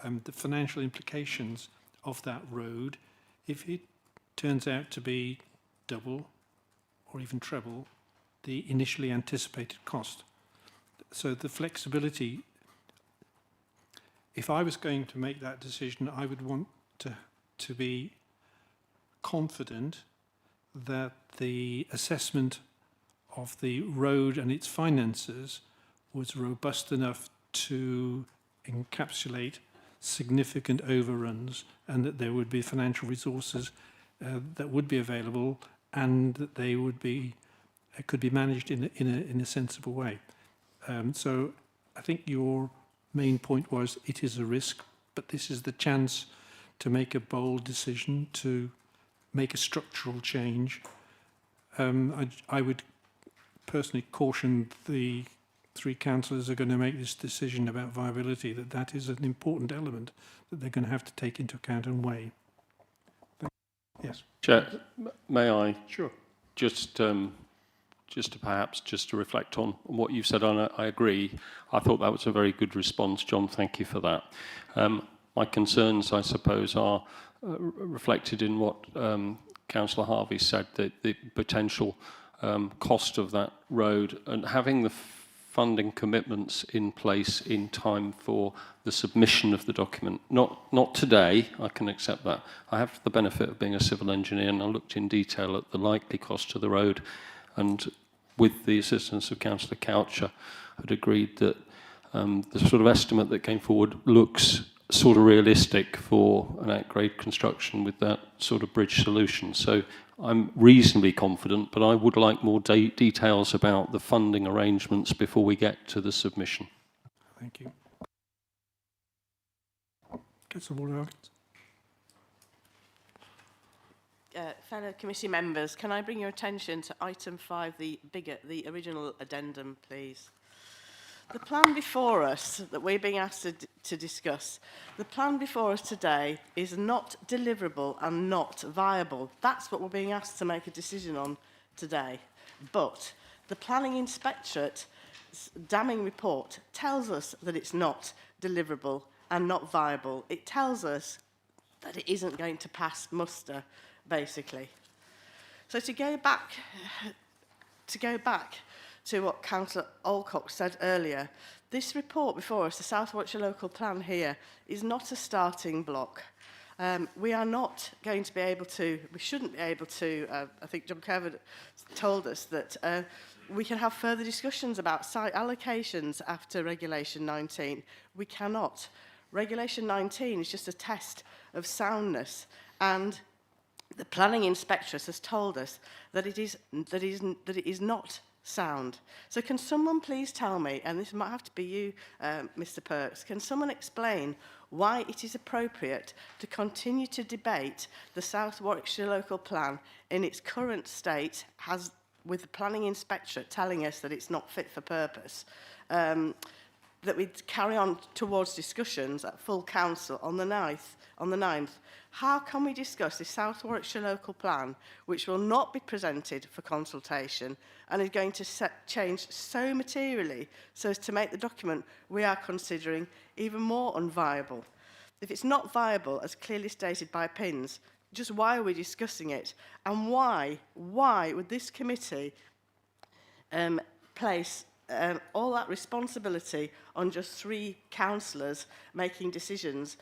the financial implications of that road if it turns out to be double or even treble the initially anticipated cost. So the flexibility, if I was going to make that decision, I would want to be confident that the assessment of the road and its finances was robust enough to encapsulate significant overruns, and that there would be financial resources that would be available, and that they would be could be managed in a sensible way. So I think your main point was it is a risk, but this is the chance to make a bold decision, to make a structural change. I would personally caution the three councillors are going to make this decision about viability, that is an important element that they're going to have to take into account and weigh. Yes. Chair, may I? Sure. Just to reflect on what you've said, and I agree. I thought that was a very good response, John. Thank you for that. My concerns, I suppose, are reflected in what Councillor Harvey said, that the potential cost of that road, and having the funding commitments in place in time for the submission of the document. Not today, I can accept that. I have the benefit of being a civil engineer, and I looked in detail at the likely cost of the road, and with the assistance of Councillor Coucher, had agreed that the sort of estimate that came forward looks sort of realistic for an at-grade construction with that sort of bridge solution. So I'm reasonably confident, but I would like more details about the funding arrangements before we get to the submission. Thank you. Councillor Ward-Hawkins. Fellow committee members, can I bring your attention to item 5, the original addendum, please? The plan before us that we're being asked to discuss, the plan before us today is not deliverable and not viable. That's what we're being asked to make a decision on today. But the Planning Inspectorate's damning report tells us that it's not deliverable and not viable. It tells us that it isn't going to pass muster, basically. So to go back to what Councillor Alcock said earlier, this report before us, the South Warwickshire Local Plan here, is not a starting block. We are not going to be able to, we shouldn't be able to, I think John Kevin told us that we can have further discussions about site allocations after Regulation 19. We cannot. Regulation 19 is just a test of soundness, and the Planning Inspectorate has told us that it is not sound. So can someone please tell me, and this might have to be you, Mr. Perks, can someone explain why it is appropriate to continue to debate the South Warwickshire Local Plan in its current state, with the Planning Inspectorate telling us that it's not fit for purpose, that we carry on towards discussions at full council on the 9th. How can we discuss the South Warwickshire Local Plan, which will not be presented for consultation and is going to change so materially so as to make the document we are considering even more unviable? If it's not viable, as clearly stated by PINS, just why are we discussing it? And why would this committee place all that responsibility on just 3 councillors making decisions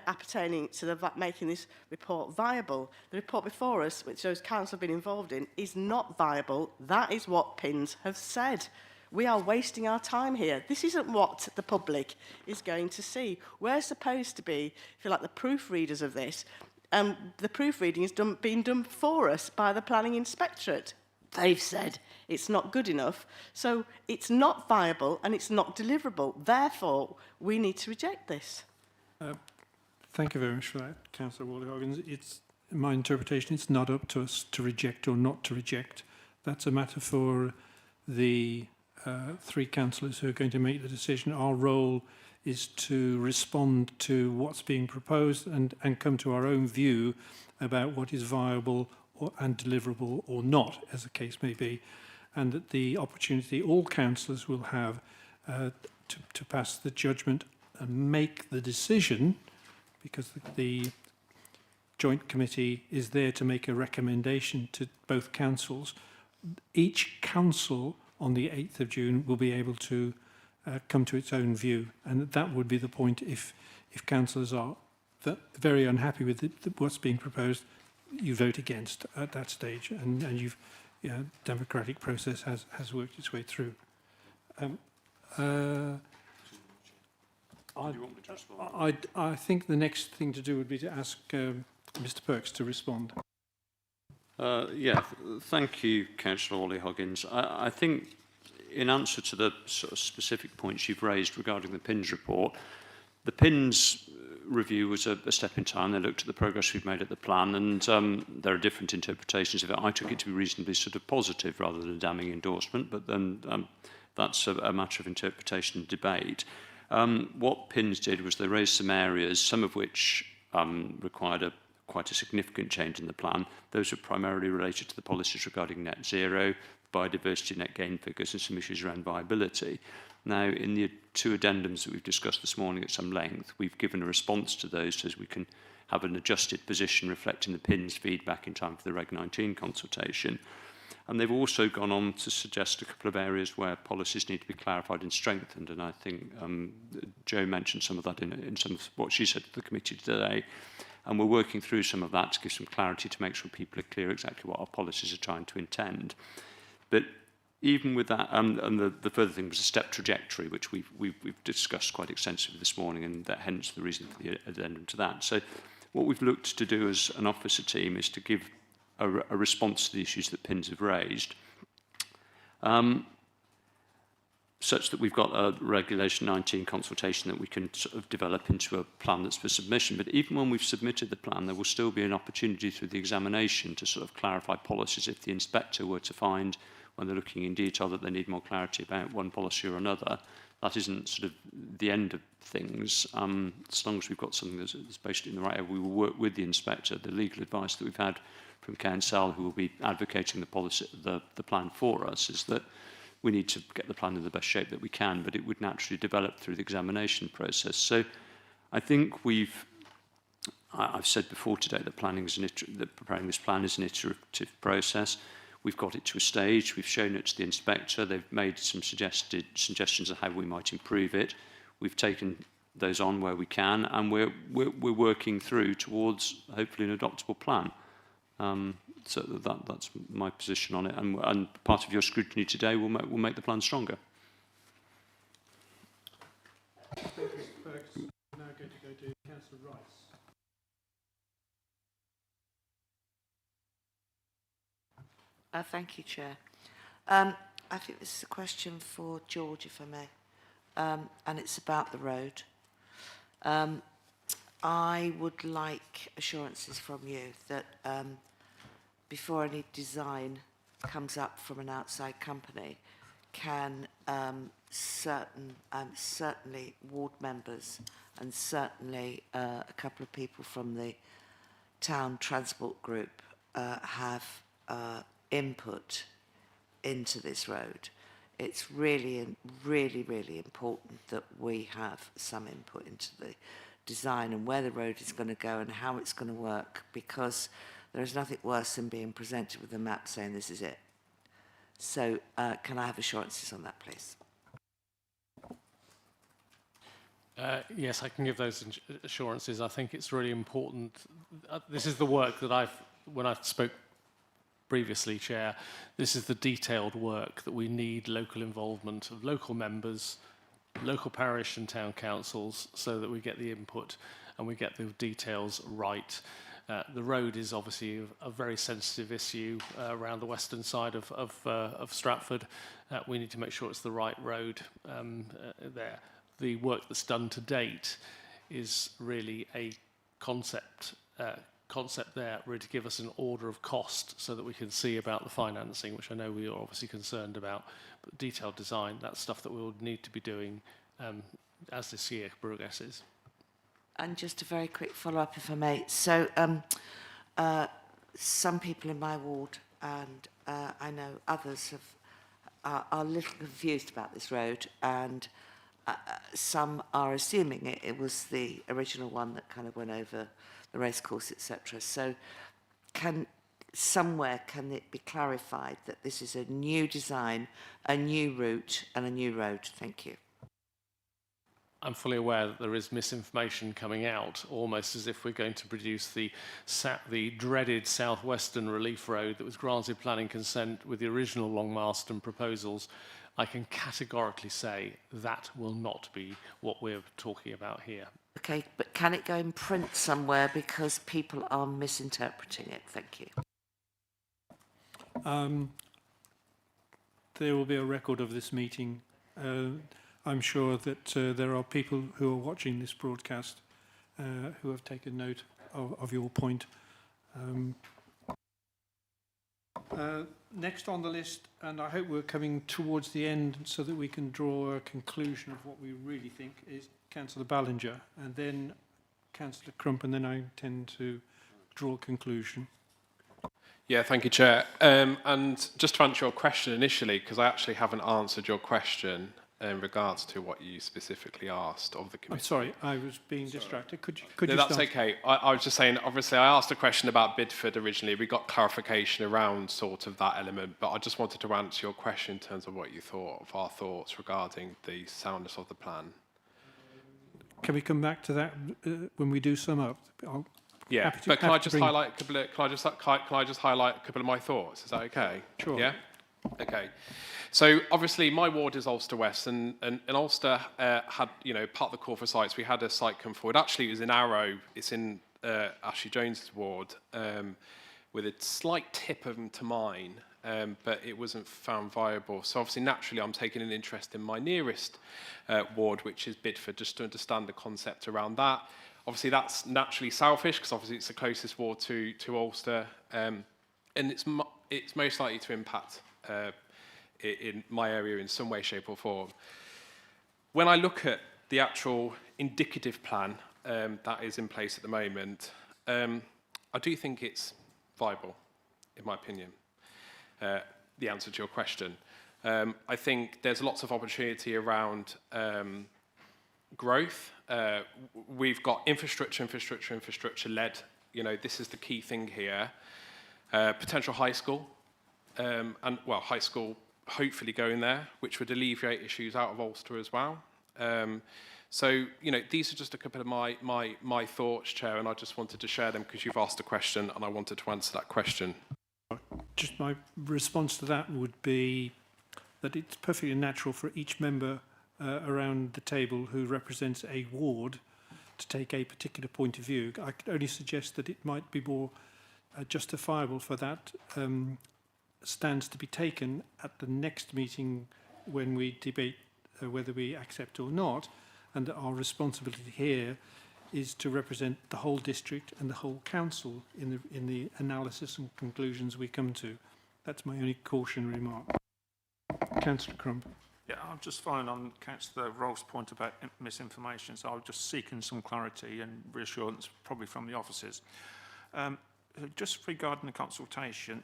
appertaining to making this report viable? The report before us, which those councillors have been involved in, is not viable. That is what PINS have said. We are wasting our time here. This isn't what the public is going to see. We're supposed to be, if you like, the proofreaders of this. The proofreading is being done for us by the Planning Inspectorate. They've said it's not good enough, so it's not viable and it's not deliverable. Therefore, we need to reject this. Thank you very much for that, Councillor Ward-Hawkins. It's my interpretation. It's not up to us to reject or not to reject. That's a matter for the 3 councillors who are going to make the decision. Our role is to respond to what's being proposed and come to our own view about what is viable and deliverable or not, as the case may be, and that the opportunity all councillors will have to pass the judgment and make the decision, because the joint committee is there to make a recommendation to both councils. Each council on the 8th of June will be able to come to its own view, and that would be the point if councillors are very unhappy with what's being proposed. You vote against at that stage, and democratic process has worked its way through. I think the next thing to do would be to ask Mr. Perks to respond. Thank you, Councillor Ollie Hoggins. I think in answer to the sort of specific points you've raised regarding the PINS report, the PINS review was a step in time. They looked at the progress we've made at the plan, and there are different interpretations of it. I took it to be reasonably sort of positive rather than a damning endorsement, but then that's a matter of interpretation and debate. What PINS did was they raised some areas, some of which required quite a significant change in the plan. Those were primarily related to the policies regarding net zero, biodiversity net gain figures, and some issues around viability. Now, in the two addendums that we've discussed this morning at some length, we've given a response to those so as we can have an adjusted position reflecting the PINS feedback in time for the Reg 19 consultation. And they've also gone on to suggest a couple of areas where policies need to be clarified and strengthened. And I think Jo mentioned some of that in some of what she said to the committee today. And we're working through some of that to give some clarity to make sure people are clear exactly what our policies are trying to intend. But even with that, and the further thing was the step trajectory, which we've discussed quite extensively this morning, and that hence the reason for the addendum to that. So what we've looked to do as an officer team is to give a response to the issues that PINS have raised, such that we've got a Regulation 19 consultation that we can sort of develop into a plan that's for submission. But even when we've submitted the plan, there will still be an opportunity through the examination to sort of clarify policies if the inspector were to find, when they're looking in detail, that they need more clarity about one policy or another. That isn't sort of the end of things. As long as we've got something that's basically in the right area, we will work with the inspector. The legal advice that we've had from Council, who will be advocating the policy, the plan for us, is that we need to get the plan in the best shape that we can, but it would naturally develop through the examination process. So I think I've said before today that preparing this plan is an iterative process. We've got it to a stage, we've shown it to the inspector, they've made some suggestions of how we might improve it. We've taken those on where we can, and we're working through towards hopefully an adoptable plan. So that's my position on it, and part of your scrutiny today will make the plan stronger. Thank you, Mr. Perks. We're now going to go to Councillor Rice. Thank you, Chair. I think this is a question for George, if I may, and it's about the road. I would like assurances from you that before any design comes up from an outside company, can certainly ward members and certainly a couple of people from the town transport group have input into this road. It's really important that we have some input into the design and where the road is going to go and how it's going to work, because there is nothing worse than being presented with a map saying this is it. So can I have assurances on that, please? Yes, I can give those assurances. I think it's really important. This is the work that when I spoke previously, Chair, this is the detailed work that we need local involvement of local members, local parish and town councils, so that we get the input and we get the details right. The road is obviously a very sensitive issue around the western side of Stratford. We need to make sure it's the right road there. The work that's done to date is really a concept there, really to give us an order of cost so that we can see about the financing, which I know we are obviously concerned about. But detailed design, that's stuff that we'll need to be doing as this year progresses. And just a very quick follow-up, if I may. So some people in my ward, and I know others, are a little confused about this road, and some are assuming it was the original one that kind of went over the racecourse, etc. So can it be clarified that this is a new design, a new route and a new road? Thank you. I'm fully aware that there is misinformation coming out, almost as if we're going to produce the dreaded southwestern relief road that was granted planning consent with the original Long Marston proposals. I can categorically say that will not be what we're talking about here. Okay, but can it go in print somewhere because people are misinterpreting it? Thank you. There will be a record of this meeting. I'm sure that there are people who are watching this broadcast who have taken note of your point. Next on the list, and I hope we're coming towards the end so that we can draw a conclusion of what we really think, is Councillor Ballinger, and then Councillor Crump, and then I intend to draw a conclusion. Yeah, thank you, Chair. And just to answer your question initially, because I actually haven't answered your question in regards to what you specifically asked of the committee. I'm sorry, I was being distracted. Could No, you that's start? okay. I was just saying, obviously, I asked a question about Bidford originally. We got clarification around sort of that element, but I just wanted to answer your question in terms of what you thought of our thoughts regarding the soundness of the plan. Can we come back to that when we do sum up? Yeah, but can I just highlight a couple of, can I just highlight a couple of my thoughts? Is that okay? Sure. Yeah. Okay. So obviously my ward is Ulster West, and Ulster had, you know, part of the call for sites. We had a site come forward. Actually, it was in Arrow. It's in Ashley Jones's ward, with a slight tip of them to mine, but it wasn't found viable. So obviously, naturally, I'm taking an interest in my nearest ward, which is Bidford, just to understand the concept around that. Obviously, that's naturally selfish because obviously it's the closest ward to Ulster, and it's most likely to impact in my area in some way, shape or form. When I look at the actual indicative plan that is in place at the moment, I do think it's viable, in my opinion, the answer to your question. I think there's lots of opportunity around growth. We've got infrastructure led. You know, this is the key thing here. Potential high school, and well, high school hopefully going there, which would alleviate issues out of Ulster as well. So, you know, these are just a couple of my thoughts, Chair, and I just wanted to share them because you've asked a question and I wanted to answer that question. Just my response to that would be that it's perfectly natural for each member around the table who represents a ward to take a particular point of view. I could only suggest that it might be more justifiable for that stance to be taken at the next meeting when we debate whether we accept or not, and that our responsibility here is to represent the whole district and the whole council in the analysis and conclusions we come to. That's my only cautionary remark. Councillor Crump. Yeah, I'm just following on Councillor Rolfe's point about misinformation, so I'm just seeking some clarity and reassurance, probably from the officers. Just regarding the consultation,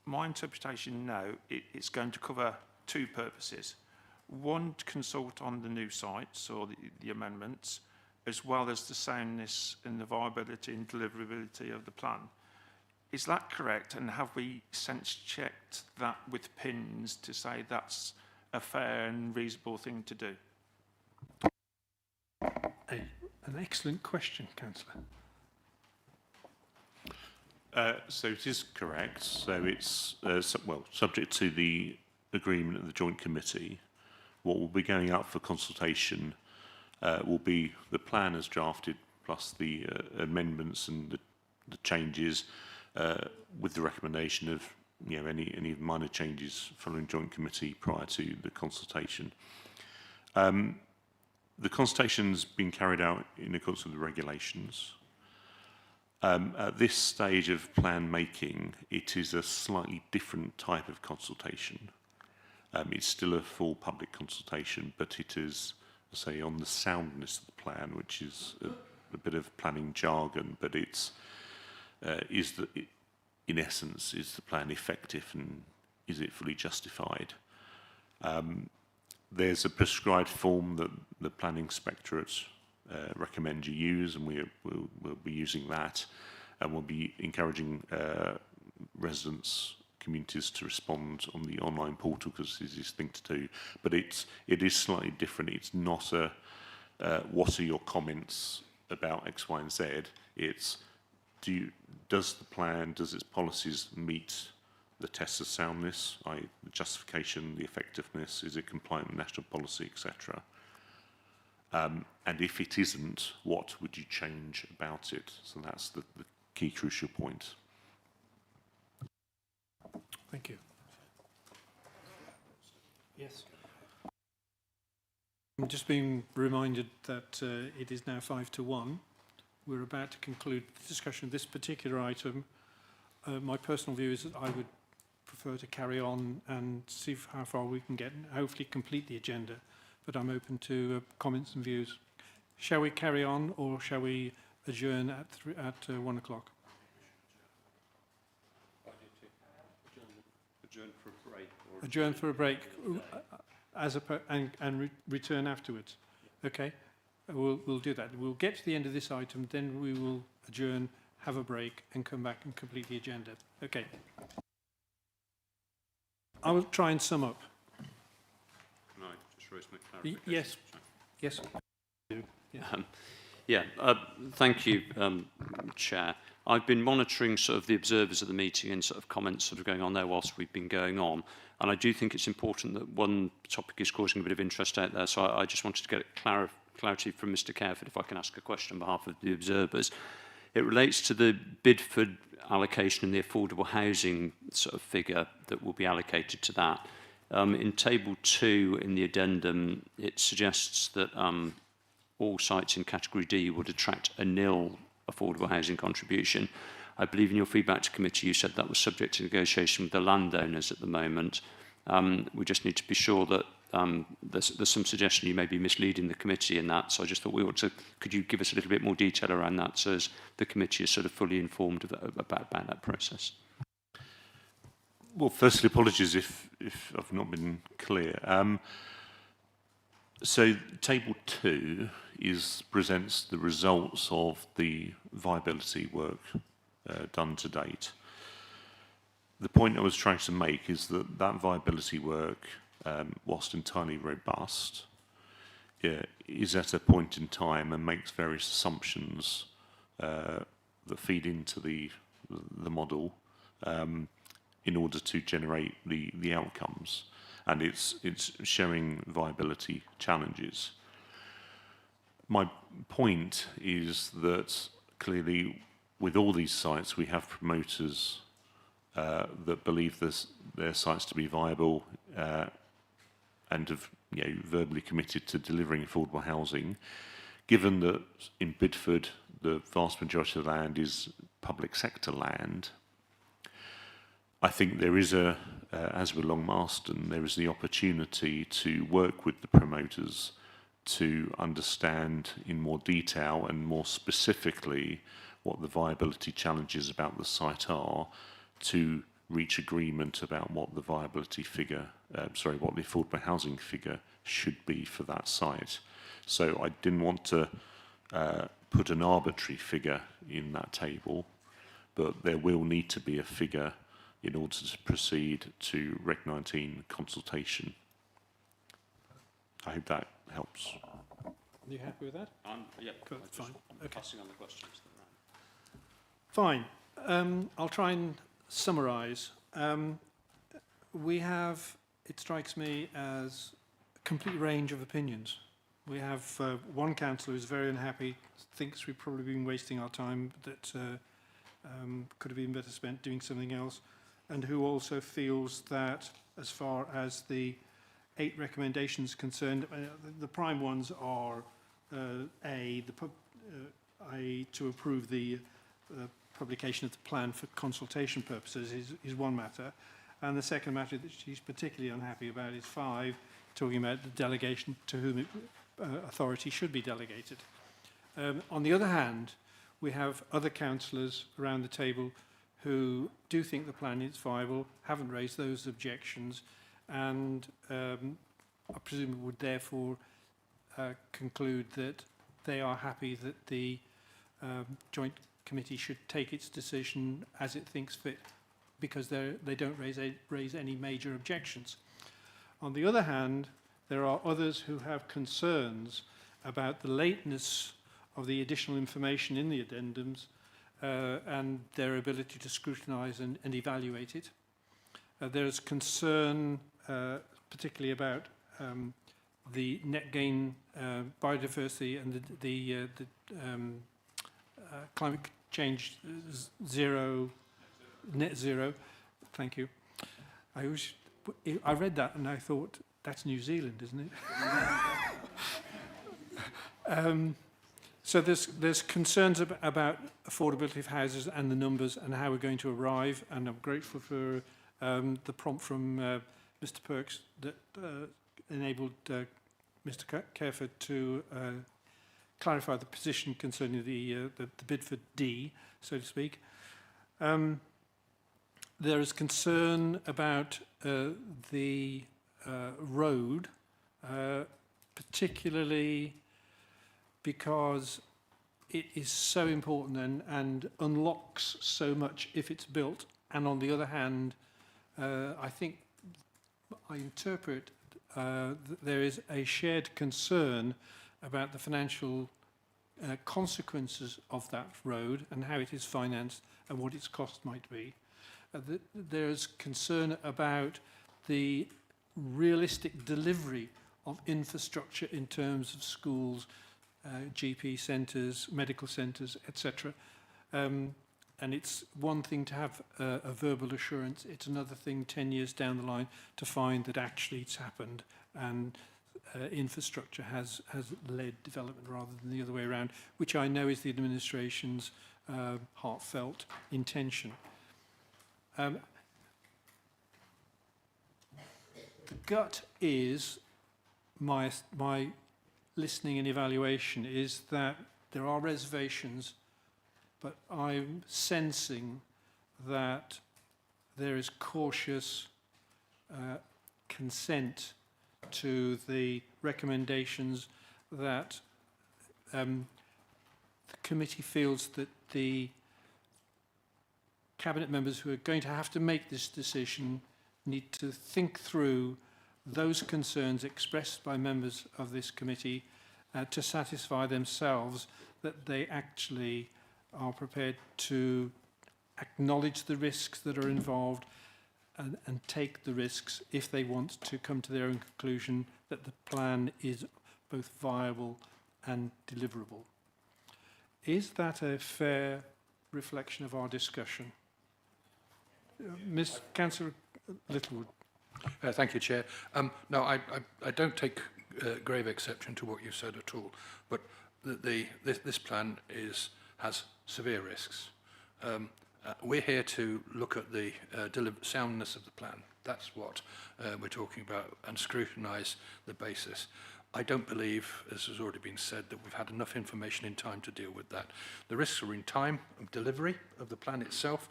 my interpretation now, it's going to cover two purposes. One, to consult on the new sites or the amendments, as well as the soundness and the viability and deliverability of the plan. Is that correct? And have we sense checked that with pins to say that's a fair and reasonable thing to do? An excellent question, Councillor. So it is correct. So it's, well, subject to the agreement of the Joint Committee, what will be going out for consultation will be the plan as drafted, plus the amendments and the changes, with the recommendation of, you know, any minor changes following Joint Committee prior to the consultation. The consultation's been carried out in accordance with the regulations. At this stage of plan making, it is a slightly different type of consultation. It's still a full public consultation, but it is, say, on the soundness of the plan, which is a bit of planning jargon, but it's in essence, is the plan effective and is it fully justified? There's a prescribed form that the planning inspectorate recommend you use, and we'll be using that, and we'll be encouraging residents, communities to respond on the online portal because it's the thing to do. But it is slightly different. It's not what are your comments about X, Y, and Z. It's does its policies meet the tests of soundness, i.e. the justification, the effectiveness, is it compliant with national policy, etc. And if it isn't, what would you change about it? So that's the key crucial point. Thank you. Yes. I'm just being reminded that it is now 5 to 1. We're about to conclude the discussion of this particular item. My personal view is that I would prefer to carry on and see how far we can get and hopefully complete the agenda. But I'm open to comments and views. Shall we carry on or shall we adjourn at 1 o'clock? Adjourn for a break. Adjourn for a break and return afterwards. Okay, we'll do that. We'll get to the end of this item, then we will adjourn, have a break, and come back and complete the agenda. Okay. I will try and sum up. Can I just raise my clarification? Yes. Yes. Thank you, Chair. I've been monitoring sort of the observers of the meeting and sort of comments sort of going on there whilst we've been going on. And I do think it's important that one topic is causing a bit of interest out there. So I just wanted to get clarity from Mr. Careford, if I can ask a question on behalf of the observers. It relates to the Bidford allocation and the affordable housing sort of figure that will be allocated to that. In Table 2 in the addendum, it suggests that all sites in Category D would attract a nil affordable housing contribution. I believe in your feedback to committee you said that was subject to negotiation with the landowners at the moment. We just need to be sure that there's some suggestion you may be misleading the committee in that, so I just thought we ought to, could you give us a little bit more detail around that so as the committee is sort of fully informed about that process? Well, firstly, apologies if I've not been clear. So Table 2 presents the results of the viability work done to date. The point I was trying to make is that that viability work, whilst entirely robust, is at a point in time and makes various assumptions that feed into the model in order to generate the outcomes. And it's showing viability challenges. My point is that clearly with all these sites we have promoters that believe their sites to be viable and have verbally committed to delivering affordable housing. Given that in Bidford the vast majority of the land is public sector land, I think there is as with Long Marston, there is the opportunity to work with the promoters to understand in more detail and more specifically what the viability challenges about the site are, to reach agreement about what the viability figure, what the affordable housing figure should be for that site. So I didn't want to put an arbitrary figure in that table, but there will need to be a figure in order to proceed to Reg 19 consultation. I hope that helps. Are you happy with that? Yeah, cool, fine. Okay. Passing on the questions. Fine. I'll try and summarise. We have, it strikes me, as a complete range of opinions. We have one councillor who's very unhappy, thinks we've probably been wasting our time, that could have been better spent doing something else, and who also feels that as far as the 8 recommendations concerned, the prime ones are to approve the publication of the plan for consultation purposes is one matter, and the second matter that she's particularly unhappy about is 5, talking about the delegation to whom authority should be delegated. On the other hand, we have other councillors around the table who do think the plan is viable, haven't raised those objections, and I presume would therefore conclude that they are happy that the joint committee should take its decision as it thinks fit, because they don't raise any major objections. On the other hand, there are others who have concerns about the lateness of the additional information in the addendums and their ability to scrutinise and evaluate it. There is concern, particularly about the net gain biodiversity and the climate change net zero. Thank you. I read that and I thought, that's New Zealand, isn't it? So there's concerns about affordability of houses and the numbers and how we're going to arrive, and I'm grateful for the prompt from Mr. Perks that enabled Mr. Careford to clarify the position concerning the bid for D, so to speak. There is concern about the road, particularly because it is so important and unlocks so much if it's built. And on the other hand, I think I interpret that there is a shared concern about the financial consequences of that road and how it is financed and what its cost might be. There's concern about the realistic delivery of infrastructure in terms of schools, GP centres, medical centres, etc. And it's one thing to have a verbal assurance, it's another thing 10 years down the line to find that actually it's happened and infrastructure has led development rather than the other way around, which I know is the administration's heartfelt intention. The gut is, my listening and evaluation is that there are reservations, but I'm sensing that there is cautious consent to the recommendations that the committee feels that the Cabinet members who are going to have to make this decision need to think through those concerns expressed by members of this committee to satisfy themselves that they actually are prepared to acknowledge the risks that are involved and take the risks if they want to come to their own conclusion that the plan is both viable and deliverable. Is that a fair reflection of our discussion? Ms. Councillor Littlewood. Thank you, Chair. No, I don't take grave exception to what you've said at all, but this plan has severe risks. We're here to look at the soundness of the plan. That's what we're talking about, and scrutinise the basis. I don't believe, as has already been said, that we've had enough information in time to deal with that. The risks are in time of delivery of the plan itself.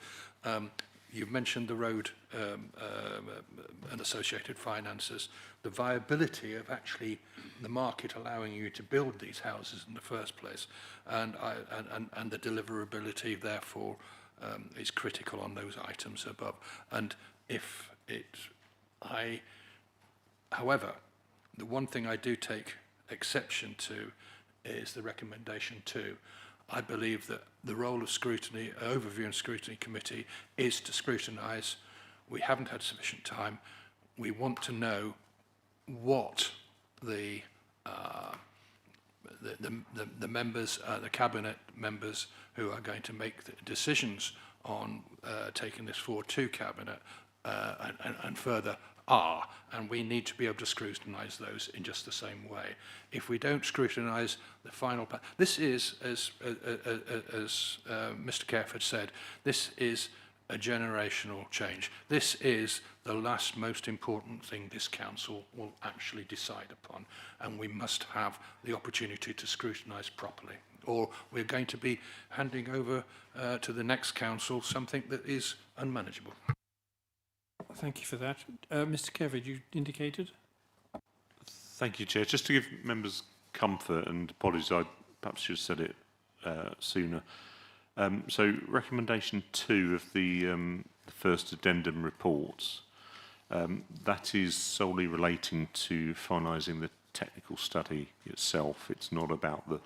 You've mentioned the road and associated finances, the viability of actually the market allowing you to build these houses in the first place, and the deliverability, therefore, is critical on those items above. And however, the one thing I do take exception to is the recommendation 2. I believe that the role of scrutiny, overview and scrutiny committee, is to scrutinise. We haven't had sufficient time. We want to know what the members, the cabinet members who are going to make the decisions on taking this forward to cabinet and further are, and we need to be able to scrutinise those in just the same way. If we don't scrutinise the final plan, this is, as Mr. Careford said, this is a generational change. This is the last most important thing this council will actually decide upon, and we must have the opportunity to scrutinise properly, or we're going to be handing over to the next council something that is unmanageable. Thank you for that. Mr. Careford, you indicated? Thank you, Chair. Just to give members comfort, and apologies, I perhaps should have said it sooner. So recommendation 2 of the first addendum reports, that is solely relating to finalising technical study itself. It's not about the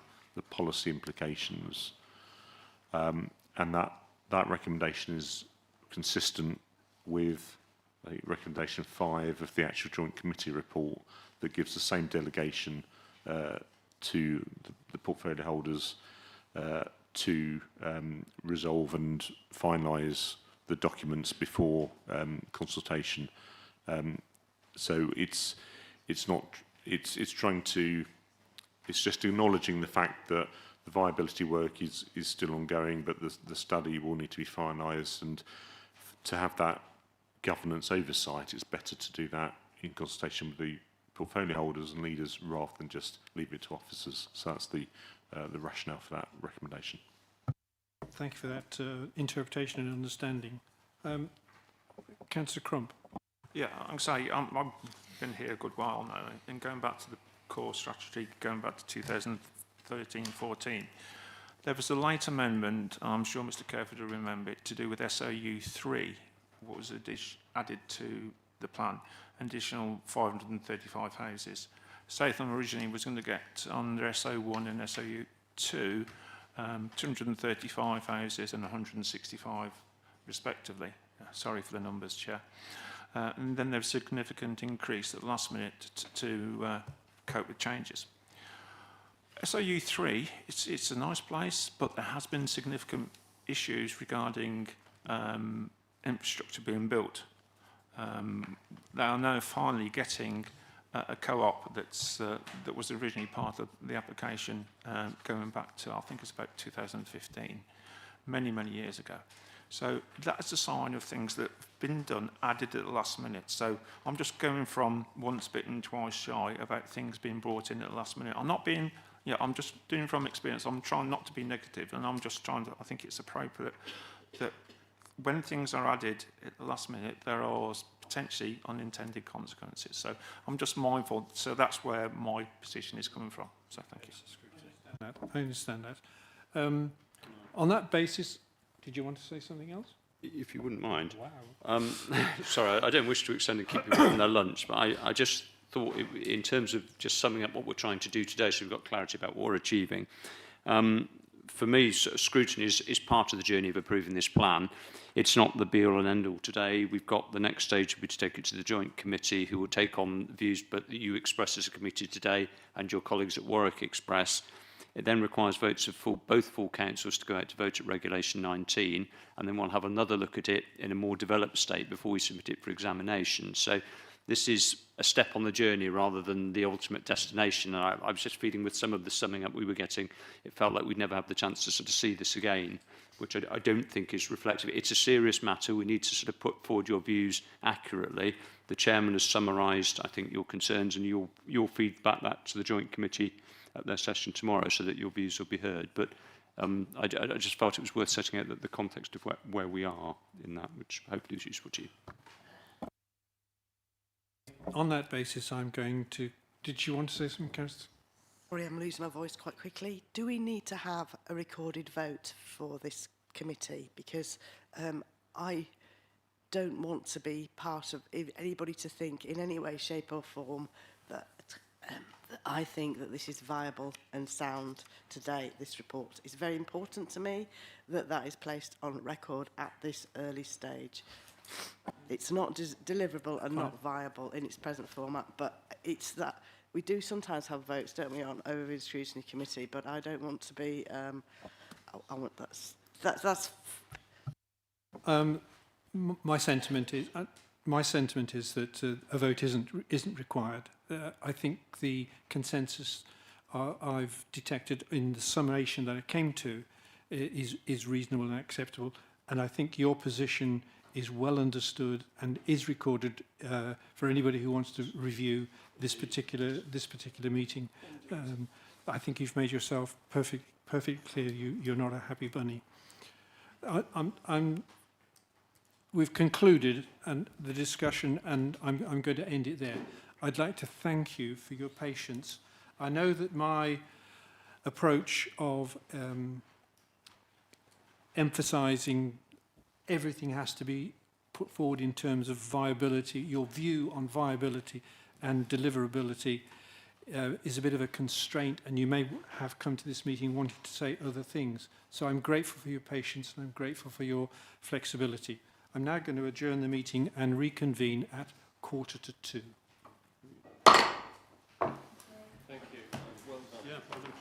policy implications. And that recommendation is consistent with recommendation 5 of the actual joint committee report that gives the same delegation to the portfolio holders to resolve and finalise the documents before consultation. So it's just acknowledging the fact that the viability work is still ongoing, but the study will need to be finalised, and to have that governance oversight, it's better to do that in consultation with the portfolio holders and leaders rather than just leave it to officers. So that's the rationale for that recommendation. Thank you for that interpretation and understanding. Councillor Crump. Yeah, I'm saying I've been here a good while now, and going back to the core strategy, going back to 2013-14, there was a late amendment, I'm sure Mr Kerford will remember it, to do with SOU 3, what was added to the plan, additional 535 houses. Statham originally was going to get under SO 1 and SOU 2, 235 houses and 165 respectively. Sorry for the numbers, Chair. And then there was a significant increase at the last minute to cope with changes. SOU 3, it's a nice place, but there has been significant issues regarding infrastructure being built. They are now finally getting a co-op that was originally part of the application going back to, I think it's about 2015, many, many years ago. So that's a sign of things that have been done, added at the last minute. So I'm just going from once bitten, twice shy about things being brought in at the last minute. I'm not being, I'm just doing from experience. I'm trying not to be negative, and I'm just trying to, I think it's appropriate that when things are added at the last minute, there are potentially unintended consequences. So I'm just mindful. So that's where my position is coming from. So thank you. I understand that. On that basis, did you want to say something else? If you wouldn't mind. Wow. Sorry, I don't wish to extend and keep people on their lunch, but I just thought in terms of just summing up what we're trying to do today, so we've got clarity about what we're achieving. For me, scrutiny is part of the journey of approving this plan. It's not the be-all and end-all today. We've got the next stage will be to take it to the joint committee, who will take on views but that you express as a committee today and your colleagues at Warwick express. It then requires votes of both full councils to go out to vote at Regulation 19, and then we'll have another look at it in a more developed state before we submit it for examination. So this is a step on the journey rather than the ultimate destination. And I was just feeling with some of the summing up we were getting, it felt like we'd never have the chance to sort of see this again, which I don't think is reflective. It's a serious matter. We need to sort of put forward your views accurately. The chairman has summarised, I think, your concerns, and you'll feed back that to the joint committee at their session tomorrow so that your views will be heard. But I just felt it was worth setting out the context of where we are in that, which hopefully is useful to you. On that basis, I'm going to... Did you want to say something, Councillor? Sorry, I'm losing my voice quite quickly. Do we need to have a recorded vote for this committee? Because I don't want to be part of anybody to think in any way, shape or form that I think that this is viable and sound today, this report. It's very important to me that that is placed on record at this early stage. It's not deliverable and not viable in its present format, but it's that we do sometimes have votes, don't we, on over the Scrutiny Committee, but I don't want to be, I want that's my sentiment is that a vote isn't required. I think the consensus I've detected in the summation that I came to is reasonable and acceptable, and I think your position is well understood and is recorded for anybody who wants to review this particular meeting. I think you've made yourself perfectly clear. You're not a happy bunny. We've concluded the discussion, and I'm going to end it there. I'd like to thank you for your patience. I know that my approach of emphasising everything has to be put forward in terms of viability, your view on viability and deliverability is a bit of a constraint, and you may have come to this meeting wanting to say other things. So I'm grateful for your patience and I'm grateful for your flexibility. I'm now going to adjourn the meeting and reconvene at 1:45. Thank you. Well done. Yeah, well done.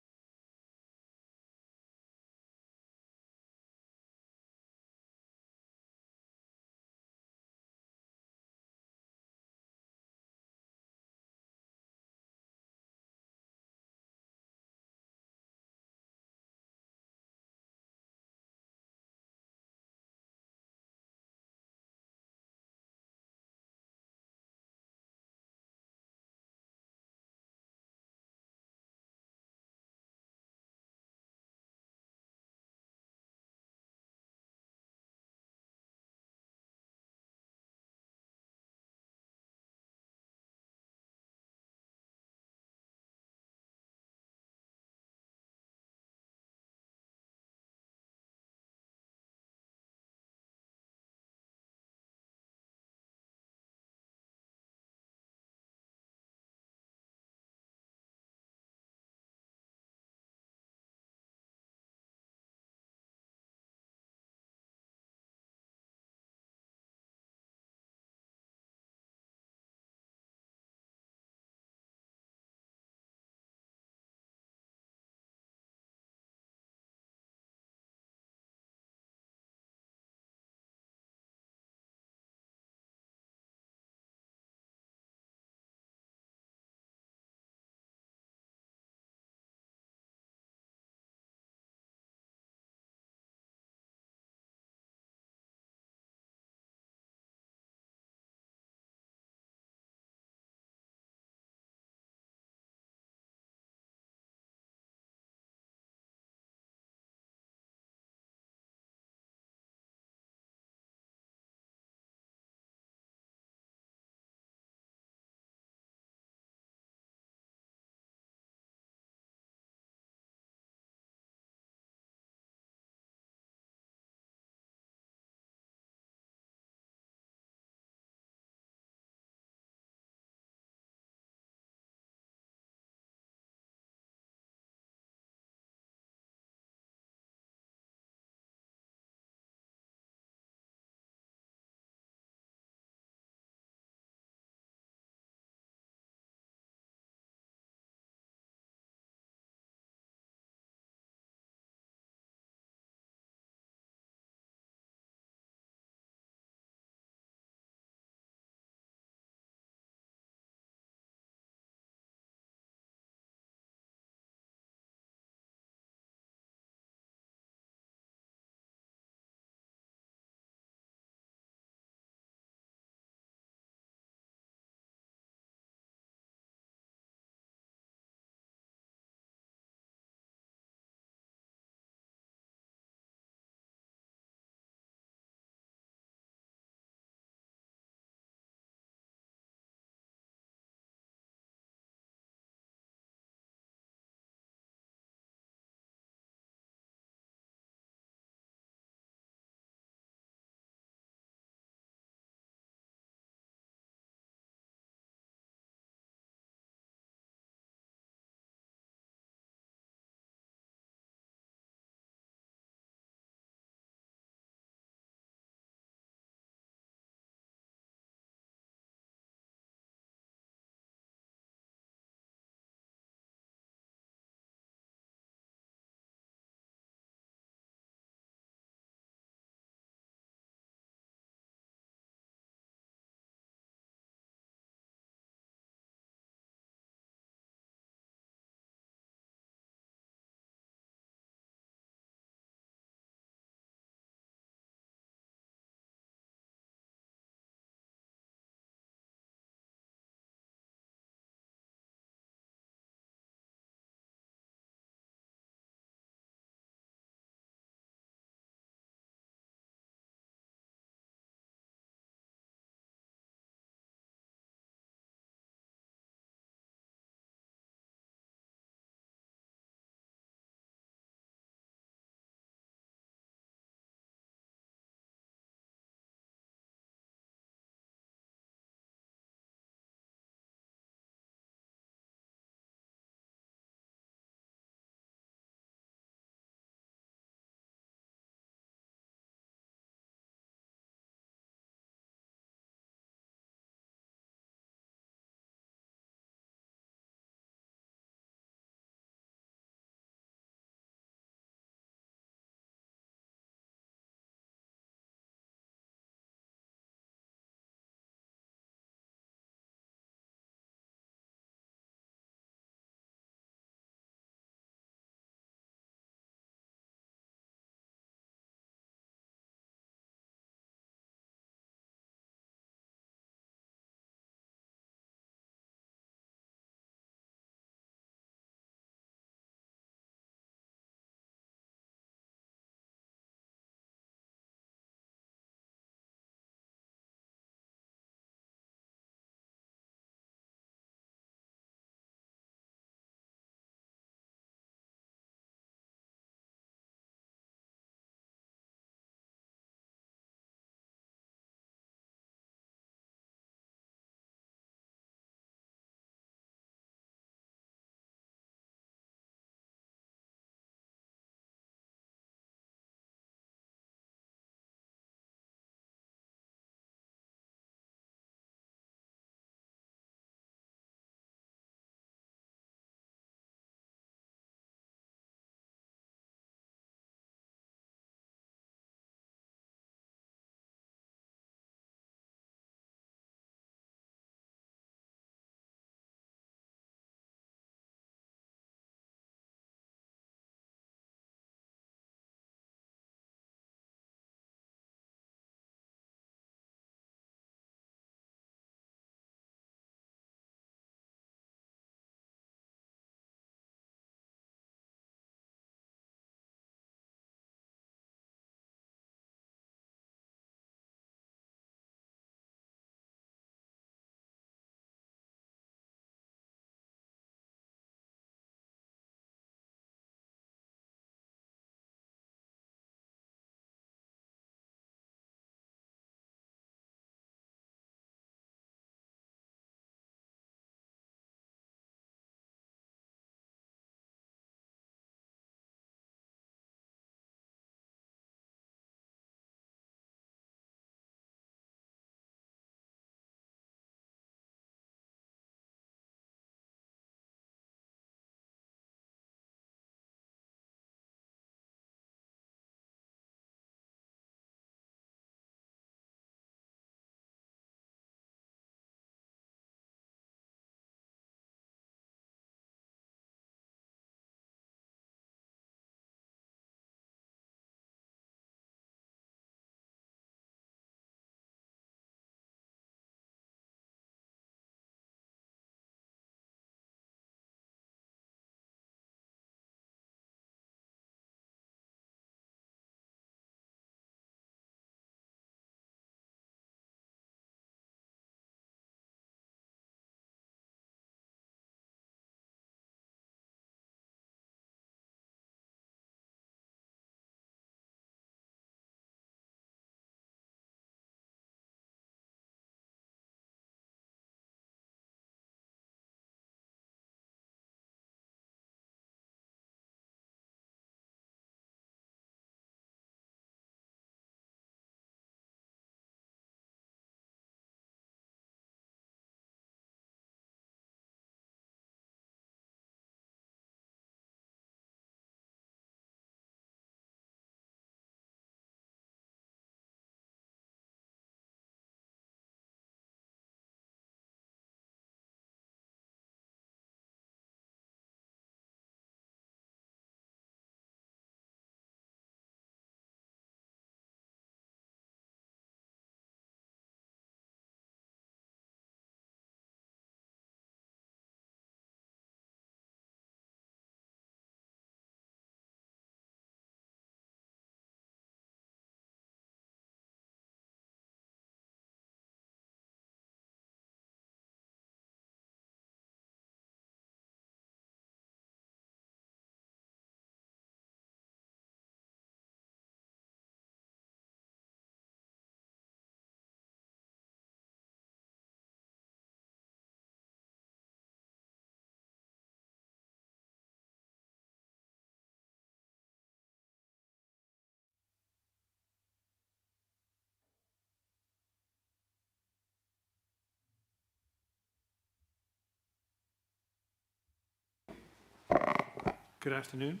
Good afternoon.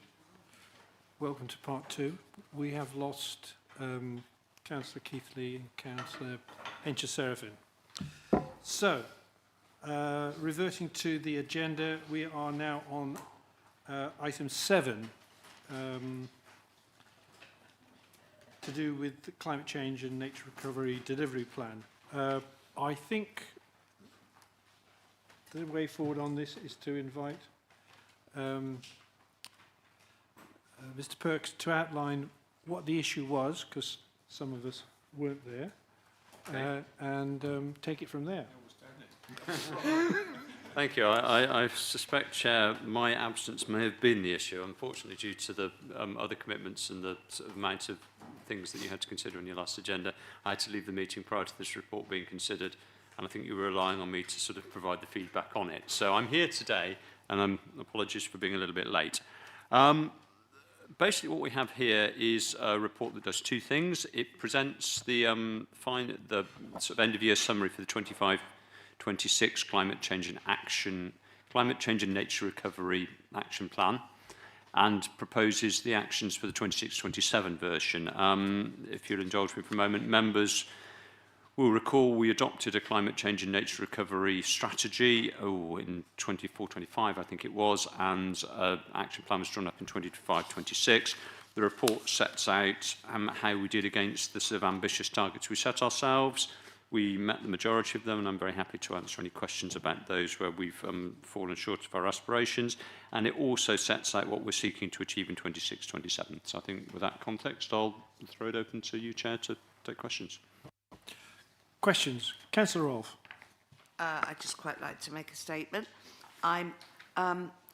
Welcome to part 2. We have lost Councillor Keithley and Councillor Hencher-Serafin. So, reverting to the agenda, we are now on item 7, to do with the climate change and nature recovery delivery plan. I think the way forward on this is to invite Mr. Perks to outline what the issue was, because some of us weren't there, and take it from there. Thank you. I suspect, Chair, my absence may have been the issue, unfortunately, due to the other commitments and the sort of amount of things that you had to consider in your last agenda. I had to leave the meeting prior to this report being considered, and I think you were relying on me to sort of provide the feedback on it. So I'm here today, and apologies for being a little bit late. Basically, what we have here is a report that does two things. It presents the sort of end-of-year summary for the 25-26 Climate Change and Nature Recovery Action Plan, and proposes the actions for the 26-27 version. If you'll indulge me for a moment, members will recall we adopted a climate change and nature recovery strategy in 24-25, I think it was, and action plan was drawn up in 25-26. The report sets out how we did against the sort of ambitious targets we set ourselves. We met the majority of them, and I'm very happy to answer any questions about those where we've fallen short of our aspirations. And it also sets out what we're seeking to achieve in 26-27. So I think with that context, I'll throw it open to you, Chair, to take questions. Questions? Councillor Rolfe. I'd just quite like to make a statement. I've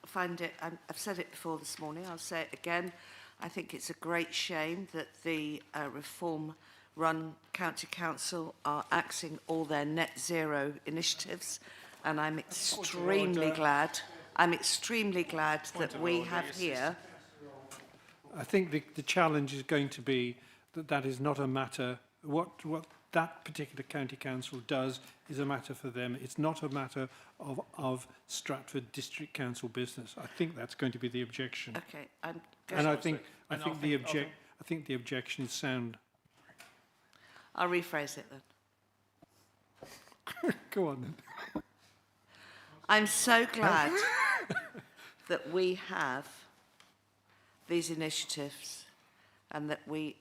said it before this morning, I'll say it again. I think it's a great shame that the Reform-run County Council are axing all their net zero initiatives, and I'm extremely glad that we have here. I think the challenge is going to be that is not a matter, what that particular county council does is a matter for them. It's not a matter of Stratford District Council business. I think that's going to be the objection. Okay, I think the objection is sound. I'll rephrase it then. Go on then. I'm so glad that we have these initiatives and that we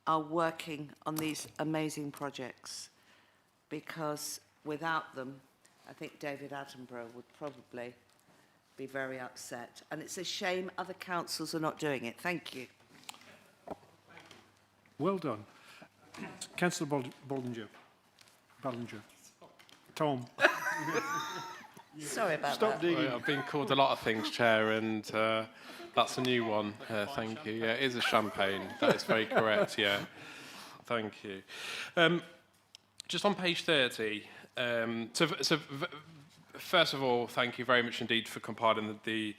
are working on these amazing projects, because without them, I think David Attenborough would probably be very upset. And it's a shame other councils are not doing it. Thank you. Well done. Councillor Ballinger. Tom. Sorry about Stop that. digging. I've been called a lot of things, Chair, and that's a new one. Thank you. Yeah, it is a champagne. That is very correct, yeah. Thank you. Just on page 30, first of all, thank you very much indeed for compiling the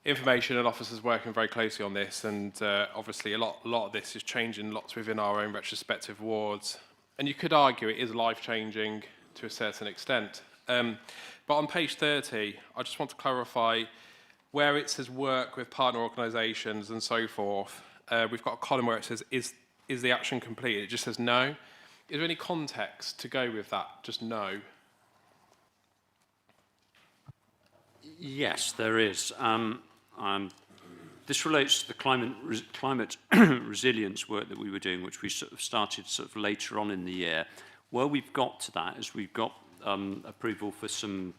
information, and officers working very closely on this, and obviously a lot of this is changing lots within our own retrospective wards, and you could argue it is life-changing to a certain extent. But on page 30, I just want to clarify where it says work with partner organisations and so forth. We've got a column where it says, is the action complete? It just says no. Is there any context to go with that? Just no. Yes, there is. This relates to the climate resilience work that we were doing, which we sort of started sort of later on in the year. Where we've got to that is we've got approval for some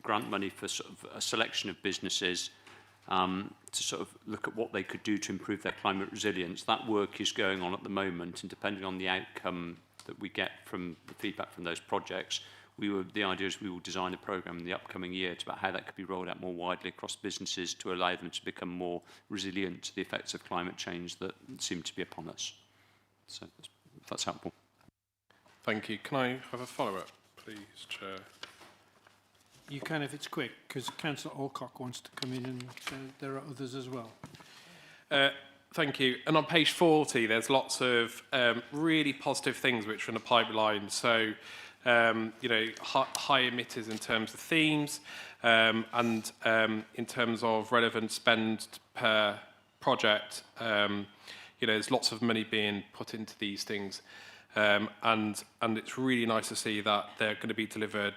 grant money for sort of a selection of businesses to sort of look at what they could do to improve their climate resilience. That work is going on at the moment, and depending on the outcome that we get from the feedback from those projects, the idea is we will design a programme in the upcoming year about how that could be rolled out more widely across businesses to allow them to become more resilient to the effects of climate change that seem to be upon us. So that's helpful. Thank you. Can I have a follow-up, please, Chair? You can if it's quick, because Councillor Alcock wants to come in, and there are others as well. Thank you. And on page 40, there's lots of really positive things which are in the pipeline. So, you know, high emitters in terms of themes and in terms of relevant spend per project. You know, there's lots of money being put into these things. And it's really nice to see that they're going to be delivered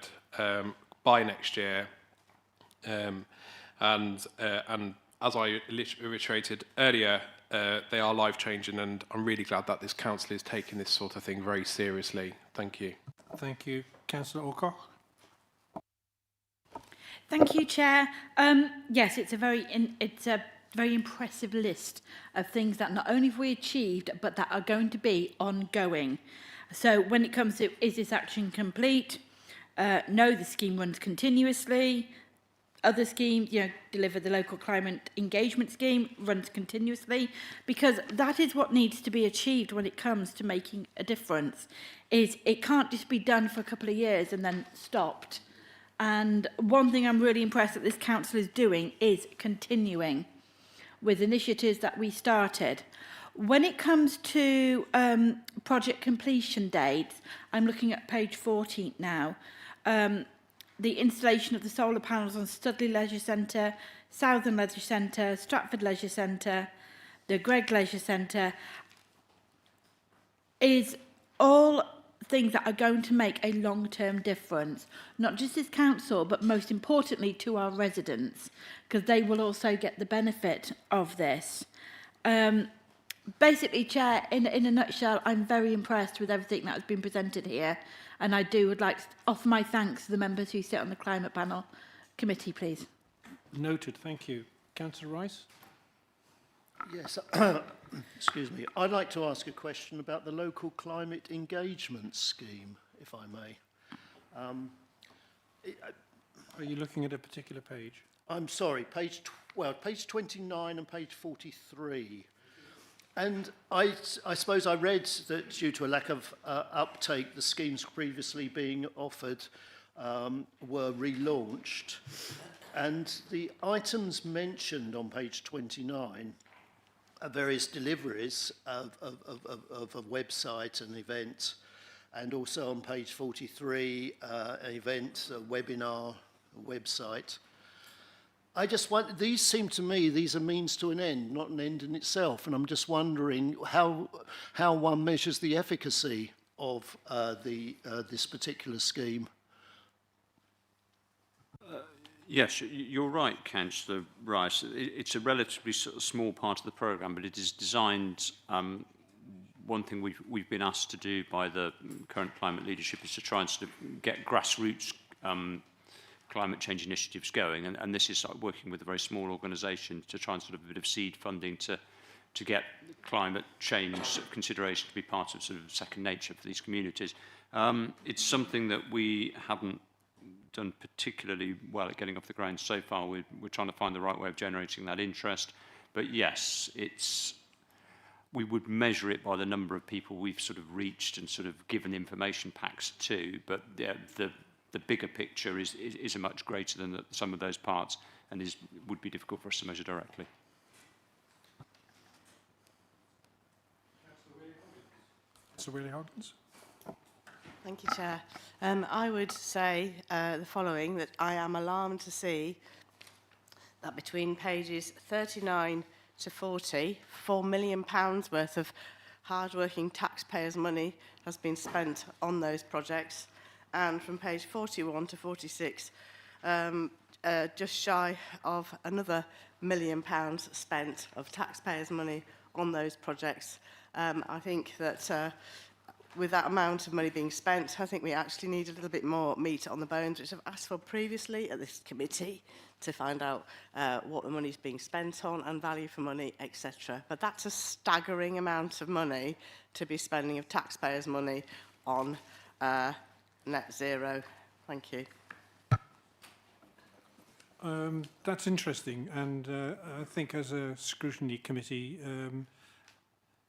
by next year. And as I reiterated earlier, they are life-changing, and I'm really glad that this council is taking this sort of thing very seriously. Thank you. Thank you. Councillor Orcock. Thank you, Chair. Yes, it's a very impressive list of things that not only have we achieved, but that are going to be ongoing. So when it comes to, is this action complete? No, the scheme runs continuously. Other schemes, you know, deliver the local climate engagement scheme, runs continuously, because that is what needs to be achieved when it comes to making a difference. Is it can't just be done for a couple of years and then stopped. And one thing I'm really impressed that this council is doing is continuing with initiatives that we started. When it comes to project completion dates, I'm looking at page 14 now. The installation of the solar panels on Studley Leisure Centre, Southern Leisure Centre, Stratford Leisure Centre, the Greg Leisure Centre, is all things that are going to make a long-term difference, not just as council, but most importantly to our residents, because they will also get the benefit of this. Basically, Chair, in a nutshell, I'm very impressed with everything that has been presented here, and I would like to offer my thanks to the members who sit on the Climate Panel Committee, please. Noted, thank you. Councillor Rice. Yes, excuse me. I'd like to ask a question about the local climate engagement scheme, if I may. Are you looking at a particular page? I'm sorry, page 29 and page 43. And I suppose I read that due to a lack of uptake, the schemes previously being offered were relaunched. And the items mentioned on page 29 are various deliveries of a website, an event, and also on page 43, an event, a webinar, a website. I just want, these seem to me, these are means to an end, not an end in itself. And I'm just wondering how one measures the efficacy of this particular scheme. Yes, you're right, Councillor Rice. It's a relatively sort of small part of the programme, but it is designed, one thing we've been asked to do by the current climate leadership is to try and sort of get grassroots climate change initiatives going, and this is working with a very small organisation to try and sort of a bit of seed funding to get climate change sort of consideration to be part of sort of second nature for these communities. It's something that we haven't done particularly well at getting off the ground so far. We're trying to find the right way of generating that interest, but yes, we would measure it by the number of people we've sort of reached and sort of given information packs to, but the bigger picture is a much greater than the sum of those parts, and would be difficult for us to measure directly. Councillor Wheeler-Hoggins. Thank you, Chair. I would say the following, that I am alarmed to see that between pages 39 to 40, £4 million worth of hard-working taxpayers' money has been spent on those projects, and from page 41 to 46, just shy of another £1 million spent of taxpayers' money on those projects. I think that with that amount of money being spent, I think we actually need a little bit more meat on the bones, which I've asked for previously at this committee, to find out what the money's being spent on and value for money, etc. But that's a staggering amount of money to be spending of taxpayers' money on net zero. Thank you. That's interesting, and I think as a scrutiny committee,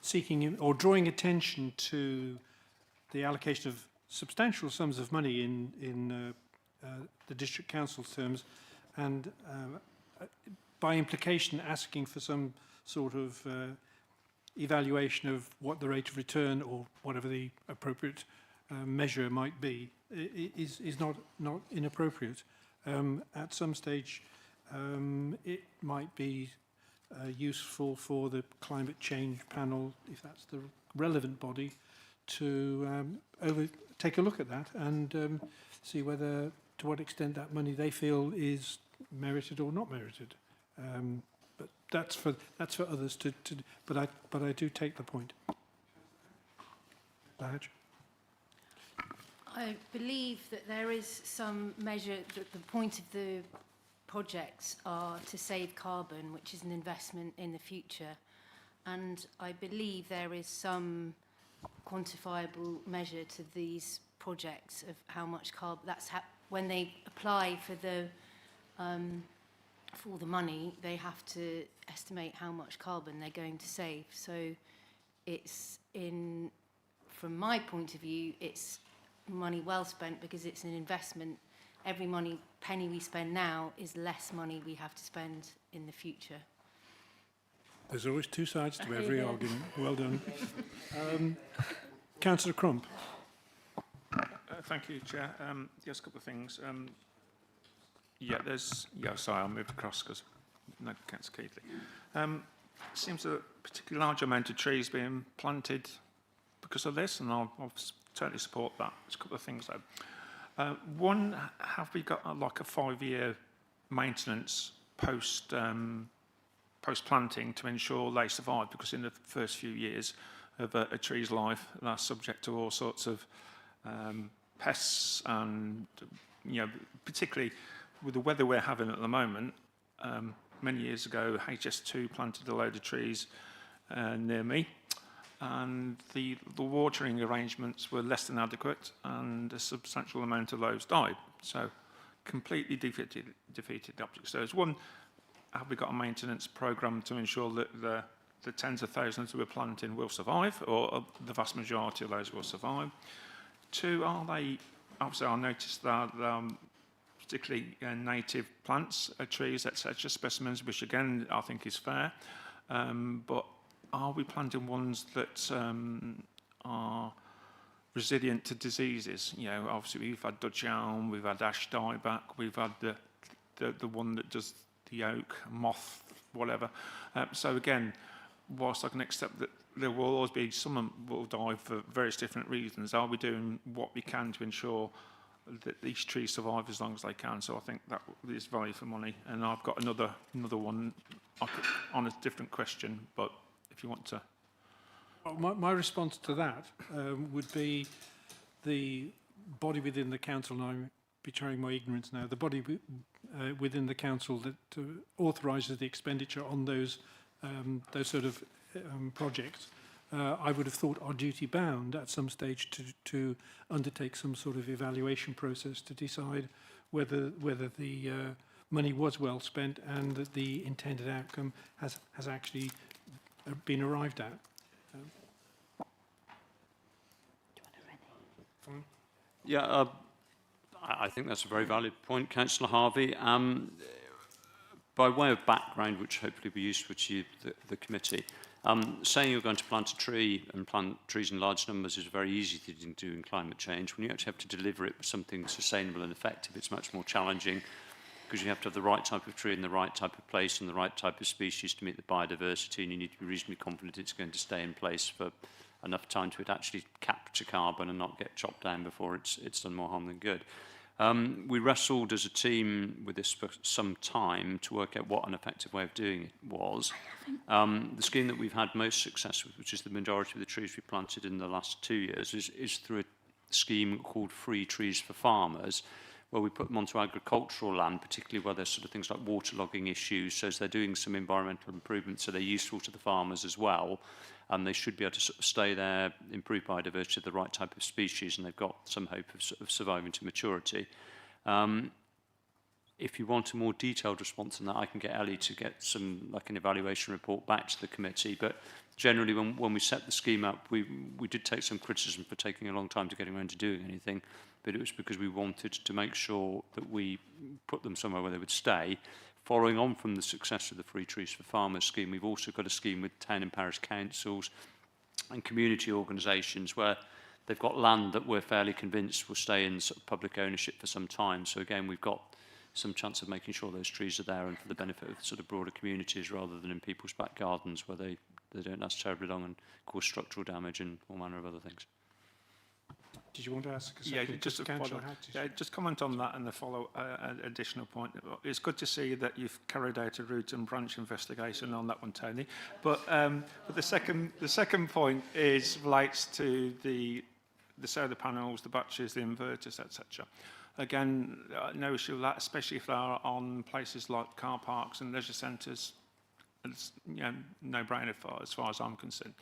seeking or drawing attention to the allocation of substantial sums of money in the district council terms, and by implication asking for some sort of evaluation of what the rate of return or whatever the appropriate measure might be is not inappropriate. At some stage, it might be useful for the climate change panel, if that's the relevant body, to take a look at that and see whether, to what extent that money they feel is merited or not merited. But that's for others to but I do take the point. Badge. I believe that there is some measure that the point of the projects are to save carbon, which is an investment in the future. And I believe there is some quantifiable measure to these projects of how much carbon, that's how, when they apply for the money, they have to estimate how much carbon they're going to save. So it's from my point of view, it's money well spent because it's an investment. Every penny we spend now is less money we have to spend in the future. There's always two sides to every argument. Well done. Councillor Crump. Thank you, Chair. Yes, a couple of things. Sorry, I'll move across because no, Councillor Keithley. Seems a particularly large amount of trees being planted because of this, and I'll totally support that. There's a couple of things though. One, have we got like a 5-year maintenance post planting to ensure they survive? Because in the first few years of a tree's life, they're subject to all sorts of pests, and particularly with the weather we're having at the moment. Many years ago, HS2 planted a load of trees near me, and the watering arrangements were less than adequate, and a substantial amount of those died. So completely defeated the object. So there's one, have we got a maintenance programme to ensure that the tens of thousands we're planting will survive, or the vast majority of those will survive? Two, are they, obviously I noticed that particularly native plants, trees, etc., specimens, which again I think is fair, but are we planting ones that are resilient to diseases? Obviously we've had Dutch elm, we've had ash dieback, we've had the one that does the oak, moth, whatever. So again, whilst I can accept that there will always be some will die for various different reasons, are we doing what we can to ensure that these trees survive as long as they can? So I think that is value for money. And I've got another one on a different question, but if you want to. Well, my response to that would be the body within the council, and I'm betraying my ignorance now, the body within the council that authorises the expenditure on those sort of projects, I would have thought are duty bound at some stage to undertake some sort of evaluation process to decide whether the money was well spent and that the intended outcome has actually been arrived at. Yeah, I think that's a very valid point, Councillor Harvey. By way of background, which hopefully will be useful to you, the committee, saying you're going to plant a tree and plant trees in large numbers is a very easy thing to do in climate change. When you actually have to deliver it with something sustainable and effective, it's much more challenging, because you have to have the right type of tree in the right type of place and the right type of species to meet the biodiversity, and you need to be reasonably confident it's going to stay in place for enough time to actually capture carbon and not get chopped down before it's done more harm than good. We wrestled as a team with this for some time to work out what an effective way of doing it was. The scheme that we've had most success with, which is the majority of the trees we planted in the last 2 years, is through a scheme called Free Trees for Farmers, where we put them onto agricultural land, particularly where there's sort of things like waterlogging issues. So as they're doing some environmental improvements, so they're useful to the farmers as well, and they should be able to sort of stay there, improve biodiversity of the right type of species, and they've got some hope of surviving to maturity. If you want a more detailed response on that, I can get Ellie to get some, like an evaluation report back to the committee. But generally, when we set the scheme up, we did take some criticism for taking a long time to getting around to doing anything, but it was because we wanted to make sure that we put them somewhere where they would stay following on from the success of the Free Trees for Farmers scheme, we've also got a scheme with town and parish councils and community organisations where they've got land that we're fairly convinced will stay in sort of public ownership for some time. So again, we've got some chance of making sure those trees are there and for the benefit of sort of broader communities rather than in people's back gardens where they don't last terribly long and cause structural damage and all manner of other things. Did you want to ask a second? Yeah, just to follow, just comment on that and the follow additional point. It's good to see that you've carried out a root and branch investigation on that one, Tony. But the second point relates to the solar panels, the batteries, the inverters, etc. Again, no issue with that, especially if they are on places like car parks and leisure centres. It's no-brainer as far as I'm concerned.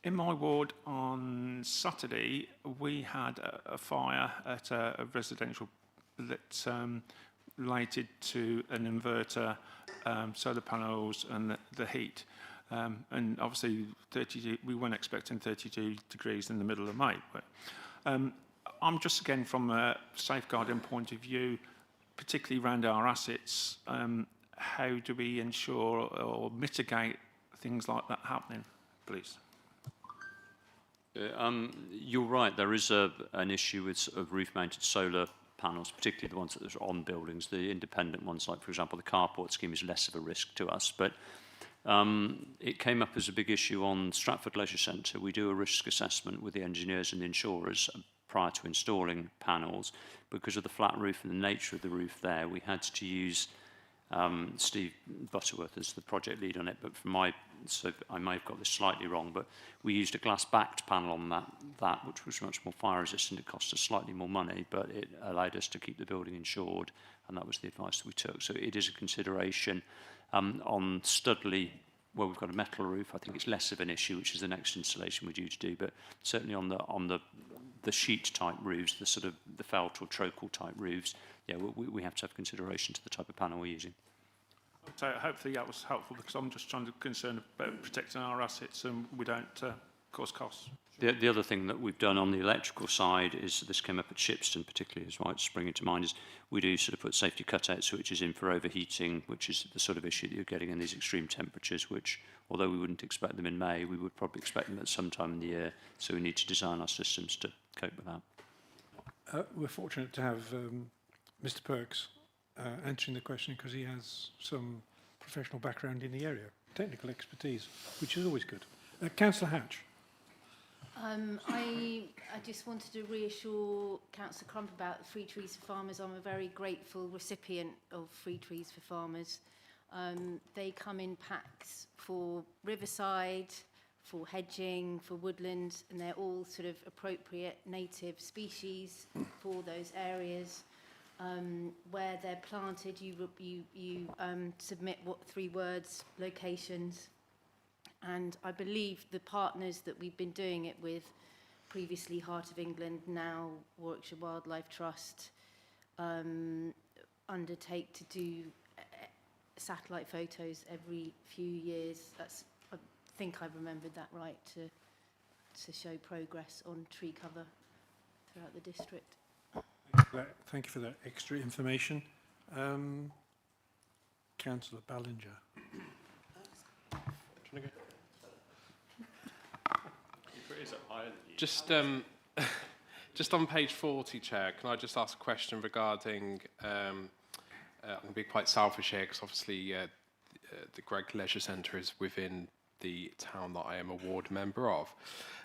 In my ward on Saturday, we had a fire at a residential that related to an inverter, solar panels and the heat. And obviously, we weren't expecting 32 degrees in the middle of May. But, I'm just, again, from a safeguarding point of view, particularly around our assets, how do we ensure or mitigate things like that happening, please? You're right, there is an issue with sort of roof-mounted solar panels, particularly the ones that are on buildings. The independent ones, like, for example, the carport scheme is less of a risk to us. But it came up as a big issue on Stratford Leisure Centre. We do a risk assessment with the engineers and the insurers prior to installing panels. Because of the flat roof and the nature of the roof there, we had to use Steve Butterworth as the project lead on it, but so I may have got this slightly wrong, but we used a glass-backed panel on that which was much more fire-resistant. It cost us slightly more money, but it allowed us to keep the building insured, and that was the advice that we took. So it is a consideration. On Studley, where we've got a metal roof, I think it's less of an issue, which is the next installation we're due to do, but certainly on the sheet-type roofs, the sort of the felt or trocal-type roofs, yeah, we have to have consideration to the type of panel we're using. So hopefully that was helpful, because I'm just trying to concern about protecting our assets and we don't cause costs. The other thing that we've done on the electrical side is, this came up at Shipston particularly, is why it's springing to mind, is we do sort of put safety cutout switches in for overheating, which is the sort of issue that you're getting in these extreme temperatures, which, although we wouldn't expect them in May, we would probably expect them at some time in the year, so we need to design our systems to cope with that. We're fortunate to have Mr. Perks answering the question, because he has some professional background in the area, technical expertise, which is always good. Councillor Hatch. I just wanted to reassure Councillor Crump about Free Trees for Farmers. I'm a very grateful recipient of Free Trees for Farmers. They come in packs for riverside, for hedging, for woodland, and they're all sort of appropriate native species for those areas. Where they're planted, you submit 3 words, locations, and I believe the partners that we've been doing it with, previously Heart of England, now Warwickshire Wildlife Trust, undertake to do satellite photos every few years. I think I remembered that right, to show progress on tree cover throughout the district. Thank you for that extra information. Councillor Ballinger. Just on page 40, Chair, can I just ask a question regarding, I'm going to be quite selfish here, because obviously the Greg Leisure Centre is within the town that I am a ward member of.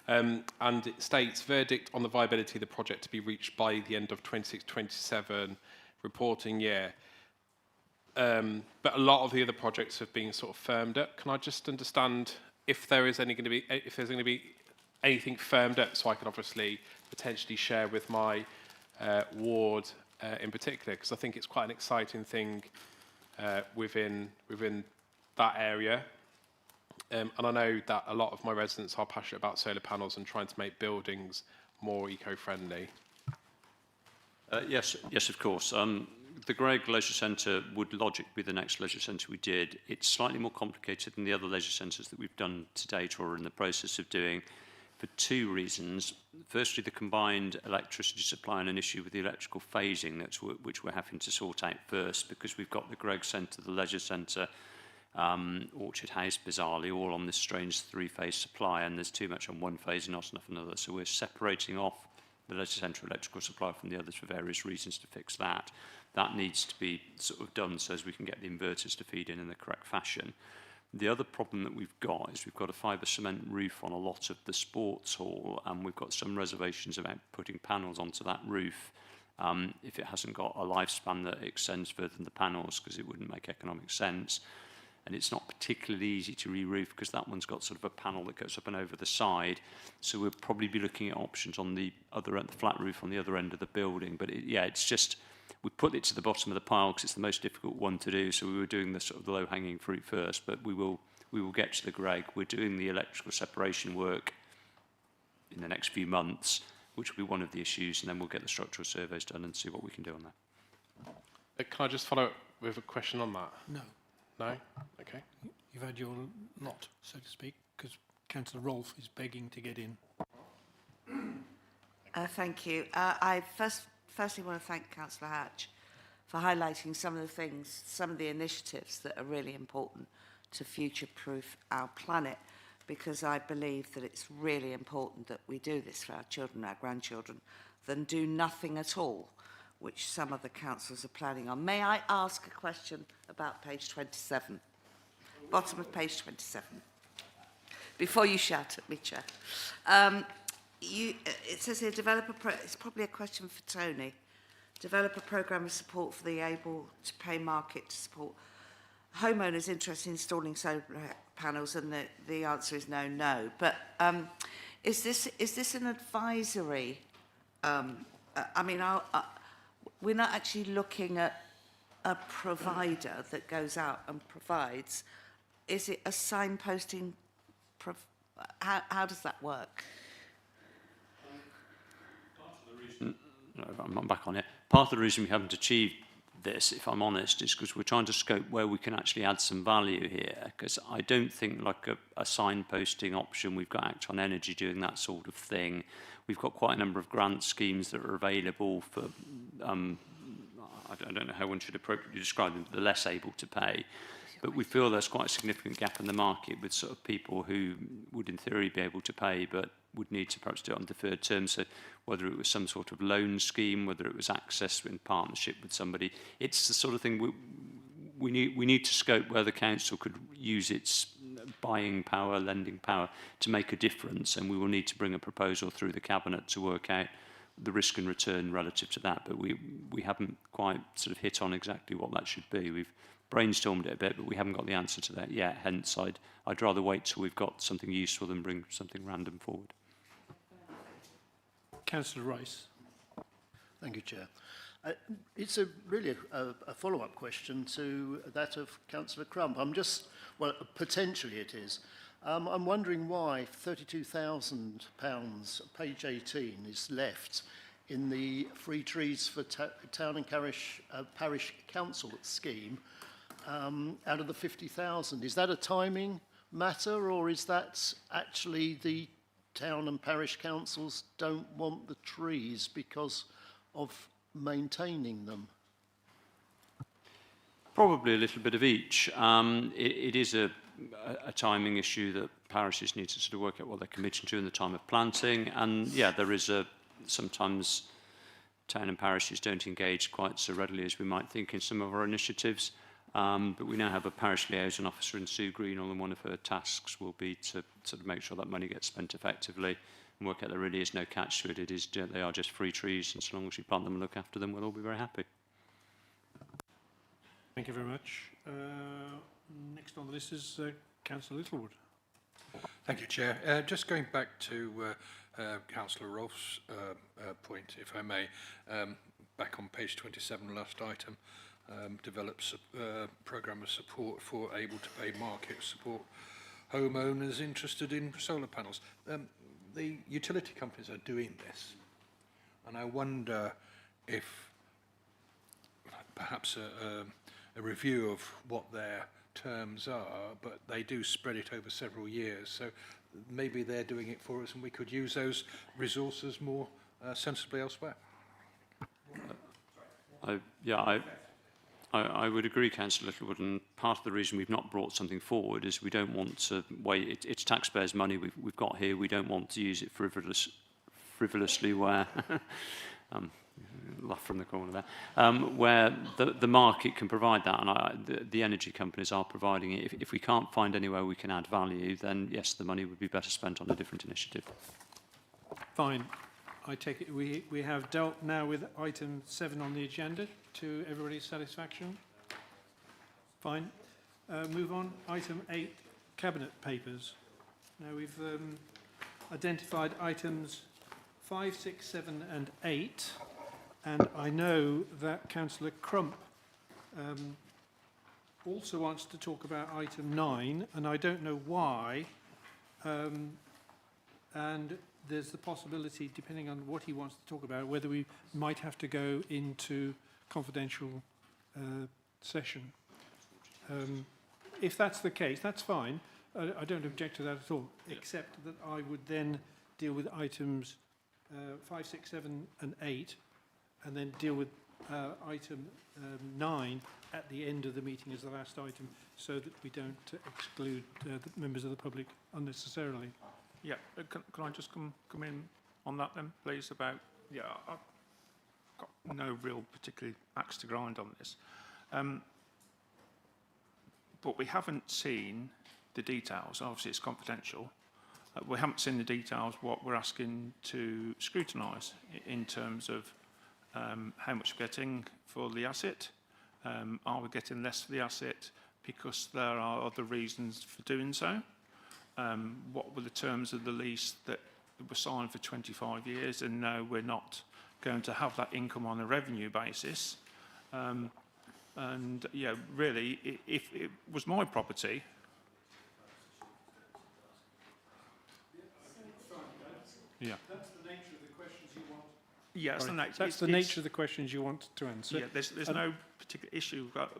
And it states, verdict on the viability of the project to be reached by the end of 26-27 reporting year. But a lot of the other projects have been sort of firmed up. Can I just understand if there's going to be anything firmed up, so I can obviously potentially share with my ward in particular, because I think it's quite an exciting thing within that area. And I know that a lot of my residents are passionate about solar panels and trying to make buildings more eco-friendly. Yes, of course. The Greg Leisure Centre would logically be the next leisure centre we did. It's slightly more complicated than the other leisure centres that we've done to date or are in the process of doing, for two reasons. Firstly, the combined electricity supply and an issue with the electrical phasing, which we're having to sort out first, because we've got the Gregg Centre, the Leisure Centre, Orchard House, bizarrely, all on this strange three-phase supply, and there's too much on one phase and not enough on another. So we're separating off the Leisure Centre electrical supply from the others for various reasons to fix that. That needs to be sort of done so as we can get the inverters to feed in the correct fashion. The other problem that we've got is we've got a fibre cement roof on a lot of the sports hall, and we've got some reservations about putting panels onto that roof if it hasn't got a lifespan that extends further than the panels, because it wouldn't make economic sense. And it's not particularly easy to re-roof because that one's got sort of a panel that goes up and over the side. So we'll probably be looking at options on the other end, the flat roof on the other end of the building. But it's just, we put it to the bottom of the pile because it's the most difficult one to do. So we were doing the sort of the low-hanging fruit first, but we will get to the Gregg. We're doing the electrical separation work in the next few months, which will be one of the issues, and then we'll get the structural surveys done and see what we can do on that. Can I just follow up with a question on that? No. No? Okay. You've had your lot, so to speak, because Councillor Rolfe is begging to get in. Thank you. I firstly want to thank Councillor Hatch for highlighting some of the things, some of the initiatives that are really important to future-proof our planet, because I believe that it's really important that we do this for our children, our grandchildren, than do nothing at all, which some of the councils are planning on. May I ask a question about page 27? Bottom of page 27. Before you shout at me, Chair. It says here, it's probably a question for Tony. Develop a programme of support for the able-to-pay market to support homeowners interested in installing solar panels, and the answer is no. But is this an advisory? I mean, we're not actually looking at a provider that goes out and provides. Is it a signposting? How does that work? I'm back on it. Part of the reason we haven't achieved this, if I'm honest, is because we're trying to scope where we can actually add some value here, because I don't think like a signposting option, we've got Act on Energy doing that sort of thing. We've got quite a number of grant schemes that are available for, I don't know how one should appropriately describe them, the less able to pay. But we feel there's quite a significant gap in the market with sort of people who would in theory be able to pay, but would need to perhaps do it on deferred terms. So whether it was some sort of loan scheme, whether it was access in partnership with somebody, it's the sort of thing we need to scope where the council could use its buying power, lending power to make a difference, and we will need to bring a proposal through the cabinet to work out the risk and return relative to that. But we haven't quite sort of hit on exactly what that should be. We've brainstormed it a bit, but we haven't got the answer to that yet. Hence, I'd rather wait till we've got something useful than bring something random forward. Councillor Rice. Thank you, Chair. It's really a follow-up question to that of Councillor Crump. Well, potentially it is. I'm wondering why £32,000, page 18, is left in the Free Trees for Town and Parish Council scheme out of the 50,000. Is that a timing matter, or is that actually the town and parish councils don't want the trees because of maintaining them? Probably a little bit of each. It is a timing issue that parishes need to sort of work out what they're committing to in the time of planting. And yeah, there is sometimes town and parishes don't engage quite so readily as we might think in some of our initiatives. But we now have a parish liaison officer in Sue Greenall, and one of her tasks will be to sort of make sure that money gets spent effectively and work out there really is no catch to it. They are just free trees, and so long as we plant them and look after them, we'll all be very happy. Thank you very much. Next on the list is Councillor Littlewood. Thank you, Chair. Just going back to Councillor Rolfe's point, if I may, back on page 27, last item, develops a programme of support for able-to-pay market support homeowners interested in solar panels. The utility companies are doing this, and I wonder if perhaps a review of what their terms are, but they do spread it over several years. So maybe they're doing it for us and we could use those resources more sensibly elsewhere. I would agree, Councillor Littlewood, and part of the reason we've not brought something forward is we don't want to wait. It's taxpayers' money we've got here. We don't want to use it frivolously where, laugh from the corner there, where the market can provide that, and the energy companies are providing it. If we can't find anywhere we can add value, then yes, the money would be better spent on a different initiative. Fine. I take it we have dealt now with item 7 on the agenda to everybody's satisfaction. Fine. Move on. Item 8, Cabinet Papers. Now we've identified items 5, 6, 7 and 8, and I know that Councillor Crump also wants to talk about item 9, and I don't know why, and there's the possibility, depending on what he wants to talk about, whether we might have to go into confidential session. If that's the case, that's fine. I don't object to that at all, except that I would then deal with items 5, 6, 7 and 8, and then deal with item 9 at the end of the meeting as the last item, so that we don't exclude the members of the public unnecessarily. Yeah, can I just come in on that then, please, about, yeah, I've got no real particular axe to grind on this. But we haven't seen the details. Obviously, it's confidential. We haven't seen the details, what we're asking to scrutinise in terms of how much we're getting for the asset. Are we getting less for the asset because there are other reasons for doing so? What were the terms of the lease that were signed for 25 years, and no, we're not going to have that income on a revenue basis. And yeah, really, if it was my property, yeah. That's the nature of the questions you want. Yeah, that's the nature of the questions you want to answer. Yeah, there's no particular issue, but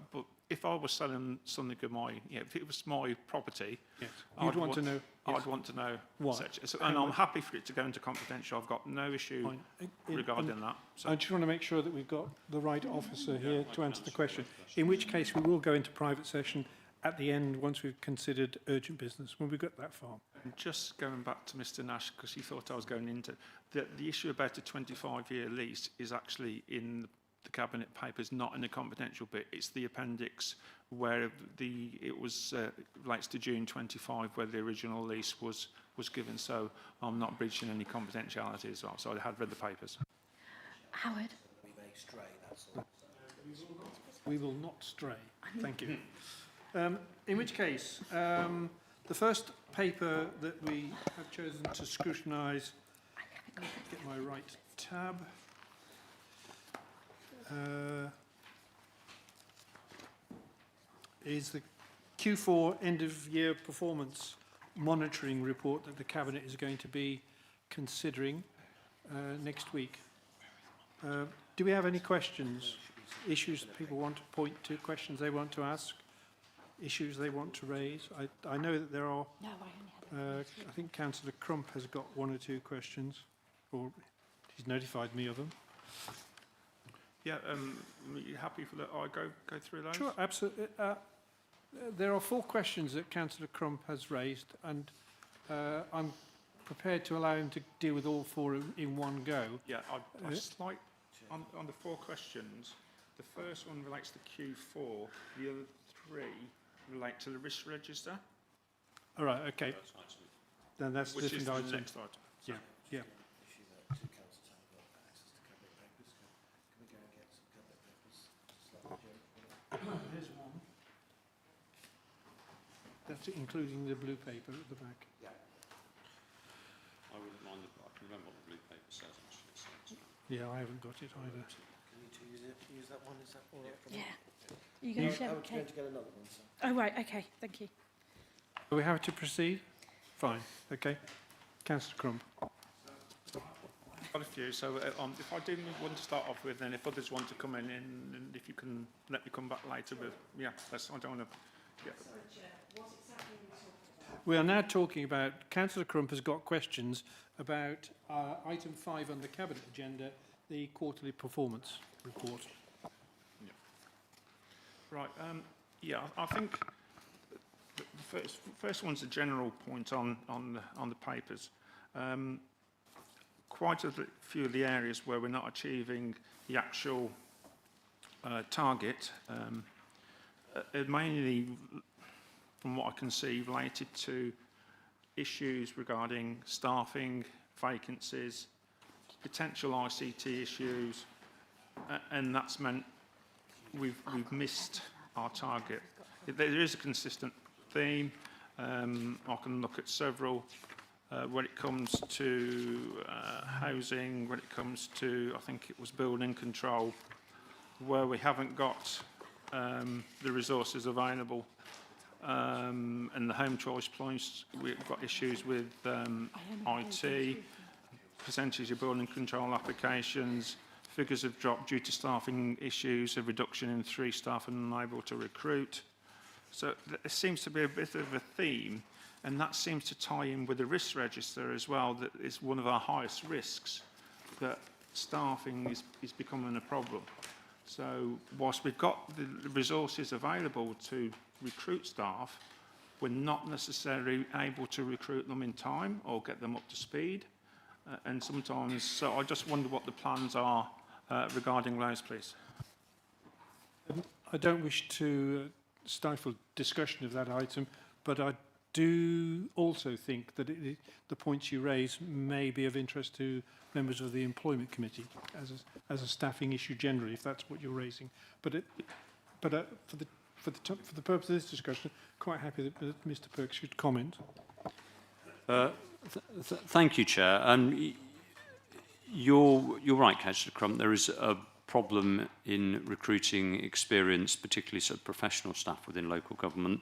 if I was selling something of my, if it was my property, yes. You'd want to know. I'd want to know what, and I'm happy for it to go into confidential. I've got no issue regarding that. So. I just want to make sure that we've got the right officer here to answer the question. In which case, we will go into private session at the end once we've considered urgent business. When we got that far. And just going back to Mr. Nash, because he thought I was going into the issue about a 25-year lease is actually in the Cabinet Papers, not in the confidential bit. It's the appendix where it was relates to June 25, where the original lease was given. So I'm not breaching any confidentiality as well. So I had read the papers. Howard. We may stray, that's all. We will not stray. Thank you. In which case, the first paper that we have chosen to scrutinise, get my right tab, is the Q4 end-of-year performance monitoring report that the Cabinet is going to be considering next week. Do we have any questions, issues that people want to point to, questions they want to ask, issues they want to raise? I know that there are, I think Councillor Crump has got 1 or 2 questions, or he's notified me of them. Yeah, are you happy for that? I go through those? Sure, absolutely. There are 4 questions that Councillor Crump has raised, and I'm prepared to allow him to deal with all 4 in one go. Yeah, on the 4 questions, the first one relates to Q4, the other 3 relate to the risk register. All right, okay. Then that's a different item. Which is the next item. Yeah, yeah. There's one. That's including the blue paper at the back. Yeah. I wouldn't mind I can remember what the blue paper says, actually. Yeah, I haven't got it either. Can you two use that one? Is that all right? Yeah. Are you going to share? I was going to get another one. So. Oh, right, okay, thank you. Are we happy to proceed? Fine, okay. Councillor Crump. Got a few, so if I do want to start off with, then if others want to come in, and if you can let me come back later with, yeah, I don't want to, yeah. We are now talking about, Councillor Crump has got questions about item 5 on the Cabinet agenda, the quarterly performance report. Right. Yeah, I think the first one's a general point on the papers. Quite a few of the areas where we're not achieving the actual target are mainly, from what I can see, related to issues regarding staffing, vacancies, potential ICT issues, and that's meant we've missed our target. There is a consistent theme. I can look at several. When it comes to housing, when it comes to, I think it was building control, where we haven't got the resources available, and the home choice points, we've got issues with IT, percentage of building control applications, figures have dropped due to staffing issues, a reduction in 3 staff and unable to recruit. So there seems to be a bit of a theme, and that seems to tie in with the risk register as well, that is one of our highest risks, that staffing is becoming a problem. So whilst we've got the resources available to recruit staff, we're not necessarily able to recruit them in time or get them up to speed. And sometimes, so I just wonder what the plans are regarding those, please. I don't wish to stifle discussion of that item, but I do also think that the points you raise may be of interest to members of the Employment Committee as a staffing issue generally, if that's what you're raising. But for the purpose of this discussion, quite happy that Mr. Perks should comment. Thank you, Chair. You're right, Councillor Crump. There is a problem in recruiting experienced, particularly sort of professional staff within local government,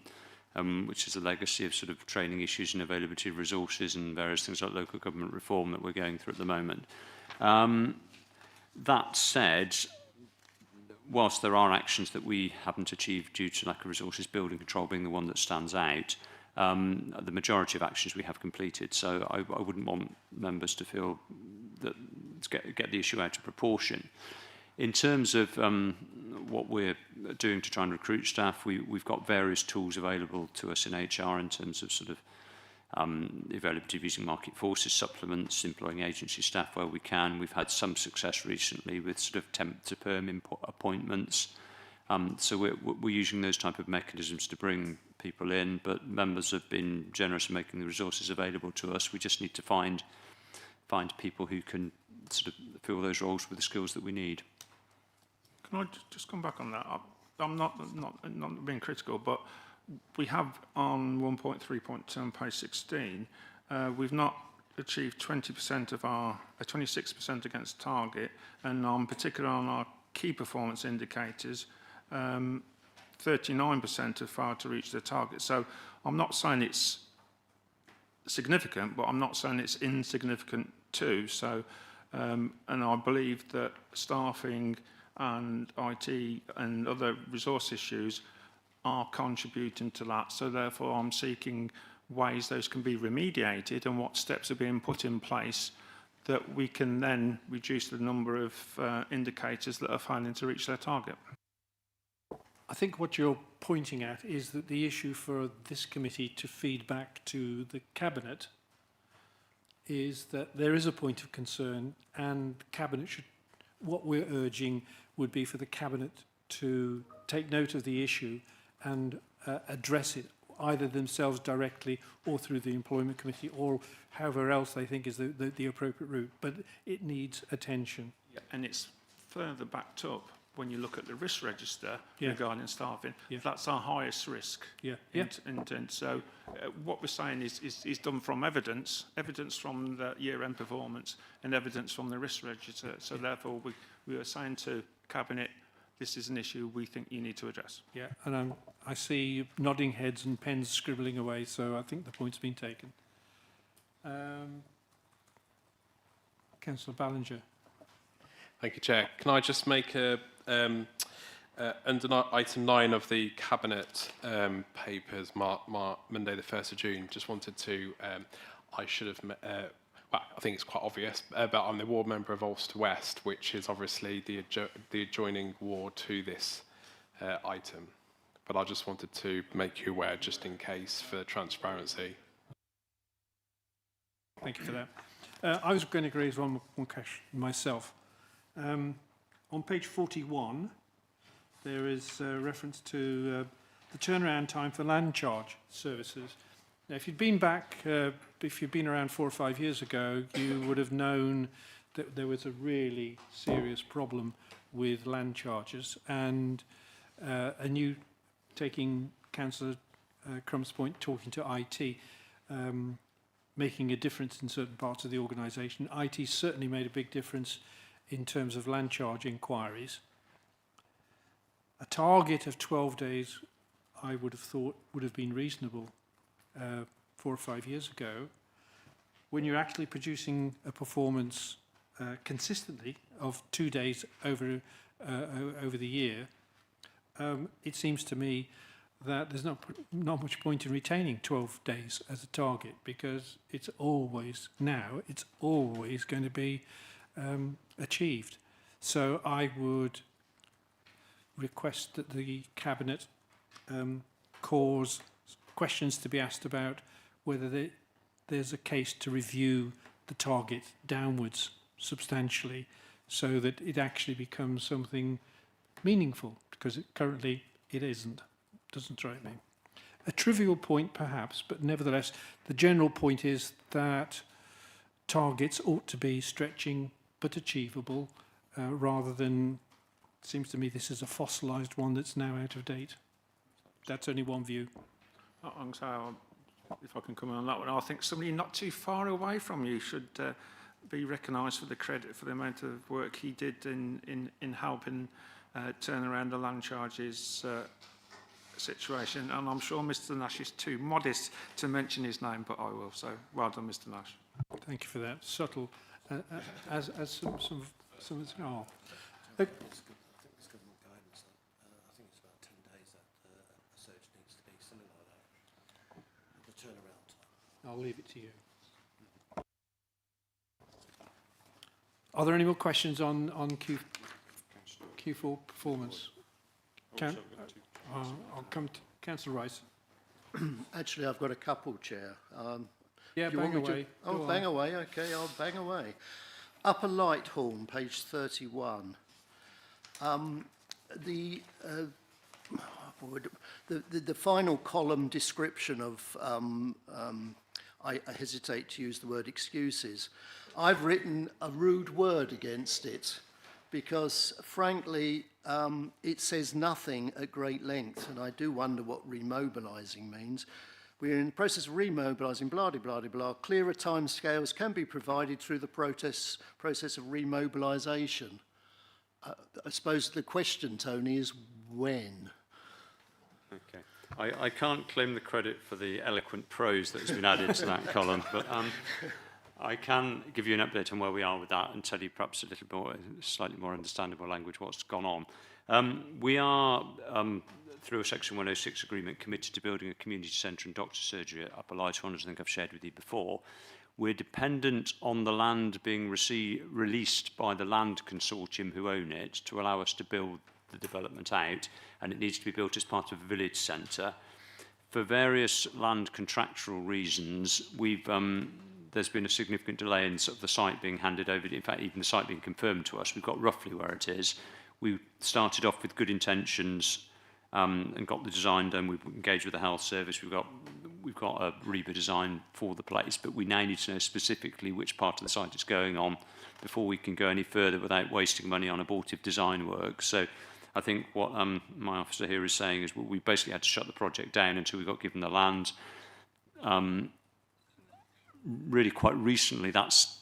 which is a legacy of sort of training issues and availability of resources and various things like local government reform that we're going through at the moment. That said, whilst there are actions that we haven't achieved due to lack of resources, building control being the one that stands out, the majority of actions we have completed. So I wouldn't want members to feel that get the issue out of proportion. In terms of what we're doing to try and recruit staff, we've got various tools available to us in HR in terms of sort of availability of using market forces, supplements, employing agency staff where we can. We've had some success recently with sort of temp to perm appointments. So we're using those type of mechanisms to bring people in, but members have been generous in making the resources available to us. We just need to find people who can sort of fill those roles with the skills that we need. Can I just come back on that? I'm not being critical, but we have on 1.3.2 on page 16, we've not achieved 20% of our 26% against target, and particularly on our key performance indicators, 39% have failed to reach their target. So I'm not saying it's significant, but I'm not saying it's insignificant too. So, and I believe that staffing and IT and other resource issues are contributing to that. So therefore I'm seeking ways those can be remediated and what steps are being put in place that we can then reduce the number of indicators that are failing to reach their target. I think what you're pointing at is that the issue for this committee to feed back to the Cabinet is that there is a point of concern, and Cabinet should, what we're urging would be for the Cabinet to take note of the issue and address it either themselves directly or through the Employment Committee or however else they think is the appropriate route. But it needs attention. Yeah, and it's further backed up when you look at the risk register regarding staffing. That's our highest risk. So what we're saying is done from evidence from the year-end performance and evidence from the risk register. So therefore we are saying to Cabinet, this is an issue we think you need to address. Yeah, and I see nodding heads and pens scribbling away, so I think the point's been taken. Councillor Ballinger. Thank you, Chair. Can I just make a Under item 9 of the Cabinet papers, Monday the 1st of June, just wanted to, I should have, well, I think it's quite obvious, but I'm the ward member of Ulster West, which is obviously the adjoining ward to this item. But I just wanted to make you aware, just in case, for transparency. Thank you for that. I was going to raise one question myself. On page 41, there is a reference to the turnaround time for land charge services. Now, if you'd been back, if you'd been around 4 or 5 years ago, you would have known that there was a really serious problem with land charges, and you taking Councillor Crump's point, talking to IT, making a difference in certain parts of the organisation. IT certainly made a big difference in terms of land charge inquiries. A target of 12 days, I would have thought, would have been reasonable 4 or 5 years ago. When you're actually producing a performance consistently of 2 days over the year, it seems to me that there's not much point in retaining 12 days as a target, because it's always going to be achieved. So I would request that the Cabinet cause questions to be asked about whether there's a case to review the target downwards substantially, so that it actually becomes something meaningful, because currently it isn't. Doesn't strike me. A trivial point perhaps, but nevertheless the general point is that targets ought to be stretching but achievable, rather than, it seems to me this is a fossilised one that's now out of date. That's only one view. So, if I can come in on that one, I think somebody not too far away from you should be recognised for the credit for the amount of work he did in helping turn around the land charges situation. And I'm sure Mr. Nash is too modest to mention his name, but I will. So, well done, Mr. Nash. Thank you for that. Subtle, as some oh. I think there's government guidance that I think it's about 10 days that a search needs to be, something like that. The turnaround time. I'll leave it to you. Are there any more questions on Q4 performance? I'll come to Councillor Rice. Actually, I've got a couple, Chair. Yeah, bang away. Oh, bang away. Okay, I'll bang away. Upper Lighthorn, page 31. The final column description of, I hesitate to use the word excuses. I've written a rude word against it, because frankly, it says nothing at great length, and I do wonder what remobilising means. We're in the process of remobilising, blah, blah, blah, blah. Clearer timescales can be provided through the process of remobilisation. I suppose the question, Tony, is when? Okay. I can't claim the credit for the eloquent prose that has been added to that column, but I can give you an update on where we are with that and tell you perhaps a little more, slightly more understandable language, what's gone on. We are, through a Section 106 agreement, committed to building a community centre and doctor surgery at Upper Lighthorn, as I think I've shared with you before. We're dependent on the land being released by the land consortium who own it to allow us to build the development out, and it needs to be built as part of a village centre. For various land contractual reasons, there's been a significant delay in sort of the site being handed over. In fact, even the site being confirmed to us, we've got roughly where it is. We started off with good intentions and got the design done. We've engaged with the health service. We've got a REBA design for the place, but we now need to know specifically which part of the site it's going on before we can go any further without wasting money on abortive design work. So I think what my officer here is saying is we basically had to shut the project down until we got given the land. Really quite recently, that's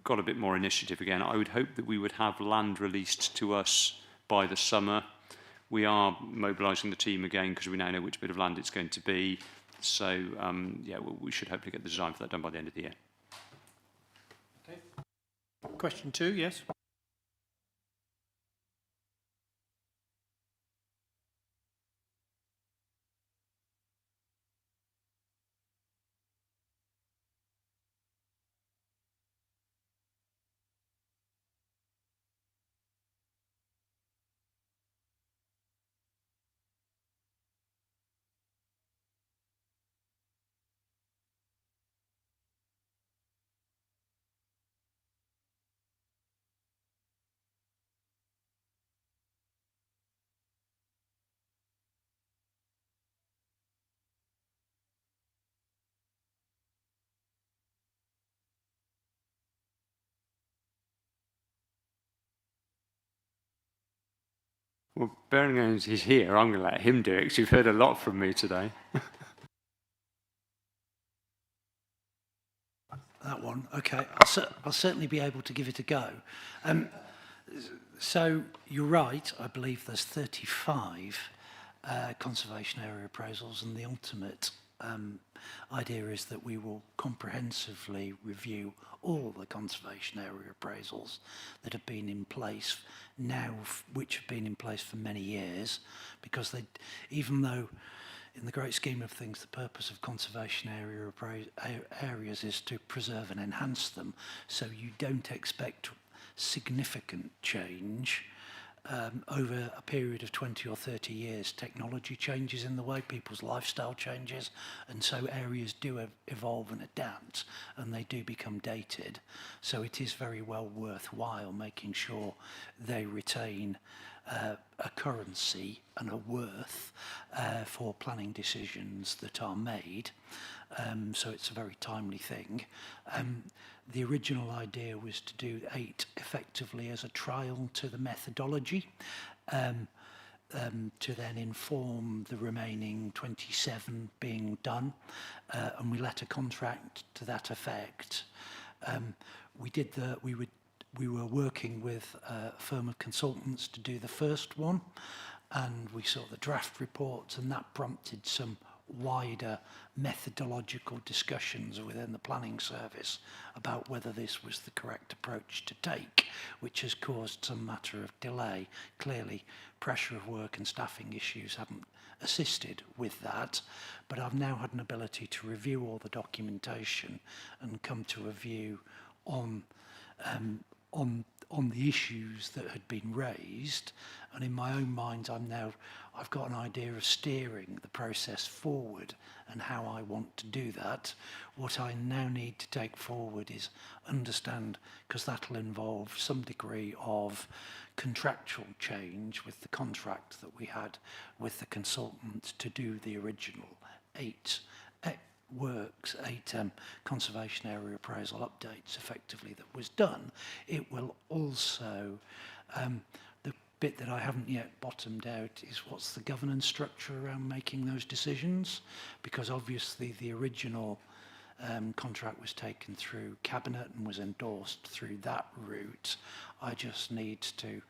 got a bit more initiative again. I would hope that we would have land released to us by the summer. We are mobilising the team again because we now know which bit of land it's going to be. So, yeah, we should hopefully get the design for that done by the end of the year. Okay. Question 2, yes. Well, bearing in mind he's here, I'm going to let him do it, because you've heard a lot from me today. That one, okay. I'll certainly be able to give it a go. So you're right, I believe there's 35 conservation area appraisals, and the ultimate idea is that we will comprehensively review all the conservation area appraisals that have been in place now, which have been in place for many years, because they, even though in the great scheme of things, the purpose of conservation areas is to preserve and enhance them, so you don't expect significant change over a period of 20 or 30 years. Technology changes in the way, people's lifestyle changes, and so areas do evolve and adapt, and they do become dated. So it is very well worthwhile making sure they retain a currency and a worth for planning decisions that are made. So it's a very timely thing. The original idea was to do 8 effectively as a trial to the methodology, to then inform the remaining 27 being done, and we let a contract to that effect. We were working with a firm of consultants to do the first one, and we saw the draft reports, and that prompted some wider methodological discussions within the planning service about whether this was the correct approach to take, which has caused some matter of delay. Clearly, pressure of work and staffing issues haven't assisted with that, but I've now had an ability to review all the documentation and come to a view on the issues that had been raised, and in my own mind I've got an idea of steering the process forward and how I want to do that. What I now need to take forward is understand, because that'll involve some degree of contractual change with the contract that we had with the consultant to do the original 8 conservation area appraisal updates effectively that was done. It will also, the bit that I haven't yet bottomed out is what's the governance structure around making those decisions, because obviously the original contract was taken through Cabinet and was endorsed through that route. I just need to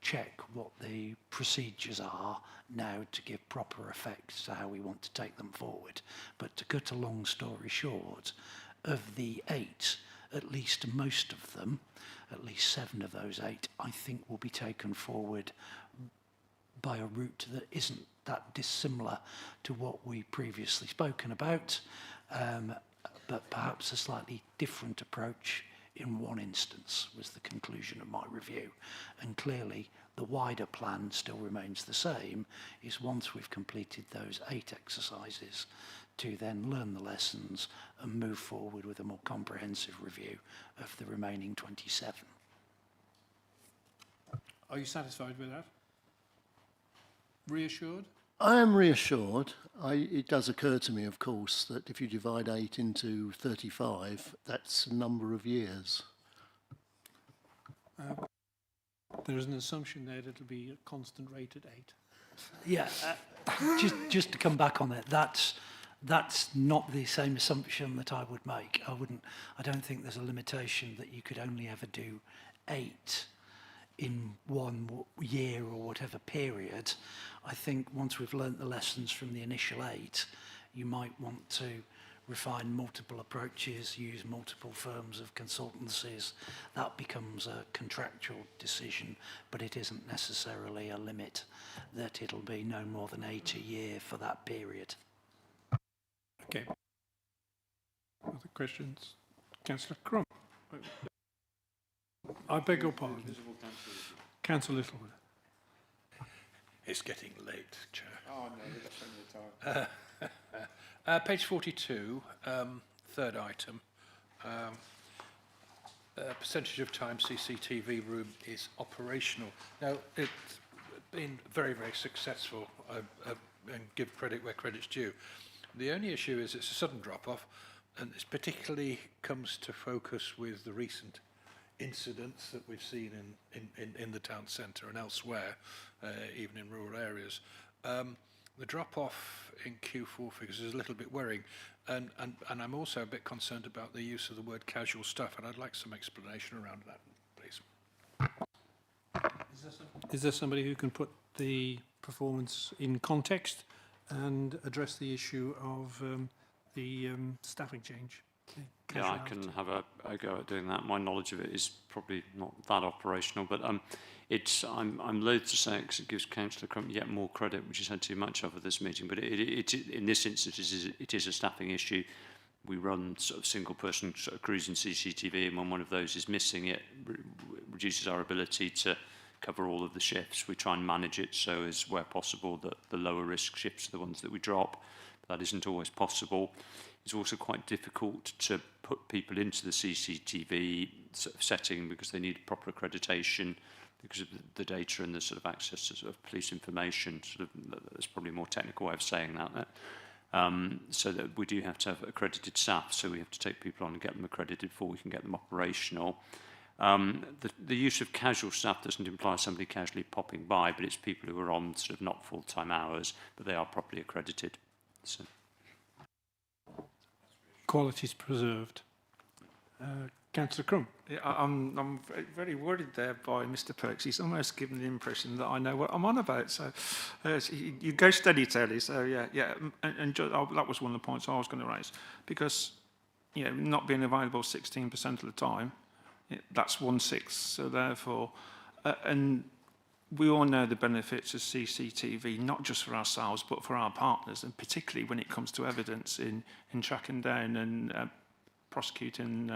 check what the procedures are now to give proper effect to how we want to take them forward. But to cut a long story short, of the 8, at least most of them, at least 7 of those 8, I think will be taken forward by a route that isn't that dissimilar to what we previously spoken about, but perhaps a slightly different approach in one instance, was the conclusion of my review. And clearly the wider plan still remains the same, is once we've completed those 8 exercises, to then learn the lessons and move forward with a more comprehensive review of the remaining 27. Are you satisfied with that? Reassured? I am reassured. It does occur to me, of course, that if you divide 8 into 35, that's a number of years. There is an assumption there that it'll be a constant rate at 8. Yeah, just to come back on it, that's not the same assumption that I would make. I don't think there's a limitation that you could only ever do 8 in one year or whatever period. I think once we've learnt the lessons from the initial 8, you might want to refine multiple approaches, use multiple firms of consultancies. That becomes a contractual decision, but it isn't necessarily a limit that it'll be no more than 8 a year for that period. Okay. Other questions? Councillor Crump. I beg your pardon. Councillor Littlewood. It's getting late, Chair. Oh, no, we've got plenty of time. Page 42, third item. Percentage of time CCTV room is operational. Now, it's been very, very successful, and give credit where credit's due. The only issue is it's a sudden drop-off, and this particularly comes to focus with the recent incidents that we've seen in the town centre and elsewhere, even in rural areas. The drop-off in Q4 figures is a little bit worrying, and I'm also a bit concerned about the use of the word casual stuff, and I'd like some explanation around that, please. Is there somebody who can put the performance in context and address the issue of the staffing change? Yeah, I can have a go at doing that. My knowledge of it is probably not that operational, but I'm loath to say it because it gives Councillor Crump yet more credit, which he's had too much of at this meeting. But in this instance, it is a staffing issue. We run sort of single-person sort of cruising CCTV, and when one of those is missing, it reduces our ability to cover all of the shifts. We try and manage it so as where possible that the lower risk shifts are the ones that we drop. That isn't always possible. It's also quite difficult to put people into the CCTV sort of setting because they need proper accreditation because of the data and the sort of access to sort of police information. That's probably a more technical way of saying that. So that we do have to have accredited staff, so we have to take people on and get them accredited before we can get them operational. The use of casual staff doesn't imply somebody casually popping by, but it's people who are on sort of not full-time hours, but they are properly accredited. So. Quality's preserved. Councillor Crump. Yeah, I'm very worried there by Mr. Perks. He's almost given the impression that I know what I'm on about. So you go steady, Telly. So yeah, and that was one of the points I was going to raise, because not being available 16% of the time, that's 1/6. So therefore, and we all know the benefits of CCTV, not just for ourselves, but for our partners, and particularly when it comes to evidence in tracking down and prosecuting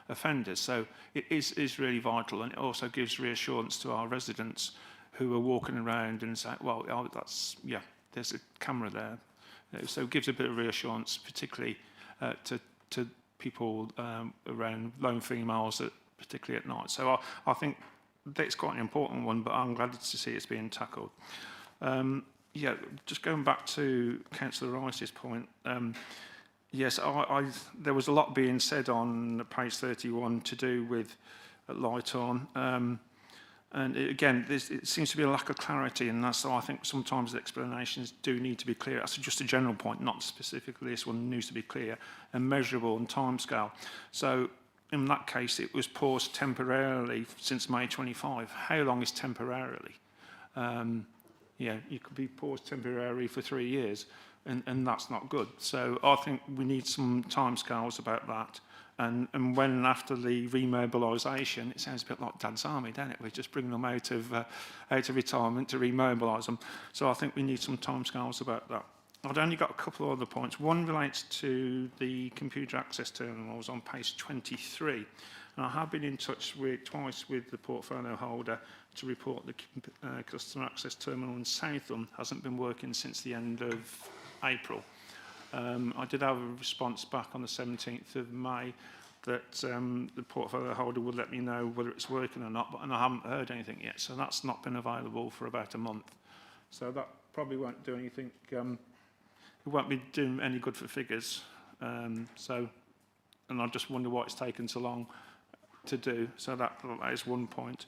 offenders. So it is really vital, and it also gives reassurance to our residents who are walking around and say, well, there's a camera there. So it gives a bit of reassurance, particularly to people around lone females, particularly at night. So I think that's quite an important one, but I'm glad to see it's being tackled. Just going back to Councillor Rice's point, yes, there was a lot being said on page 31 to do with Lighthorn. And again, it seems to be a lack of clarity, and that's so I think sometimes the explanations do need to be clear. That's just a general point, not specifically this one needs to be clear and measurable and timescale. So in that case, it was paused temporarily since May 25. How long is temporarily? You could be paused temporarily for 3 years, and that's not good. So I think we need some timescales about that. And when after the remobilisation, it sounds a bit like Dad's Army, doesn't it? We just bring them out of retirement to remobilise them. So I think we need some timescales about that. I've only got a couple of other points. One relates to the computer access terminals on page 23. And I have been in touch twice with the portfolio holder to report the customer access terminal in Southam hasn't been working since the end of April. I did have a response back on the 17th of May that the portfolio holder would let me know whether it's working or not, and I haven't heard anything yet. So that's not been available for about a month. So that probably won't do anything. It won't be doing any good for figures. And I just wonder why it's taken so long to do. So that is one point.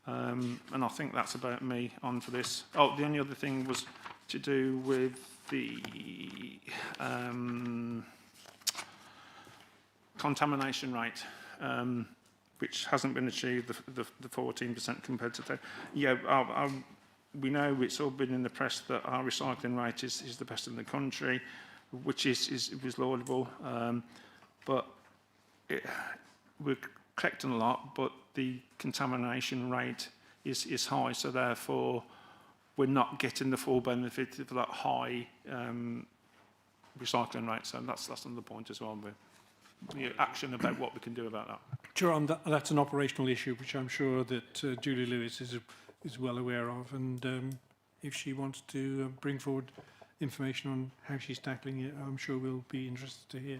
And I think that's about me on for this. Oh, the only other thing was to do with the contamination rate, which hasn't been achieved, the 14% compared to that. We know it's all been in the press that our recycling rate is the best in the country, which was laudable. But we're collecting a lot, but the contamination rate is high, so therefore we're not getting the full benefit of that high recycling rate. So that's another point as well. With action about what we can do about that. Sure, that's an operational issue, which I'm sure that Julie Lewis is well aware of, and if she wants to bring forward information on how she's tackling it, I'm sure we'll be interested to hear.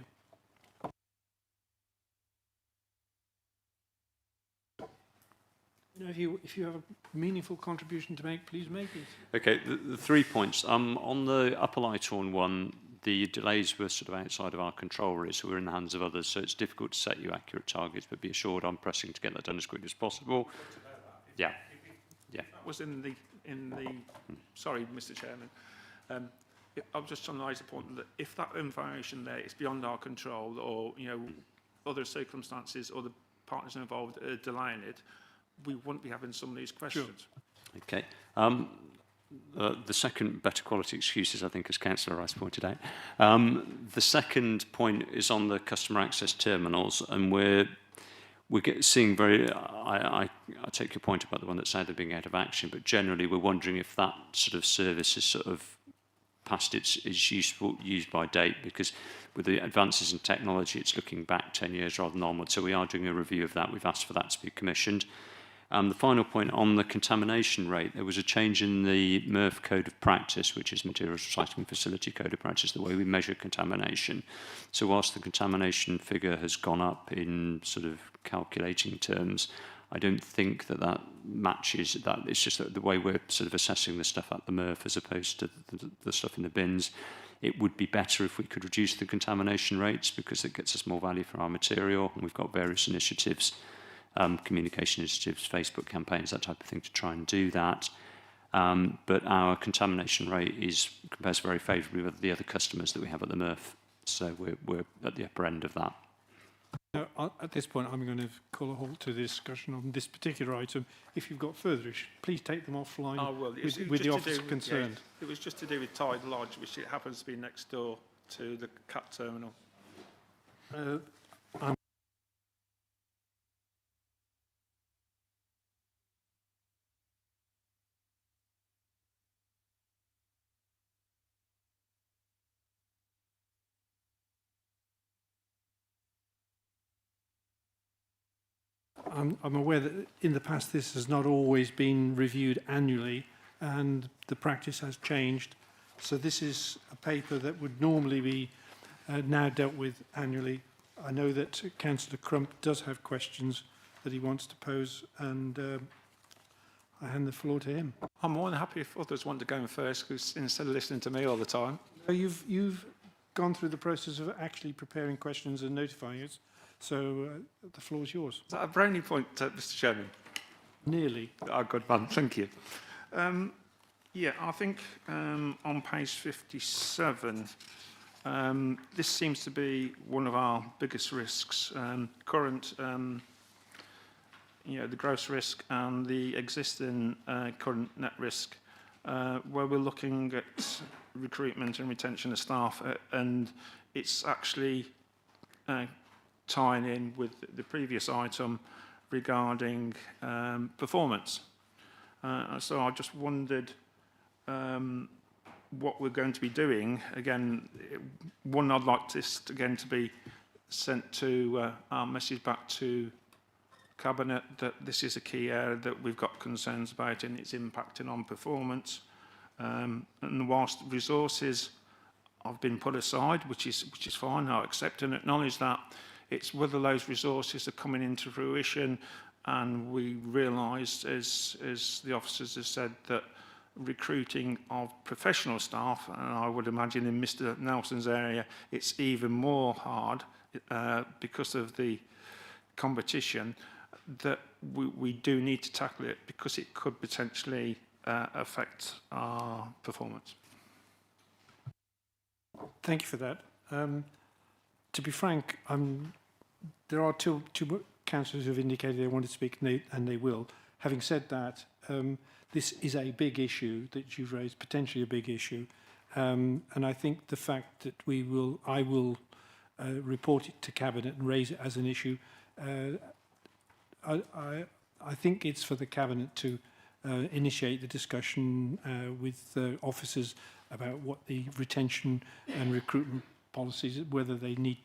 If you have a meaningful contribution to make, please make it. Okay, the 3 points. On the Upper Lighthorn one, the delays were sort of outside of our control, really, so we're in the hands of others, so it's difficult to set you accurate targets, but be assured I'm pressing to get that done as quickly as possible. Yeah. That was in in the... Sorry, Mr Chairman. I'm just trying to raise a point that if that information there is beyond our control, or other circumstances or the partners involved are delaying it, we wouldn't be having some of these questions. Sure. Okay. The second, better quality excuses, I think, as Councillor Rice pointed out. The second point is on the customer access terminals, and we're seeing very... I take your point about the one that said they're being out of action, but generally we're wondering if that sort of service is sort of past its used by date, because with the advances in technology, it's looking back 10 years rather than onward. So we are doing a review of that. We've asked for that to be commissioned. The final point on the contamination rate, there was a change in the MRF Code of Practice, which is Materials Recycling Facility Code of Practice, the way we measure contamination. So whilst the contamination figure has gone up in sort of calculating terms, I don't think that matches that. It's just that the way we're sort of assessing the stuff at the MRF as opposed to the stuff in the bins. It would be better if we could reduce the contamination rates, because it gets us more value for our material, and we've got various initiatives, communication initiatives, Facebook campaigns, that type of thing, to try and do that. But our contamination rate compares very favourably with the other customers that we have at the MRF. So we're at the upper end of that. Now, at this point, I'm going to call a halt to the discussion on this particular item. If you've got further issues, please take them offline with the officer concerned. Yeah, it was just to do with Tide Lodge, which it happens to be next door to the CAT terminal. I'm aware that in the past this has not always been reviewed annually, and the practice has changed. So this is a paper that would normally be now dealt with annually. I know that Councillor Crump does have questions that he wants to pose, and I hand the floor to him. I'm more than happy if others want to go in first, because instead of listening to me all the time. You've gone through the process of actually preparing questions and notifying us. So the floor is yours. Is that a brownie point, Mr Chairman? Nearly. Oh, good man, thank you. Yeah, I think on page 57, this seems to be one of our biggest risks. The gross risk and the existing current net risk, where we're looking at recruitment and retention of staff, and it's actually tying in with the previous item regarding performance. So I just wondered what we're going to be doing. Again, one, I'd like this again to be sent to our message back to Cabinet that this is a key area that we've got concerns about and it's impacting on performance. And whilst resources have been put aside, which is fine, I accept and acknowledge that, it's whether those resources are coming into fruition, and we realise, as the officers have said, that recruiting of professional staff, and I would imagine in Mr Nelson's area, it's even more hard because of the competition, that we do need to tackle it because it could potentially affect our performance. Thank you for that. To be frank, there are two councillors who have indicated they want to speak, and they will. Having said that, this is a big issue that you've raised, potentially a big issue, and I think the fact that I will report it to Cabinet and raise it as an issue. I think it's for the Cabinet to initiate the discussion with officers about what the retention and recruitment policies, whether they need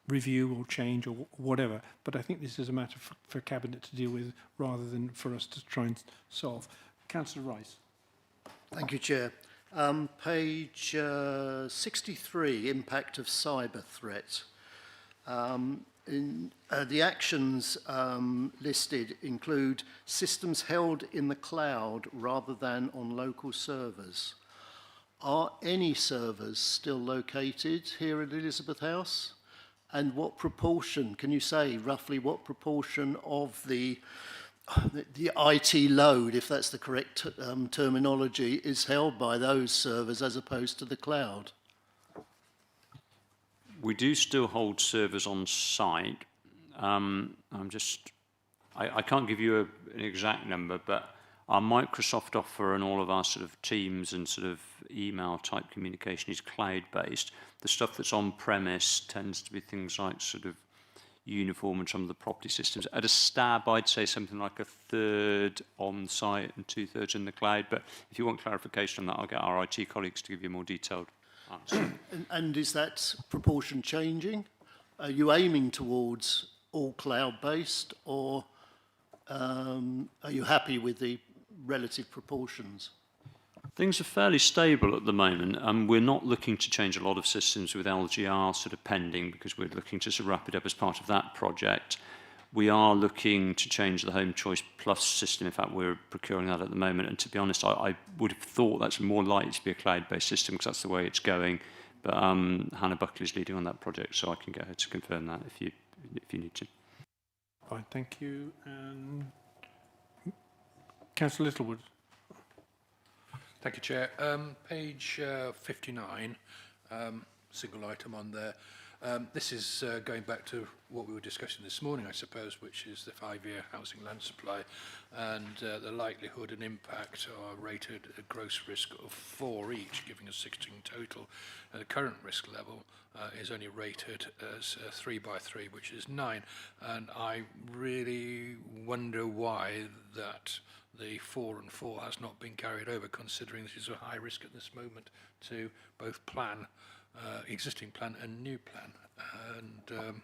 review or change or whatever. But I think this is a matter for Cabinet to deal with rather than for us to try and solve. Councillor Rice. Thank you, Chair. Page 63, impact of cyber threat. The actions listed include systems held in the cloud rather than on local servers. Are any servers still located here at Elizabeth House? And what proportion, can you say roughly what proportion of the the IT load, if that's the correct terminology, is held by those servers as opposed to the cloud? We do still hold servers on site. I can't give you an exact number, but our Microsoft offer and all of our sort of Teams and sort of email type communication is cloud-based. The stuff that's on-premise tends to be things like sort of Uniform and some of the property systems. At a stab, I'd say something like a third on-site and 2/3 in the cloud. But if you want clarification on that, I'll get our IT colleagues to give you a more detailed answer. And is that proportion changing? Are you aiming towards all cloud-based, or are you happy with the relative proportions? Things are fairly stable at the moment. We're not looking to change a lot of systems with LGR sort of pending, because we're looking to sort of wrap it up as part of that project. We are looking to change the Home Choice Plus system. In fact, we're procuring that at the moment. And to be honest, I would have thought that's more likely to be a cloud-based system, because that's the way it's going. But Hannah Buckley is leading on that project, so I can get her to confirm that if you need to. Fine, thank you. Councillor Littlewood. Thank you, Chair. Page 59, single item on there. This is going back to what we were discussing this morning, I suppose, which is the 5-year housing land supply, and the likelihood and impact are rated a gross risk of 4 each, giving us 16 total. The current risk level is only rated as 3 by 3, which is 9. And I really wonder why that the 4 and 4 has not been carried over, considering this is a high risk at this moment to both plan, existing plan and new plan. And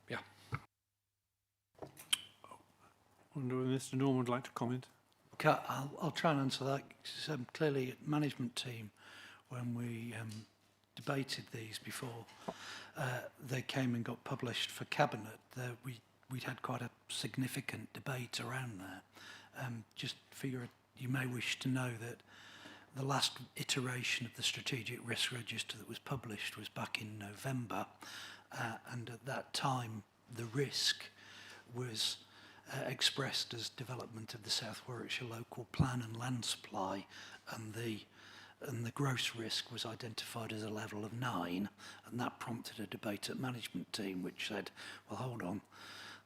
yeah. I wonder whether Mr. Norman would like to comment. Okay, I'll try and answer that. Clearly, management team, when we debated these before they came and got published for Cabinet, we'd had quite a significant debate around that. Just figure, you may wish to know that the last iteration of the Strategic Risk Register that was published was back in November, and at that time the risk was expressed as development of the South Warwickshire Local Plan and land supply, and the gross risk was identified as a level of 9, and that prompted a debate at management team which said, well, hold on,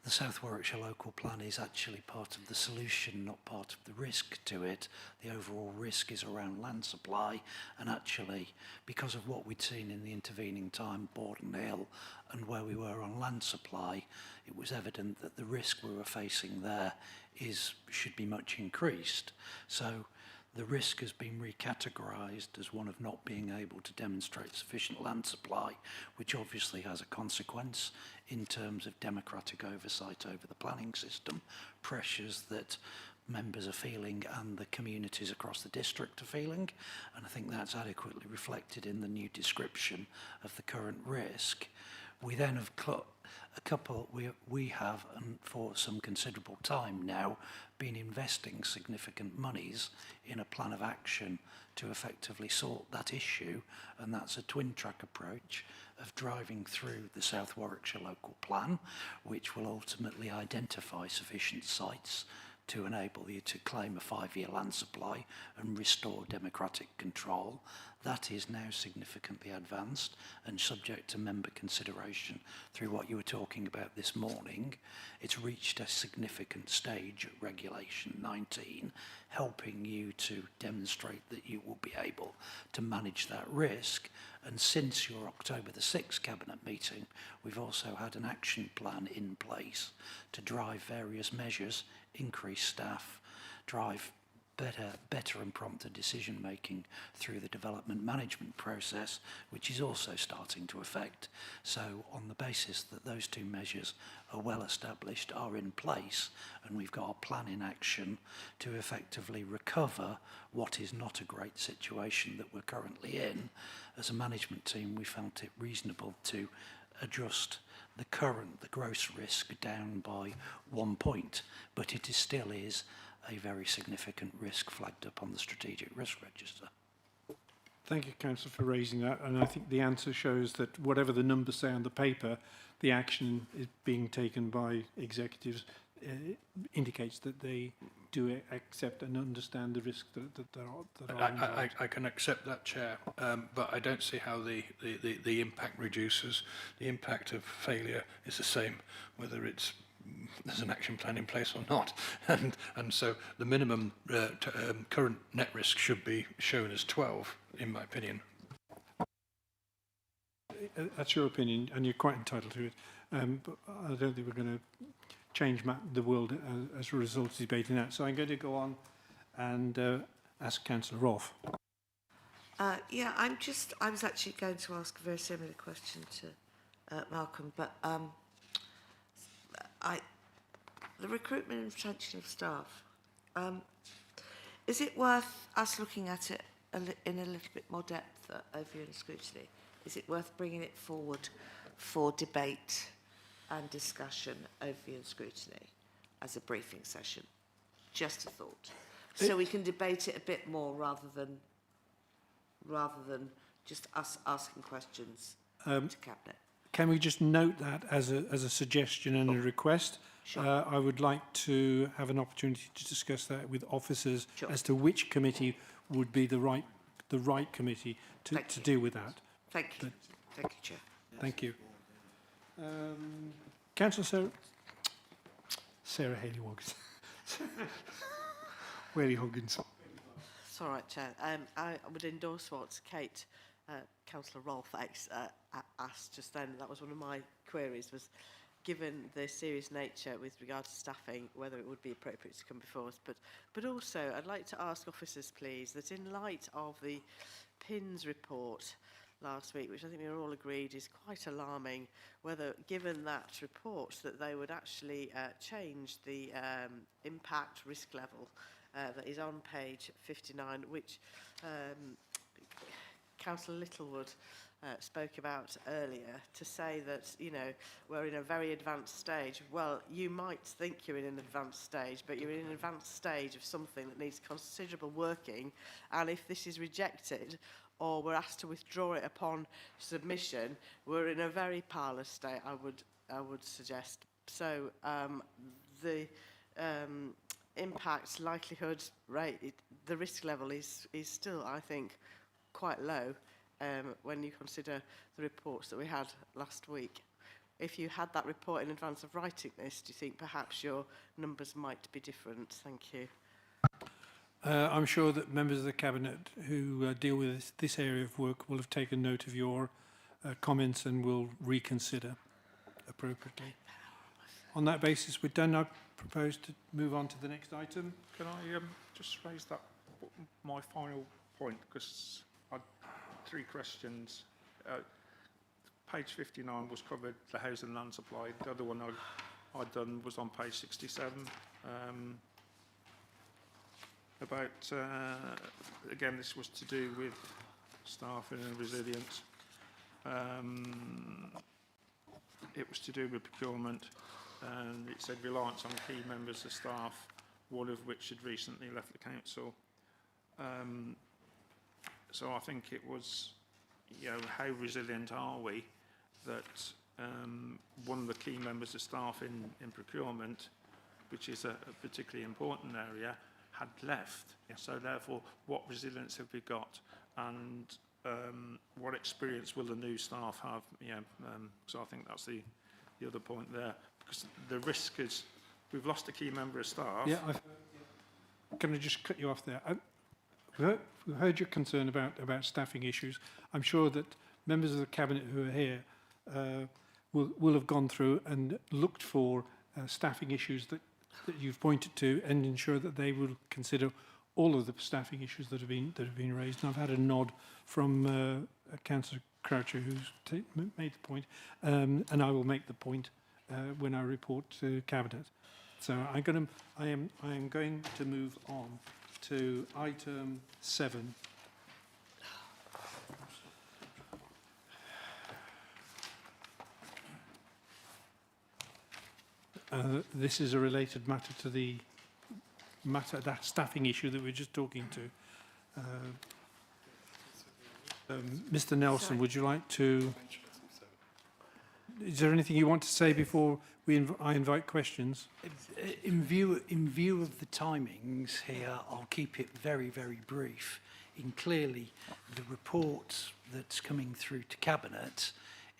the South Warwickshire Local Plan is actually part of the solution, not part of the risk to it. The overall risk is around land supply, and actually, because of what we'd seen in the intervening time, Borden Hill, and where we were on land supply, it was evident that the risk we were facing there should be much increased. So the risk has been recategorised as one of not being able to demonstrate sufficient land supply, which obviously has a consequence in terms of democratic oversight over the planning system, pressures that members are feeling and the communities across the district are feeling, and I think that's adequately reflected in the new description of the current risk. We then have we have, and for some considerable time now, been investing significant monies in a plan of action to effectively sort that issue, and that's a twin-track approach of driving through the South Warwickshire Local Plan, which will ultimately identify sufficient sites to enable you to claim a 5-year land supply and restore democratic control. That is now significantly advanced and subject to member consideration through what you were talking about this morning. It's reached a significant stage at Regulation 19, helping you to demonstrate that you will be able to manage that risk. And since your October the 6th Cabinet meeting, we've also had an action plan in place to drive various measures, increase staff, drive better and prompter decision making through the development management process, which is also starting to affect. So on the basis that those two measures are well established, are in place, and we've got a plan in action to effectively recover what is not a great situation that we're currently in, as a management team we felt it reasonable to adjust the gross risk down by 1 point, but it still is a very significant risk flagged up on the Strategic Risk Register. Thank you, Councillor, for raising that. And I think the answer shows that whatever the numbers say on the paper, the action is being taken by executives indicates that they do accept and understand the risks that are involved. I can accept that, Chair, but I don't see how the impact reduces. The impact of failure is the same, whether there's an action plan in place or not. And so the minimum current net risk should be shown as 12, in my opinion. That's your opinion, and you're quite entitled to it. But I don't think we're going to change the world as a result of debating that. So I'm going to go on and ask Councillor Rolfe. Yeah, I was actually going to ask a very similar question to Malcolm, but the recruitment and retention of staff, is it worth us looking at it in a little bit more depth overview and scrutiny? Is it worth bringing it forward for debate and discussion, overview and scrutiny, as a briefing session? Just a thought. So we can debate it a bit more rather than just us asking questions to Cabinet. Can we just note that as a suggestion and a request? Sure. I would like to have an opportunity to discuss that with officers as to which committee would be the right committee to deal with that. Thank you. Thank you, Chair. Thank you. Councillor Sarah Haley-Waggins. Whaley Huggins. It's all right, Chair. I would endorse what Kate, Councillor Rolfe asked just then. That was one of my queries, was given the serious nature with regard to staffing, whether it would be appropriate to come before us. But also, I'd like to ask officers, please, that in light of the PINS report last week, which I think we were all agreed is quite alarming, whether, given that report, that they would actually change the impact risk level that is on page 59, which Councillor Littlewood spoke about earlier, to say that, you know, we're in a very advanced stage. Well, you might think you're in an advanced stage, but you're in an advanced stage of something that needs considerable working, and if this is rejected, or we're asked to withdraw it upon submission, we're in a very parlous state, I would suggest. So the impact likelihood rate, the risk level is still, I think, quite low when you consider the reports that we had last week. If you had that report in advance of writing this, do you think perhaps your numbers might be different? Thank you. I'm sure that members of the Cabinet who deal with this area of work will have taken note of your comments and will reconsider appropriately. On that basis, we're done. I propose to move on to the next item. Can I just raise that, my final point, because I had 3 questions. Page 59 was covered, the housing and land supply. The other one I'd done was on page 67. About, again, this was to do with staffing and resilience. It was to do with procurement, and it said reliance on key members of staff, one of which had recently left the council. So I think it was, you know, how resilient are we that one of the key members of staff in procurement, which is a particularly important area, had left. So therefore, what resilience have we got, and what experience will the new staff have? So I think that's the other point there, because the risk is we've lost a key member of staff. Yeah, can I just cut you off there? We've heard your concern about staffing issues. I'm sure that members of the Cabinet who are here will have gone through and looked for staffing issues that you've pointed to, and ensure that they will consider all of the staffing issues that have been raised. And I've had a nod from Councillor Croucher, who's made the point, and I will make the point when I report to Cabinet. So I am going to move on to item 7. This is a related matter to that staffing issue that we were just talking to. Mr. Nelson, would you like to is there anything you want to say before I invite questions? In view of the timings here, I'll keep it very, very brief. Clearly, the report that's coming through to Cabinet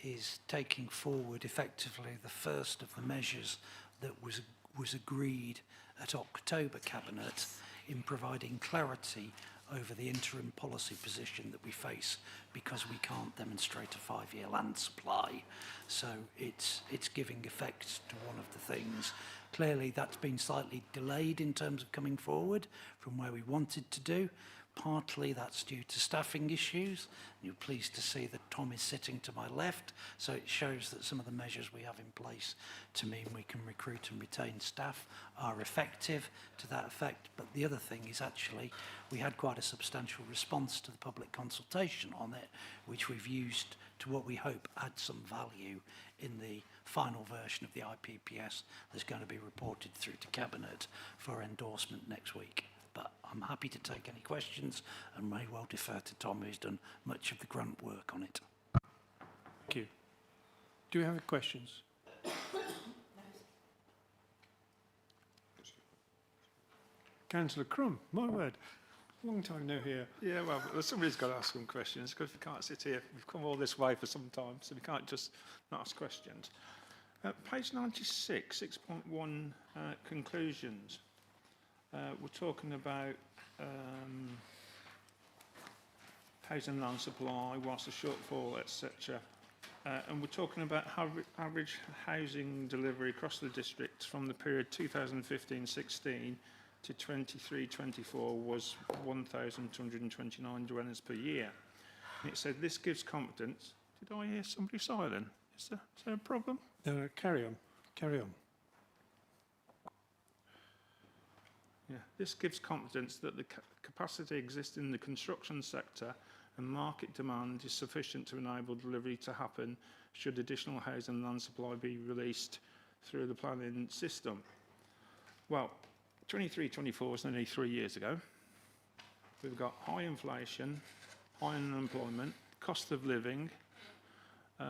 is taking forward effectively the first of the measures that was agreed at October Cabinet in providing clarity over the interim policy position that we face because we can't demonstrate a 5-year land supply. So it's giving effect to one of the things. Clearly that's been slightly delayed in terms of coming forward from where we wanted to do. Partly that's due to staffing issues. You're pleased to see that Tom is sitting to my left, so it shows that some of the measures we have in place to mean we can recruit and retain staff are effective to that effect. But the other thing is actually we had quite a substantial response to the public consultation on it, which we've used to what we hope adds some value in the final version of the IPPS that's going to be reported through to Cabinet for endorsement next week. But I'm happy to take any questions and may well defer to Tom, who's done much of the grunt work on it. Thank you. Do we have questions? Councillor Crum, my word. Long time no here. Yeah, well, somebody's got to ask some questions because we can't sit here. We've come all this way for some time, so we can't just not ask questions. Page 96, 6.1, conclusions. We're talking about housing land supply, what's the shortfall, etc. And we're talking about average housing delivery across the district from the period 2015-16 to 23-24 was 1,229 dwellings per year. And it said this gives confidence. Did I hear somebody silent? Is there a problem? No, carry on. Carry on. Yeah, this gives confidence that the capacity exists in the construction sector and market demand is sufficient to enable delivery to happen should additional housing and land supply be released through the planning system. Well, 23-24 was nearly 3 years ago. We've got high inflation, high unemployment, cost of living. So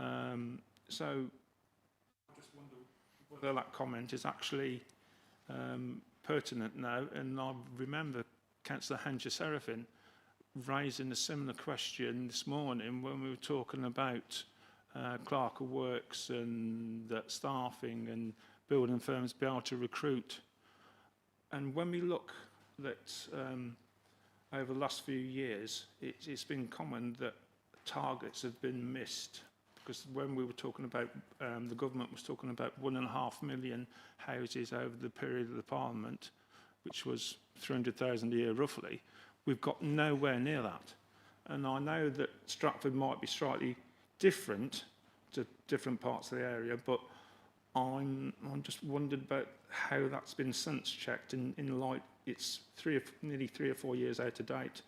I just wonder whether that comment is actually pertinent now. And I remember Councillor Hanger-Serafin raising a similar question this morning when we were talking about clerk of works and that staffing and building firms be able to recruit. And when we look that over the last few years, it's been common that targets have been missed. Because when we were talking about, the government was talking about 1.5 million houses over the period of the Parliament, which was 300,000 a year roughly, we've got nowhere near that. And I know that Stratford might be slightly different to different parts of the area, but I'm just wondered about how that's been sense checked in light it's nearly 3 or 4 years out of date.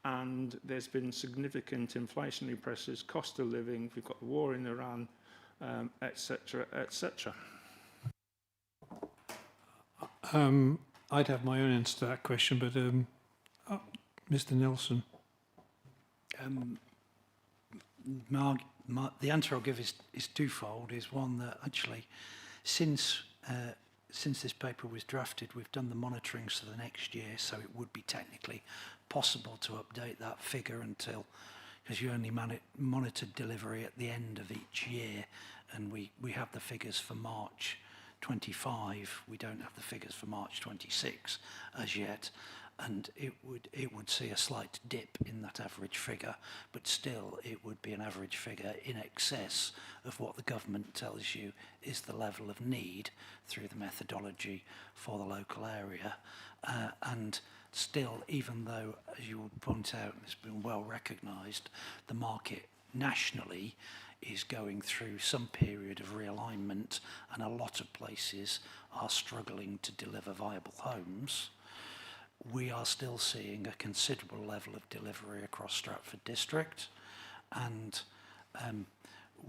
And there's been significant inflationary pressures, cost of living, we've got the war in Iran, etc., etc. I'd have my own answer to that question, but Mr. Nelson. The answer I'll give is twofold. Is one that actually, since this paper was drafted, we've done the monitoring for the next year, so it would be technically possible to update that figure until, because you only monitor delivery at the end of each year, and we have the figures for March 25. We don't have the figures for March 26 as yet, and it would see a slight dip in that average figure, but still it would be an average figure in excess of what the government tells you is the level of need through the methodology for the local area. And still, even though, as you would point out, it's been well recognised, the market nationally is going through some period of realignment and a lot of places are struggling to deliver viable homes, we are still seeing a considerable level of delivery across Stratford District, and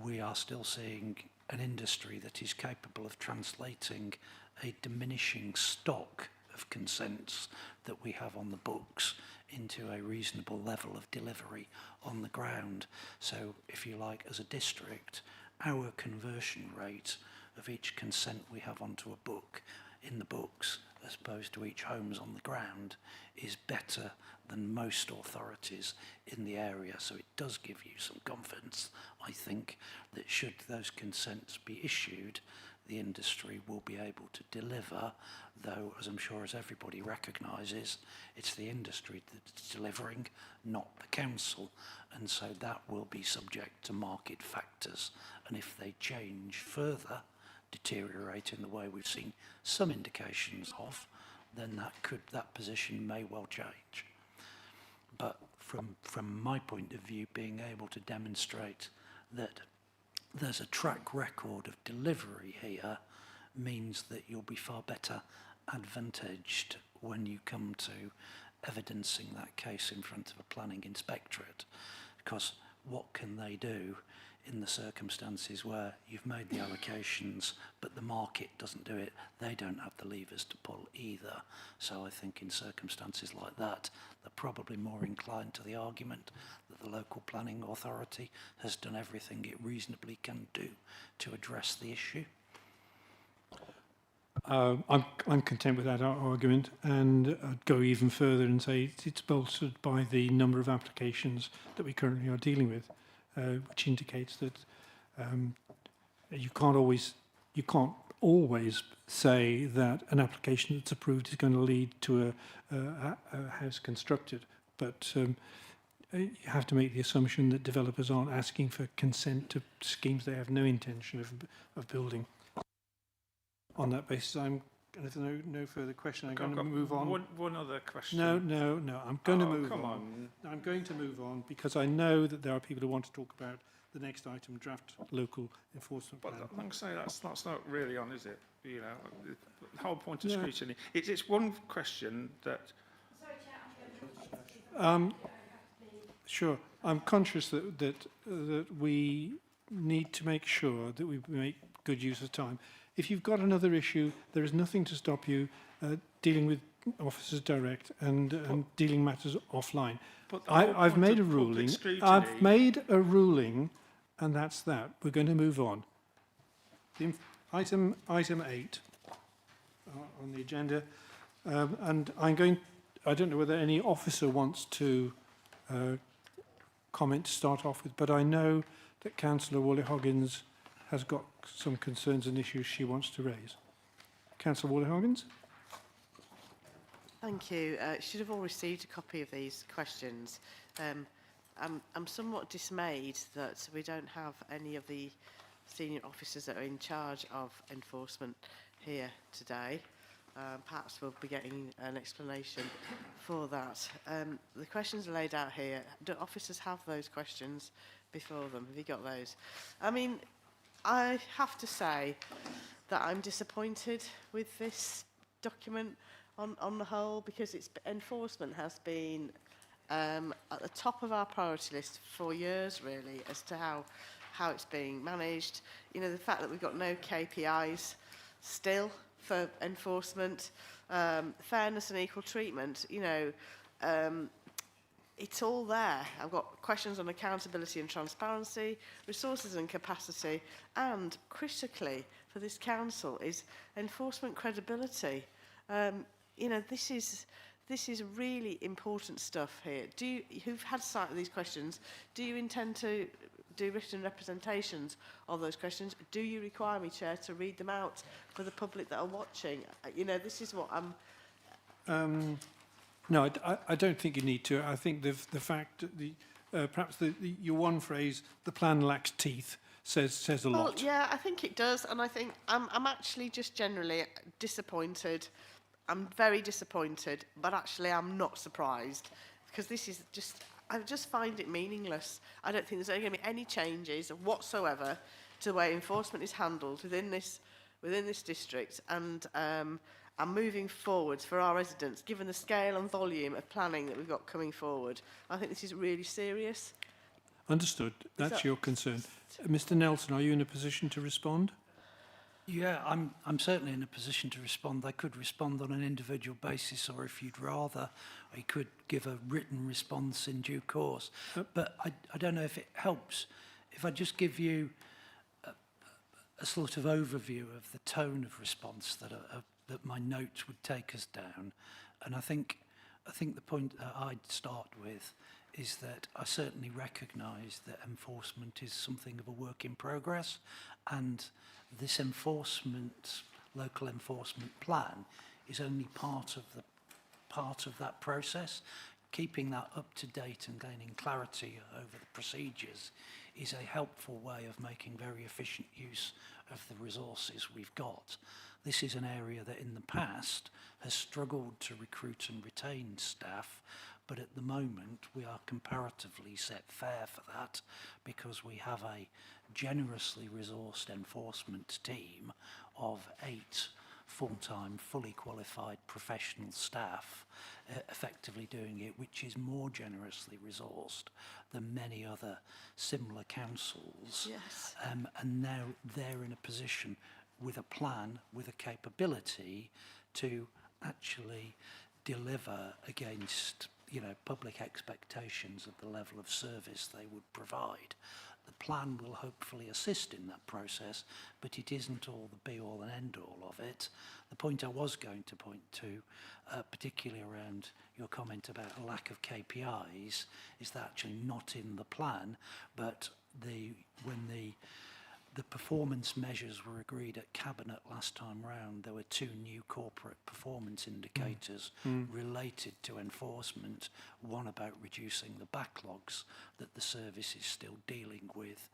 we are still seeing an industry that is capable of translating a diminishing stock of consents that we have on the books into a reasonable level of delivery on the ground. So, if you like, as a district, our conversion rate of each consent we have onto a book in the books, as opposed to each homes on the ground, is better than most authorities in the area. So it does give you some confidence, I think, that should those consents be issued, the industry will be able to deliver, though, as I'm sure as everybody recognises, it's the industry that's delivering, not the council. And so that will be subject to market factors. And if they change further, deteriorate in the way we've seen some indications of, then that position may well change. But from my point of view, being able to demonstrate that there's a track record of delivery here means that you'll be far better advantaged when you come to evidencing that case in front of a planning inspectorate. Because what can they do in the circumstances where you've made the allocations but the market doesn't do it? They don't have the levers to pull either. So I think in circumstances like that, they're probably more inclined to the argument that the local planning authority has done everything it reasonably can do to address the issue. I'm content with that argument, and I'd go even further and say it's bolstered by the number of applications that we currently are dealing with, which indicates that you can't always say that an application that's approved is going to lead to a house constructed, but you have to make the assumption that developers aren't asking for consent to schemes they have no intention of building. On that basis, if there's no further question, I'm going to move on. One other question. No. I'm going to move come on. I'm going to move on because I know that there are people who want to talk about the next item, draft local enforcement plan. But I'm going to say that's not really on, is it? You know, the whole point of scrutiny. It's one question that. Sure. I'm conscious that we need to make sure that we make good use of time. If you've got another issue, there is nothing to stop you dealing with officers direct and dealing matters offline. I've made a ruling. I've made a ruling, and that's that. We're going to move on. Item 8 on the agenda, and I don't know whether any officer wants to comment to start off with, but I know that Councillor Whalley-Hoggins has got some concerns and issues she wants to raise. Councillor Whalley-Hoggins? Thank you. Should have all received a copy of these questions. I'm somewhat dismayed that we don't have any of the senior officers that are in charge of enforcement here today. Perhaps we'll be getting an explanation for that. The questions are laid out here. Do officers have those questions before them? Have you got those? I mean, I have to say that I'm disappointed with this document on the whole, because enforcement has been at the top of our priority list for years, really, as to how it's being managed. You know, the fact that we've got no KPIs still for enforcement, fairness and equal treatment, you know, it's all there. I've got questions on accountability and transparency, resources and capacity, and critically for this council is enforcement credibility. You know, this is really important stuff here. Who've had sight of these questions, do you intend to do written representations of those questions? Do you require me, Chair, to read them out for the public that are watching? You know, this is what I'm... No, I don't think you need to. I think the fact that perhaps your one phrase, the plan lacks teeth, says a lot. Well, yeah, I think it does, and I think I'm actually just generally disappointed. I'm very disappointed, but actually I'm not surprised, because this is just, I just find it meaningless. I don't think there's going to be any changes whatsoever to the way enforcement is handled within this district, and moving forwards for our residents, given the scale and volume of planning that we've got coming forward. I think this is really serious. Understood. That's your concern. Mr. Nelson, are you in a position to respond? Yeah, I'm certainly in a position to respond. I could respond on an individual basis, or if you'd rather, I could give a written response in due course. But I don't know if it helps if I just give you a sort of overview of the tone of response that my notes would take us down. And I think the point that I'd start with is that I certainly recognise that enforcement is something of a work in progress, and this local enforcement plan is only part of that process. Keeping that up to date and gaining clarity over the procedures is a helpful way of making very efficient use of the resources we've got. This is an area that in the past has struggled to recruit and retain staff, but at the moment we are comparatively set fair for that because we have a generously resourced enforcement team of 8 full-time, fully qualified professional staff effectively doing it, which is more generously resourced than many other similar councils. Yes. And now they're in a position with a plan, with a capability to actually deliver against, you know, public expectations of the level of service they would provide. The plan will hopefully assist in that process, but it isn't all the be-all and end-all of it. The point I was going to point to, particularly around your comment about a lack of KPIs, is that actually not in the plan, but when the performance measures were agreed at Cabinet last time round, there were 2 new corporate performance indicators related to enforcement, one about reducing the backlogs that the service is still dealing with,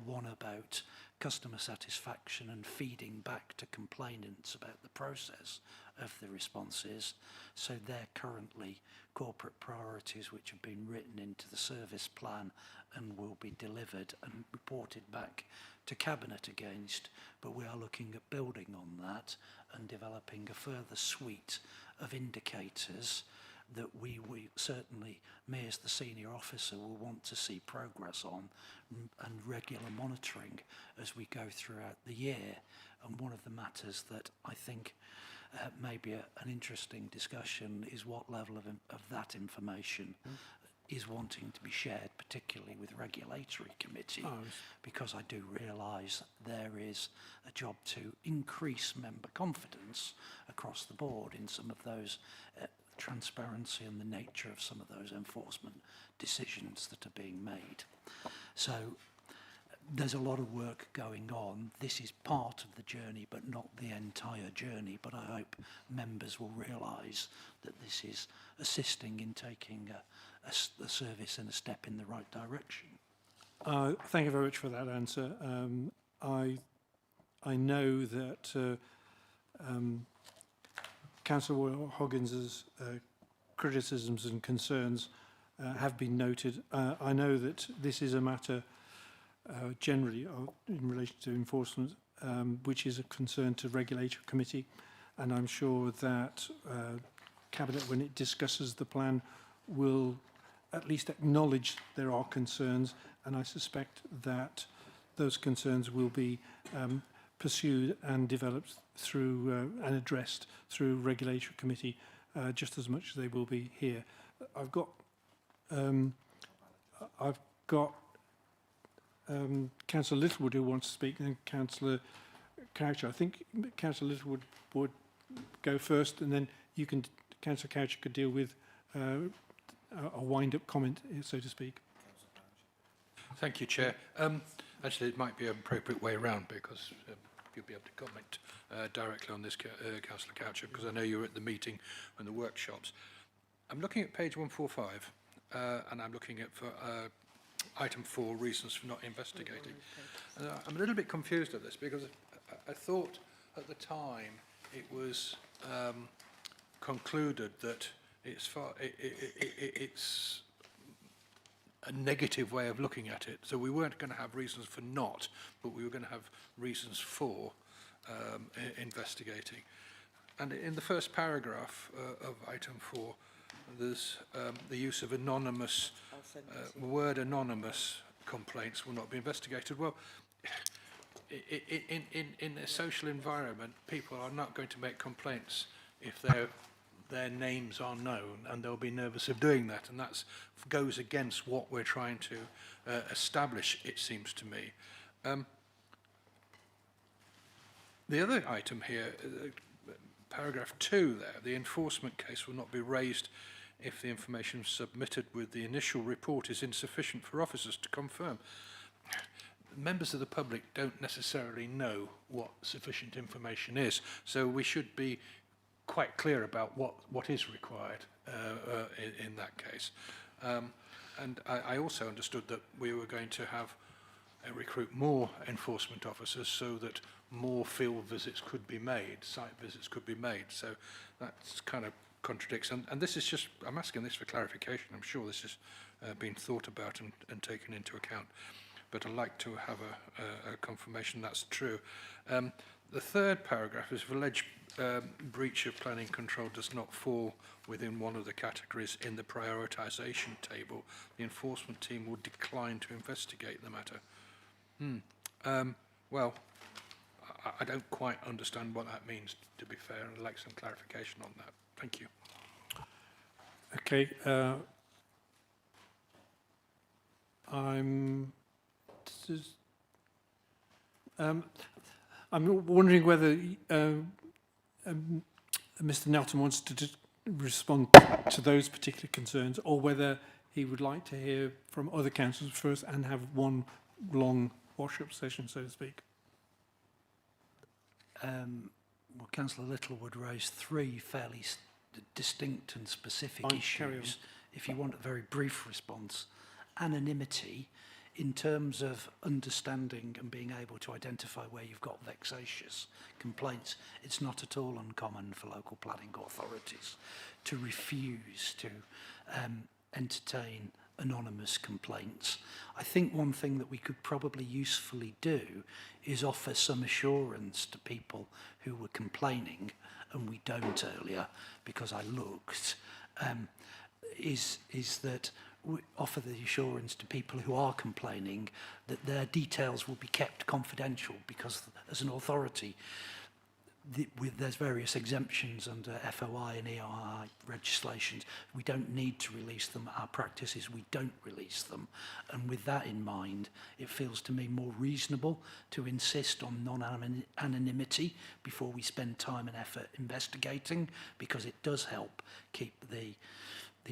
one about customer satisfaction and feeding back to complainants about the process of the responses. So they're currently corporate priorities which have been written into the service plan and will be delivered and reported back to Cabinet against, but we are looking at building on that and developing a further suite of indicators that we certainly, me as the senior officer, will want to see progress on and regular monitoring as we go throughout the year. And one of the matters that I think may be an interesting discussion is what level of that information is wanting to be shared, particularly with regulatory committee, because I do realise there is a job to increase member confidence across the board in some of those transparency and the nature of some of those enforcement decisions that are being made. So there's a lot of work going on. This is part of the journey, but not the entire journey. But I hope members will realise that this is assisting in taking a service and a step in the right direction. Thank you very much for that answer. I know that Councillor Hoggins's criticisms and concerns have been noted. I know that this is a matter generally in relation to enforcement, which is a concern to Regulatory Committee, and I'm sure that Cabinet, when it discusses the plan, will at least acknowledge there are concerns, and I suspect that those concerns will be pursued and developed through and addressed through Regulatory Committee just as much as they will be here. I've got Councillor Littlewood who wants to speak, and then Councillor Coucher. I think Councillor Littlewood would go first, and then you can, Councillor Coucher could deal with a wind-up comment, so to speak. Thank you, Chair. Actually, it might be an appropriate way around because you'll be able to comment directly on this, Councillor Coucher, because I know you were at the meeting and the workshops. I'm looking at page 145, and I'm looking at for item 4, reasons for not investigating. And I'm a little bit confused at this because I thought at the time it was concluded that it's a negative way of looking at it. So we weren't going to have reasons for not, but we were going to have reasons for investigating. And in the first paragraph of item 4, there's the use of anonymous, word anonymous complaints will not be investigated. Well, in a social environment, people are not going to make complaints if their names are known, and they'll be nervous of doing that, and that goes against what we're trying to establish, it seems to me. The other item here, paragraph 2 there, the enforcement case will not be raised if the information submitted with the initial report is insufficient for officers to confirm. Members of the public don't necessarily know what sufficient information is, so we should be quite clear about what is required in that case. And I also understood that we were going to have recruit more enforcement officers so that more field visits could be made, site visits could be made. So that's kind of contradicts. And this is just, I'm asking this for clarification. I'm sure this has been thought about and taken into account. But I'd like to have a confirmation that's true. The third paragraph is if alleged breach of planning control does not fall within one of the categories in the prioritisation table, the enforcement team will decline to investigate the matter. Well, I don't quite understand what that means, to be fair, and I'd like some clarification on that. Thank you. Okay. I'm wondering whether Mr. Nelson wants to respond to those particular concerns, or whether he would like to hear from other councillors first and have one long wash-up session, so to speak. Well, Councillor Littlewood raised three fairly distinct and specific issues. If you want a very brief response, anonymity in terms of understanding and being able to identify where you've got vexatious complaints, it's not at all uncommon for local planning authorities to refuse to entertain anonymous complaints. I think one thing that we could probably usefully do is offer some assurance to people who were complaining, and we don't earlier because I looked, is that we offer the assurance to people who are complaining that their details will be kept confidential, because as an authority, there's various exemptions under FOI and EOI legislations. We don't need to release them. Our practice is we don't release them. And with that in mind, it feels to me more reasonable to insist on non-anonymity before we spend time and effort investigating, because it does help keep the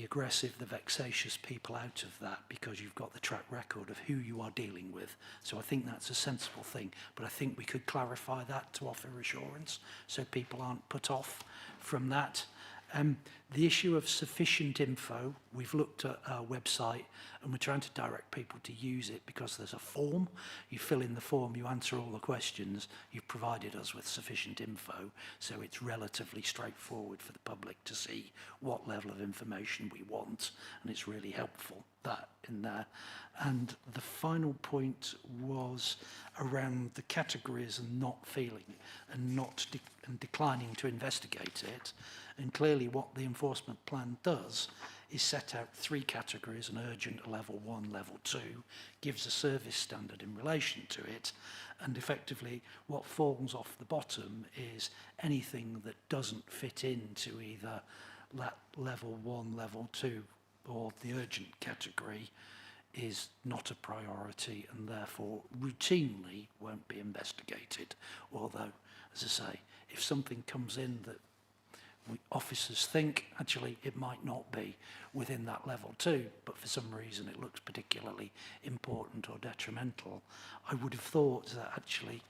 aggressive, the vexatious people out of that, because you've got the track record of who you are dealing with. So I think that's a sensible thing, but I think we could clarify that to offer assurance so people aren't put off from that. The issue of sufficient info, we've looked at our website and we're trying to direct people to use it, because there's a form. You fill in the form, you answer all the questions, you've provided us with sufficient info, so it's relatively straightforward for the public to see what level of information we want, and it's really helpful, that in there. And the final point was around the categories and not feeling and not declining to investigate it. And clearly what the enforcement plan does is set out three categories: an urgent, a level 1, level 2, gives a service standard in relation to it, and effectively what falls off the bottom is anything that doesn't fit into either level 1, level 2 or the urgent category is not a priority, and therefore routinely won't be investigated. Although, as I say, if something comes in that officers think actually it might not be within that level 2, but for some reason it looks particularly important or detrimental, I would have thought that actually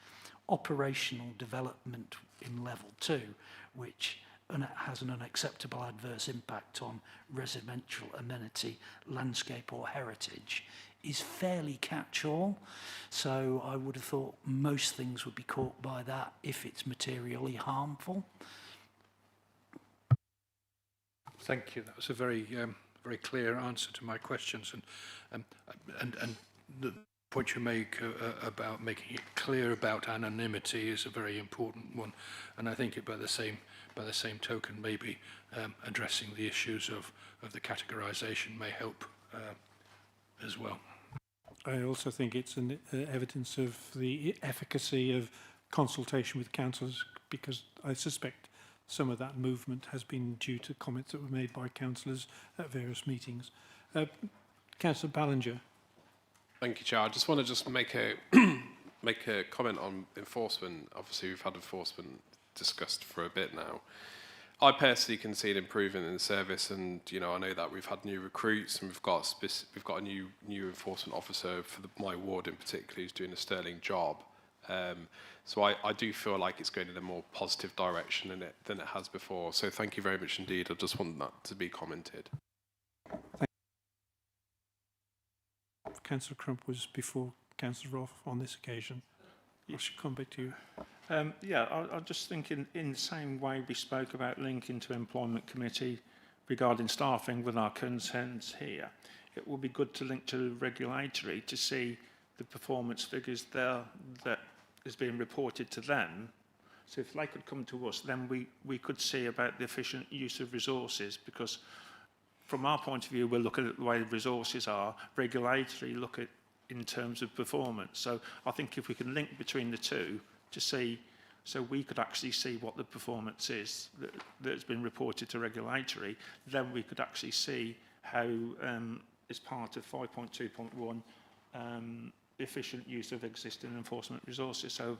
operational development in level 2, which has an unacceptable adverse impact on residential amenity, landscape or heritage, is fairly catch-all. So I would have thought most things would be caught by that if it's materially harmful. Thank you. That was a very, very clear answer to my questions, and the point you make about making it clear about anonymity is a very important one. And I think by the same token, maybe addressing the issues of the categorisation may help as well. I also think it's an evidence of the efficacy of consultation with councillors, because I suspect some of that movement has been due to comments that were made by councillors at various meetings. Councillor Ballinger. Thank you, Chair. I just want to make a make a comment on enforcement. Obviously, we've had enforcement discussed for a bit now. I personally can see an improvement in the service, and I know that we've had new recruits, and we've got a new enforcement officer for my ward in particular, who's doing a sterling job. So I do feel like it's going in a more positive direction than it has before. So thank you very much indeed. I just want that to be commented. Councillor Crump was before Councillor Roth on this occasion. I should come back to you. I just think in the same way we spoke about linking to Employment Committee regarding staffing with our concerns here, it would be good to link to regulatory to see the performance figures there that is being reported to them. So if they could come to us, then we could see about the efficient use of resources, because from our point of view, we're looking at the way the resources are. Regulatory look at in terms of performance. So I think if we can link between the two to see, so we could actually see what the performance is that's been reported to regulatory, then we could actually see how, as part of 5.2.1, efficient use of existing enforcement resources. So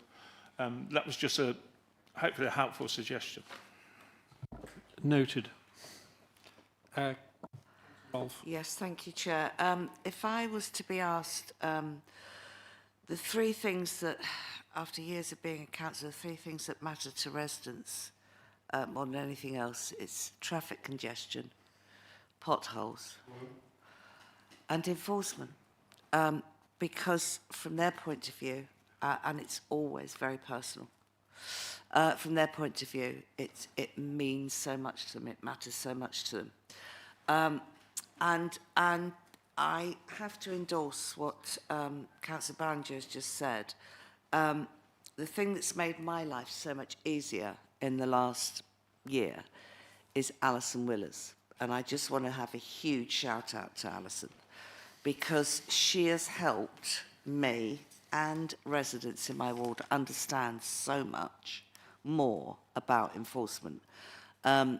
that was just hopefully a helpful suggestion. Noted. Rolf. Yes, thank you, Chair. If I was to be asked the three things that, after years of being a councillor, the three things that matter to residents more than anything else, it's traffic congestion, potholes, and enforcement. Because from their point of view, and it's always very personal, from their point of view, it means so much to them, it matters so much to them. And I have to endorse what Councillor Barringer has just said. The thing that's made my life so much easier in the last year is Alison Willers. And I just want to have a huge shout out to Alison, because she has helped me and residents in my ward understand so much more about enforcement. And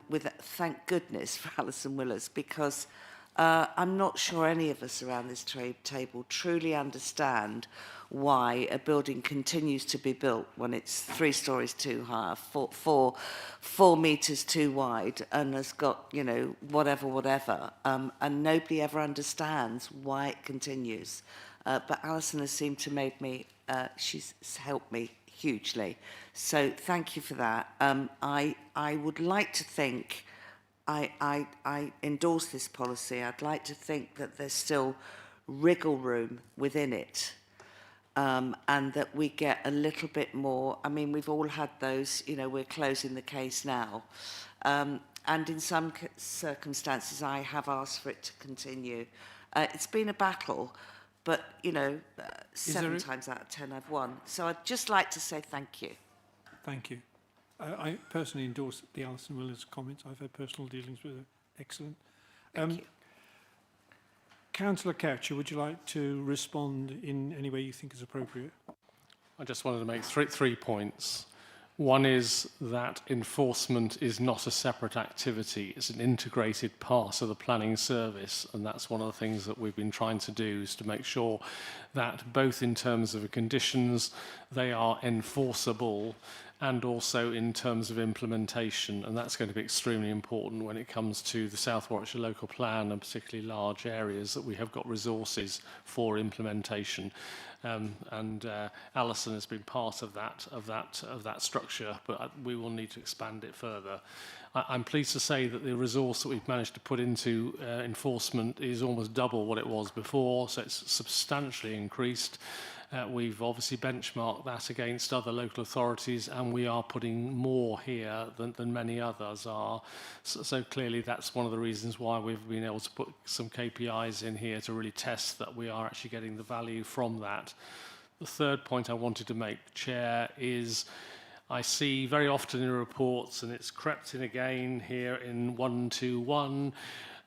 with thank goodness for Alison Willers, because I'm not sure any of us around this table truly understand why a building continues to be built when it's 3 stories too high, 4 metres too wide, and has got, whatever. And nobody ever understands why it continues. But Alison has seemed to make me, she's helped me hugely. So thank you for that. I would like to think, I endorse this policy. I'd like to think that there's still wriggle room within it, and that we get a little bit more. I mean, we've all had those, we're closing the case now. And in some circumstances, I have asked for it to continue. It's been a battle, but, 7 times out of 10 I've won. So I'd just like to say thank you. Thank you. I personally endorse the Alison Willers comments. I've had personal dealings with her. Excellent. Thank you. Councillor Coucher, would you like to respond in any way you think is appropriate? I just wanted to make three points. One is that enforcement is not a separate activity. It's an integrated part of the planning service, and that's one of the things that we've been trying to do, is to make sure that both in terms of the conditions, they are enforceable, and also in terms of implementation, and that's going to be extremely important when it comes to the South Warwickshire local plan, and particularly large areas that we have got resources for implementation. Alison has been part of that structure, but we will need to expand it further. I'm pleased to say that the resource that we've managed to put into enforcement is almost double what it was before, so it's substantially increased. We've obviously benchmarked that against other local authorities, and we are putting more here than many others are. So clearly that's one of the reasons why we've been able to put some KPIs in here to really test that we are actually getting the value from that. The third point I wanted to make, Chair, is I see very often in reports, and it's crept in again here in 121,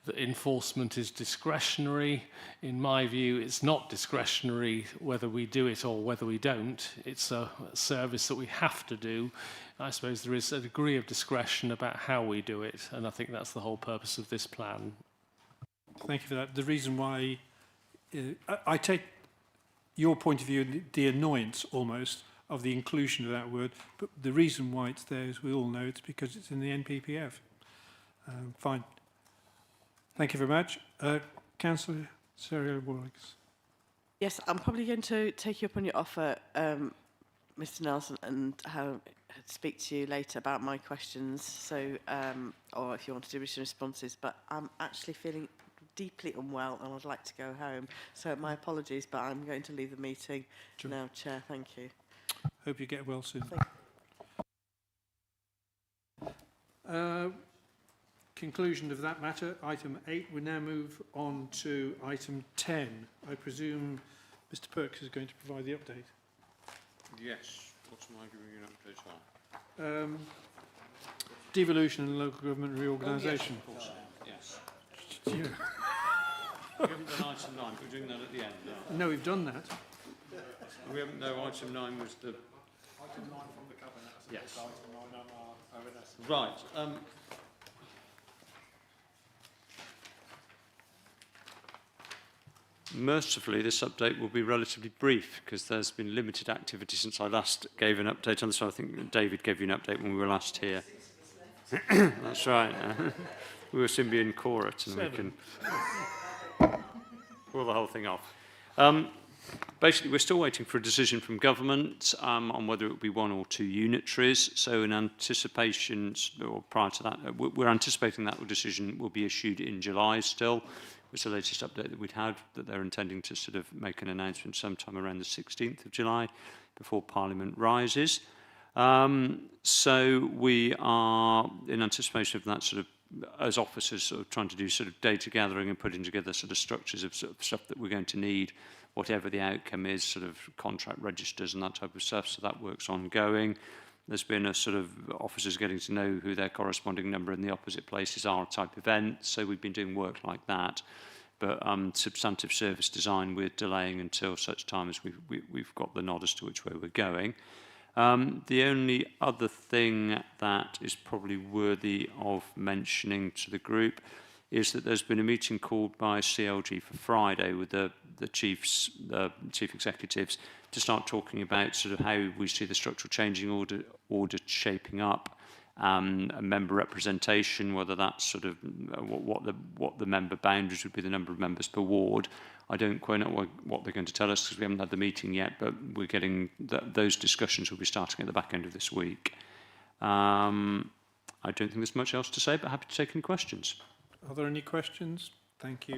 that enforcement is discretionary. In my view, it's not discretionary whether we do it or whether we don't. It's a service that we have to do. I suppose there is a degree of discretion about how we do it, and I think that's the whole purpose of this plan. Thank you for that. The reason why I take your point of view, the annoyance almost of the inclusion of that word, but the reason why it's there, as we all know, it's because it's in the NPPF. Fine. Thank you very much. Councillor Sarah Warwick. Yes, I'm probably going to take you up on your offer, Mr Nelson, and speak to you later about my questions, so, or if you want to do written responses, but I'm actually feeling deeply unwell and I'd like to go home. So my apologies, but I'm going to leave the meeting now, Chair. Thank you. Hope you get well soon. Conclusion of that matter, item 8. We now move on to item 10. I presume Mr Perks is going to provide the update. Yes. What am I giving you an update on? Devolution and local government reorganisation. Oh, yes, of course. Yes. Yeah. We haven't done item 9, we're doing that at the end. No, we've done that. We haven't, no, item 9 was the... Item 9 from the Cabinet. Yes. Item 9 on our ONS. Right. Mercifully, this update will be relatively brief because there's been limited activity since I last gave an update on this. I think David gave you an update when we were last here. That's right. We were Symbian Court and we can pull the whole thing off. Basically, we're still waiting for a decision from government on whether it will be 1 or 2 unitaries. So in anticipation, or prior to that, we're anticipating that decision will be issued in July still. Was the latest update that we'd had, that they're intending to sort of make an announcement sometime around the 16th of July before Parliament rises. So we are in anticipation of that, sort of as officers, sort of trying to do sort of data gathering and putting together sort of structures of, sort of stuff that we're going to need, whatever the outcome is, sort of contract registers and that type of stuff. So that work's ongoing. There's been a sort of officers getting to know who their corresponding number in the opposite places are type event. So we've been doing work like that. But substantive service design we're delaying until such time as we've got the nod as to which way we're going. The only other thing that is probably worthy of mentioning to the group is that there's been a meeting called by CLG for Friday with the chief executives to start talking about sort of how we see the structural changing order shaping up, a member representation, whether that's sort of what the member boundaries would be, the number of members per ward. I don't quite know what they're going to tell us because we haven't had the meeting yet, but we're getting those discussions will be starting at the back end of this week. I don't think there's much else to say, but happy to take any questions. Are there any questions? Thank you.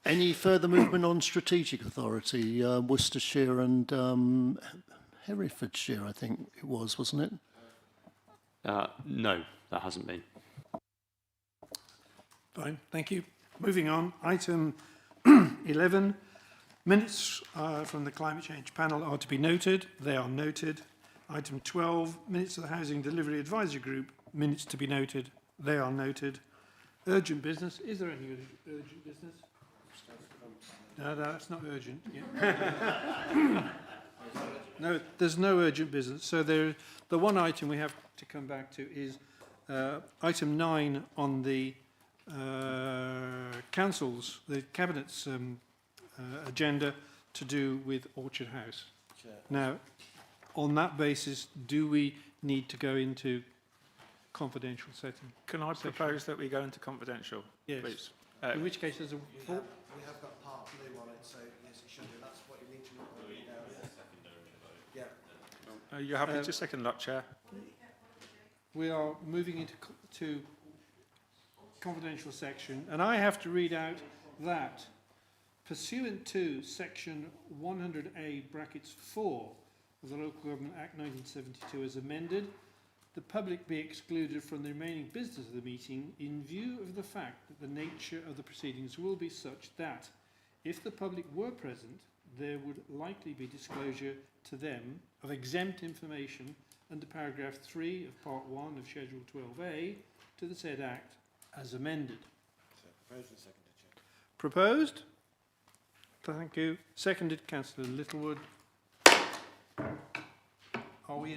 Any further movement on strategic authority? Worcestershire and Herefordshire, I think it was, wasn't it? No, that hasn't been. Fine, thank you. Moving on, item 11. Minutes from the Climate Change Panel are to be noted. They are noted. Item 12, minutes of the Housing Delivery Advisory Group, minutes to be noted. They are noted. Urgent business. Is there any urgent business? No, that's not urgent. Yeah. No, there's no urgent business. So the one item we have to come back to is item 9 on the Council's, the Cabinet's agenda to do with Orchard House. Sure. Now, on that basis, do we need to go into confidential setting? Can I propose that we go into confidential, yes. please? In which case, there's a... We have got part blue on it, so yes, it should be. That's what you need to know. Yeah. Are you happy to second that, Chair? We are moving into confidential section, and I have to read out that pursuant to section 100A brackets 4 of the Local Government Act 1972 as amended, the public be excluded from the remaining business of the meeting in view of the fact that the nature of the proceedings will be such that if the public were present, there would likely be disclosure to them of exempt information under paragraph 3 of part 1 of schedule 12A to the said act as amended. So, proposed and seconded, Chair. Proposed? Thank you. Seconded, Councillor Littlewood. Are we in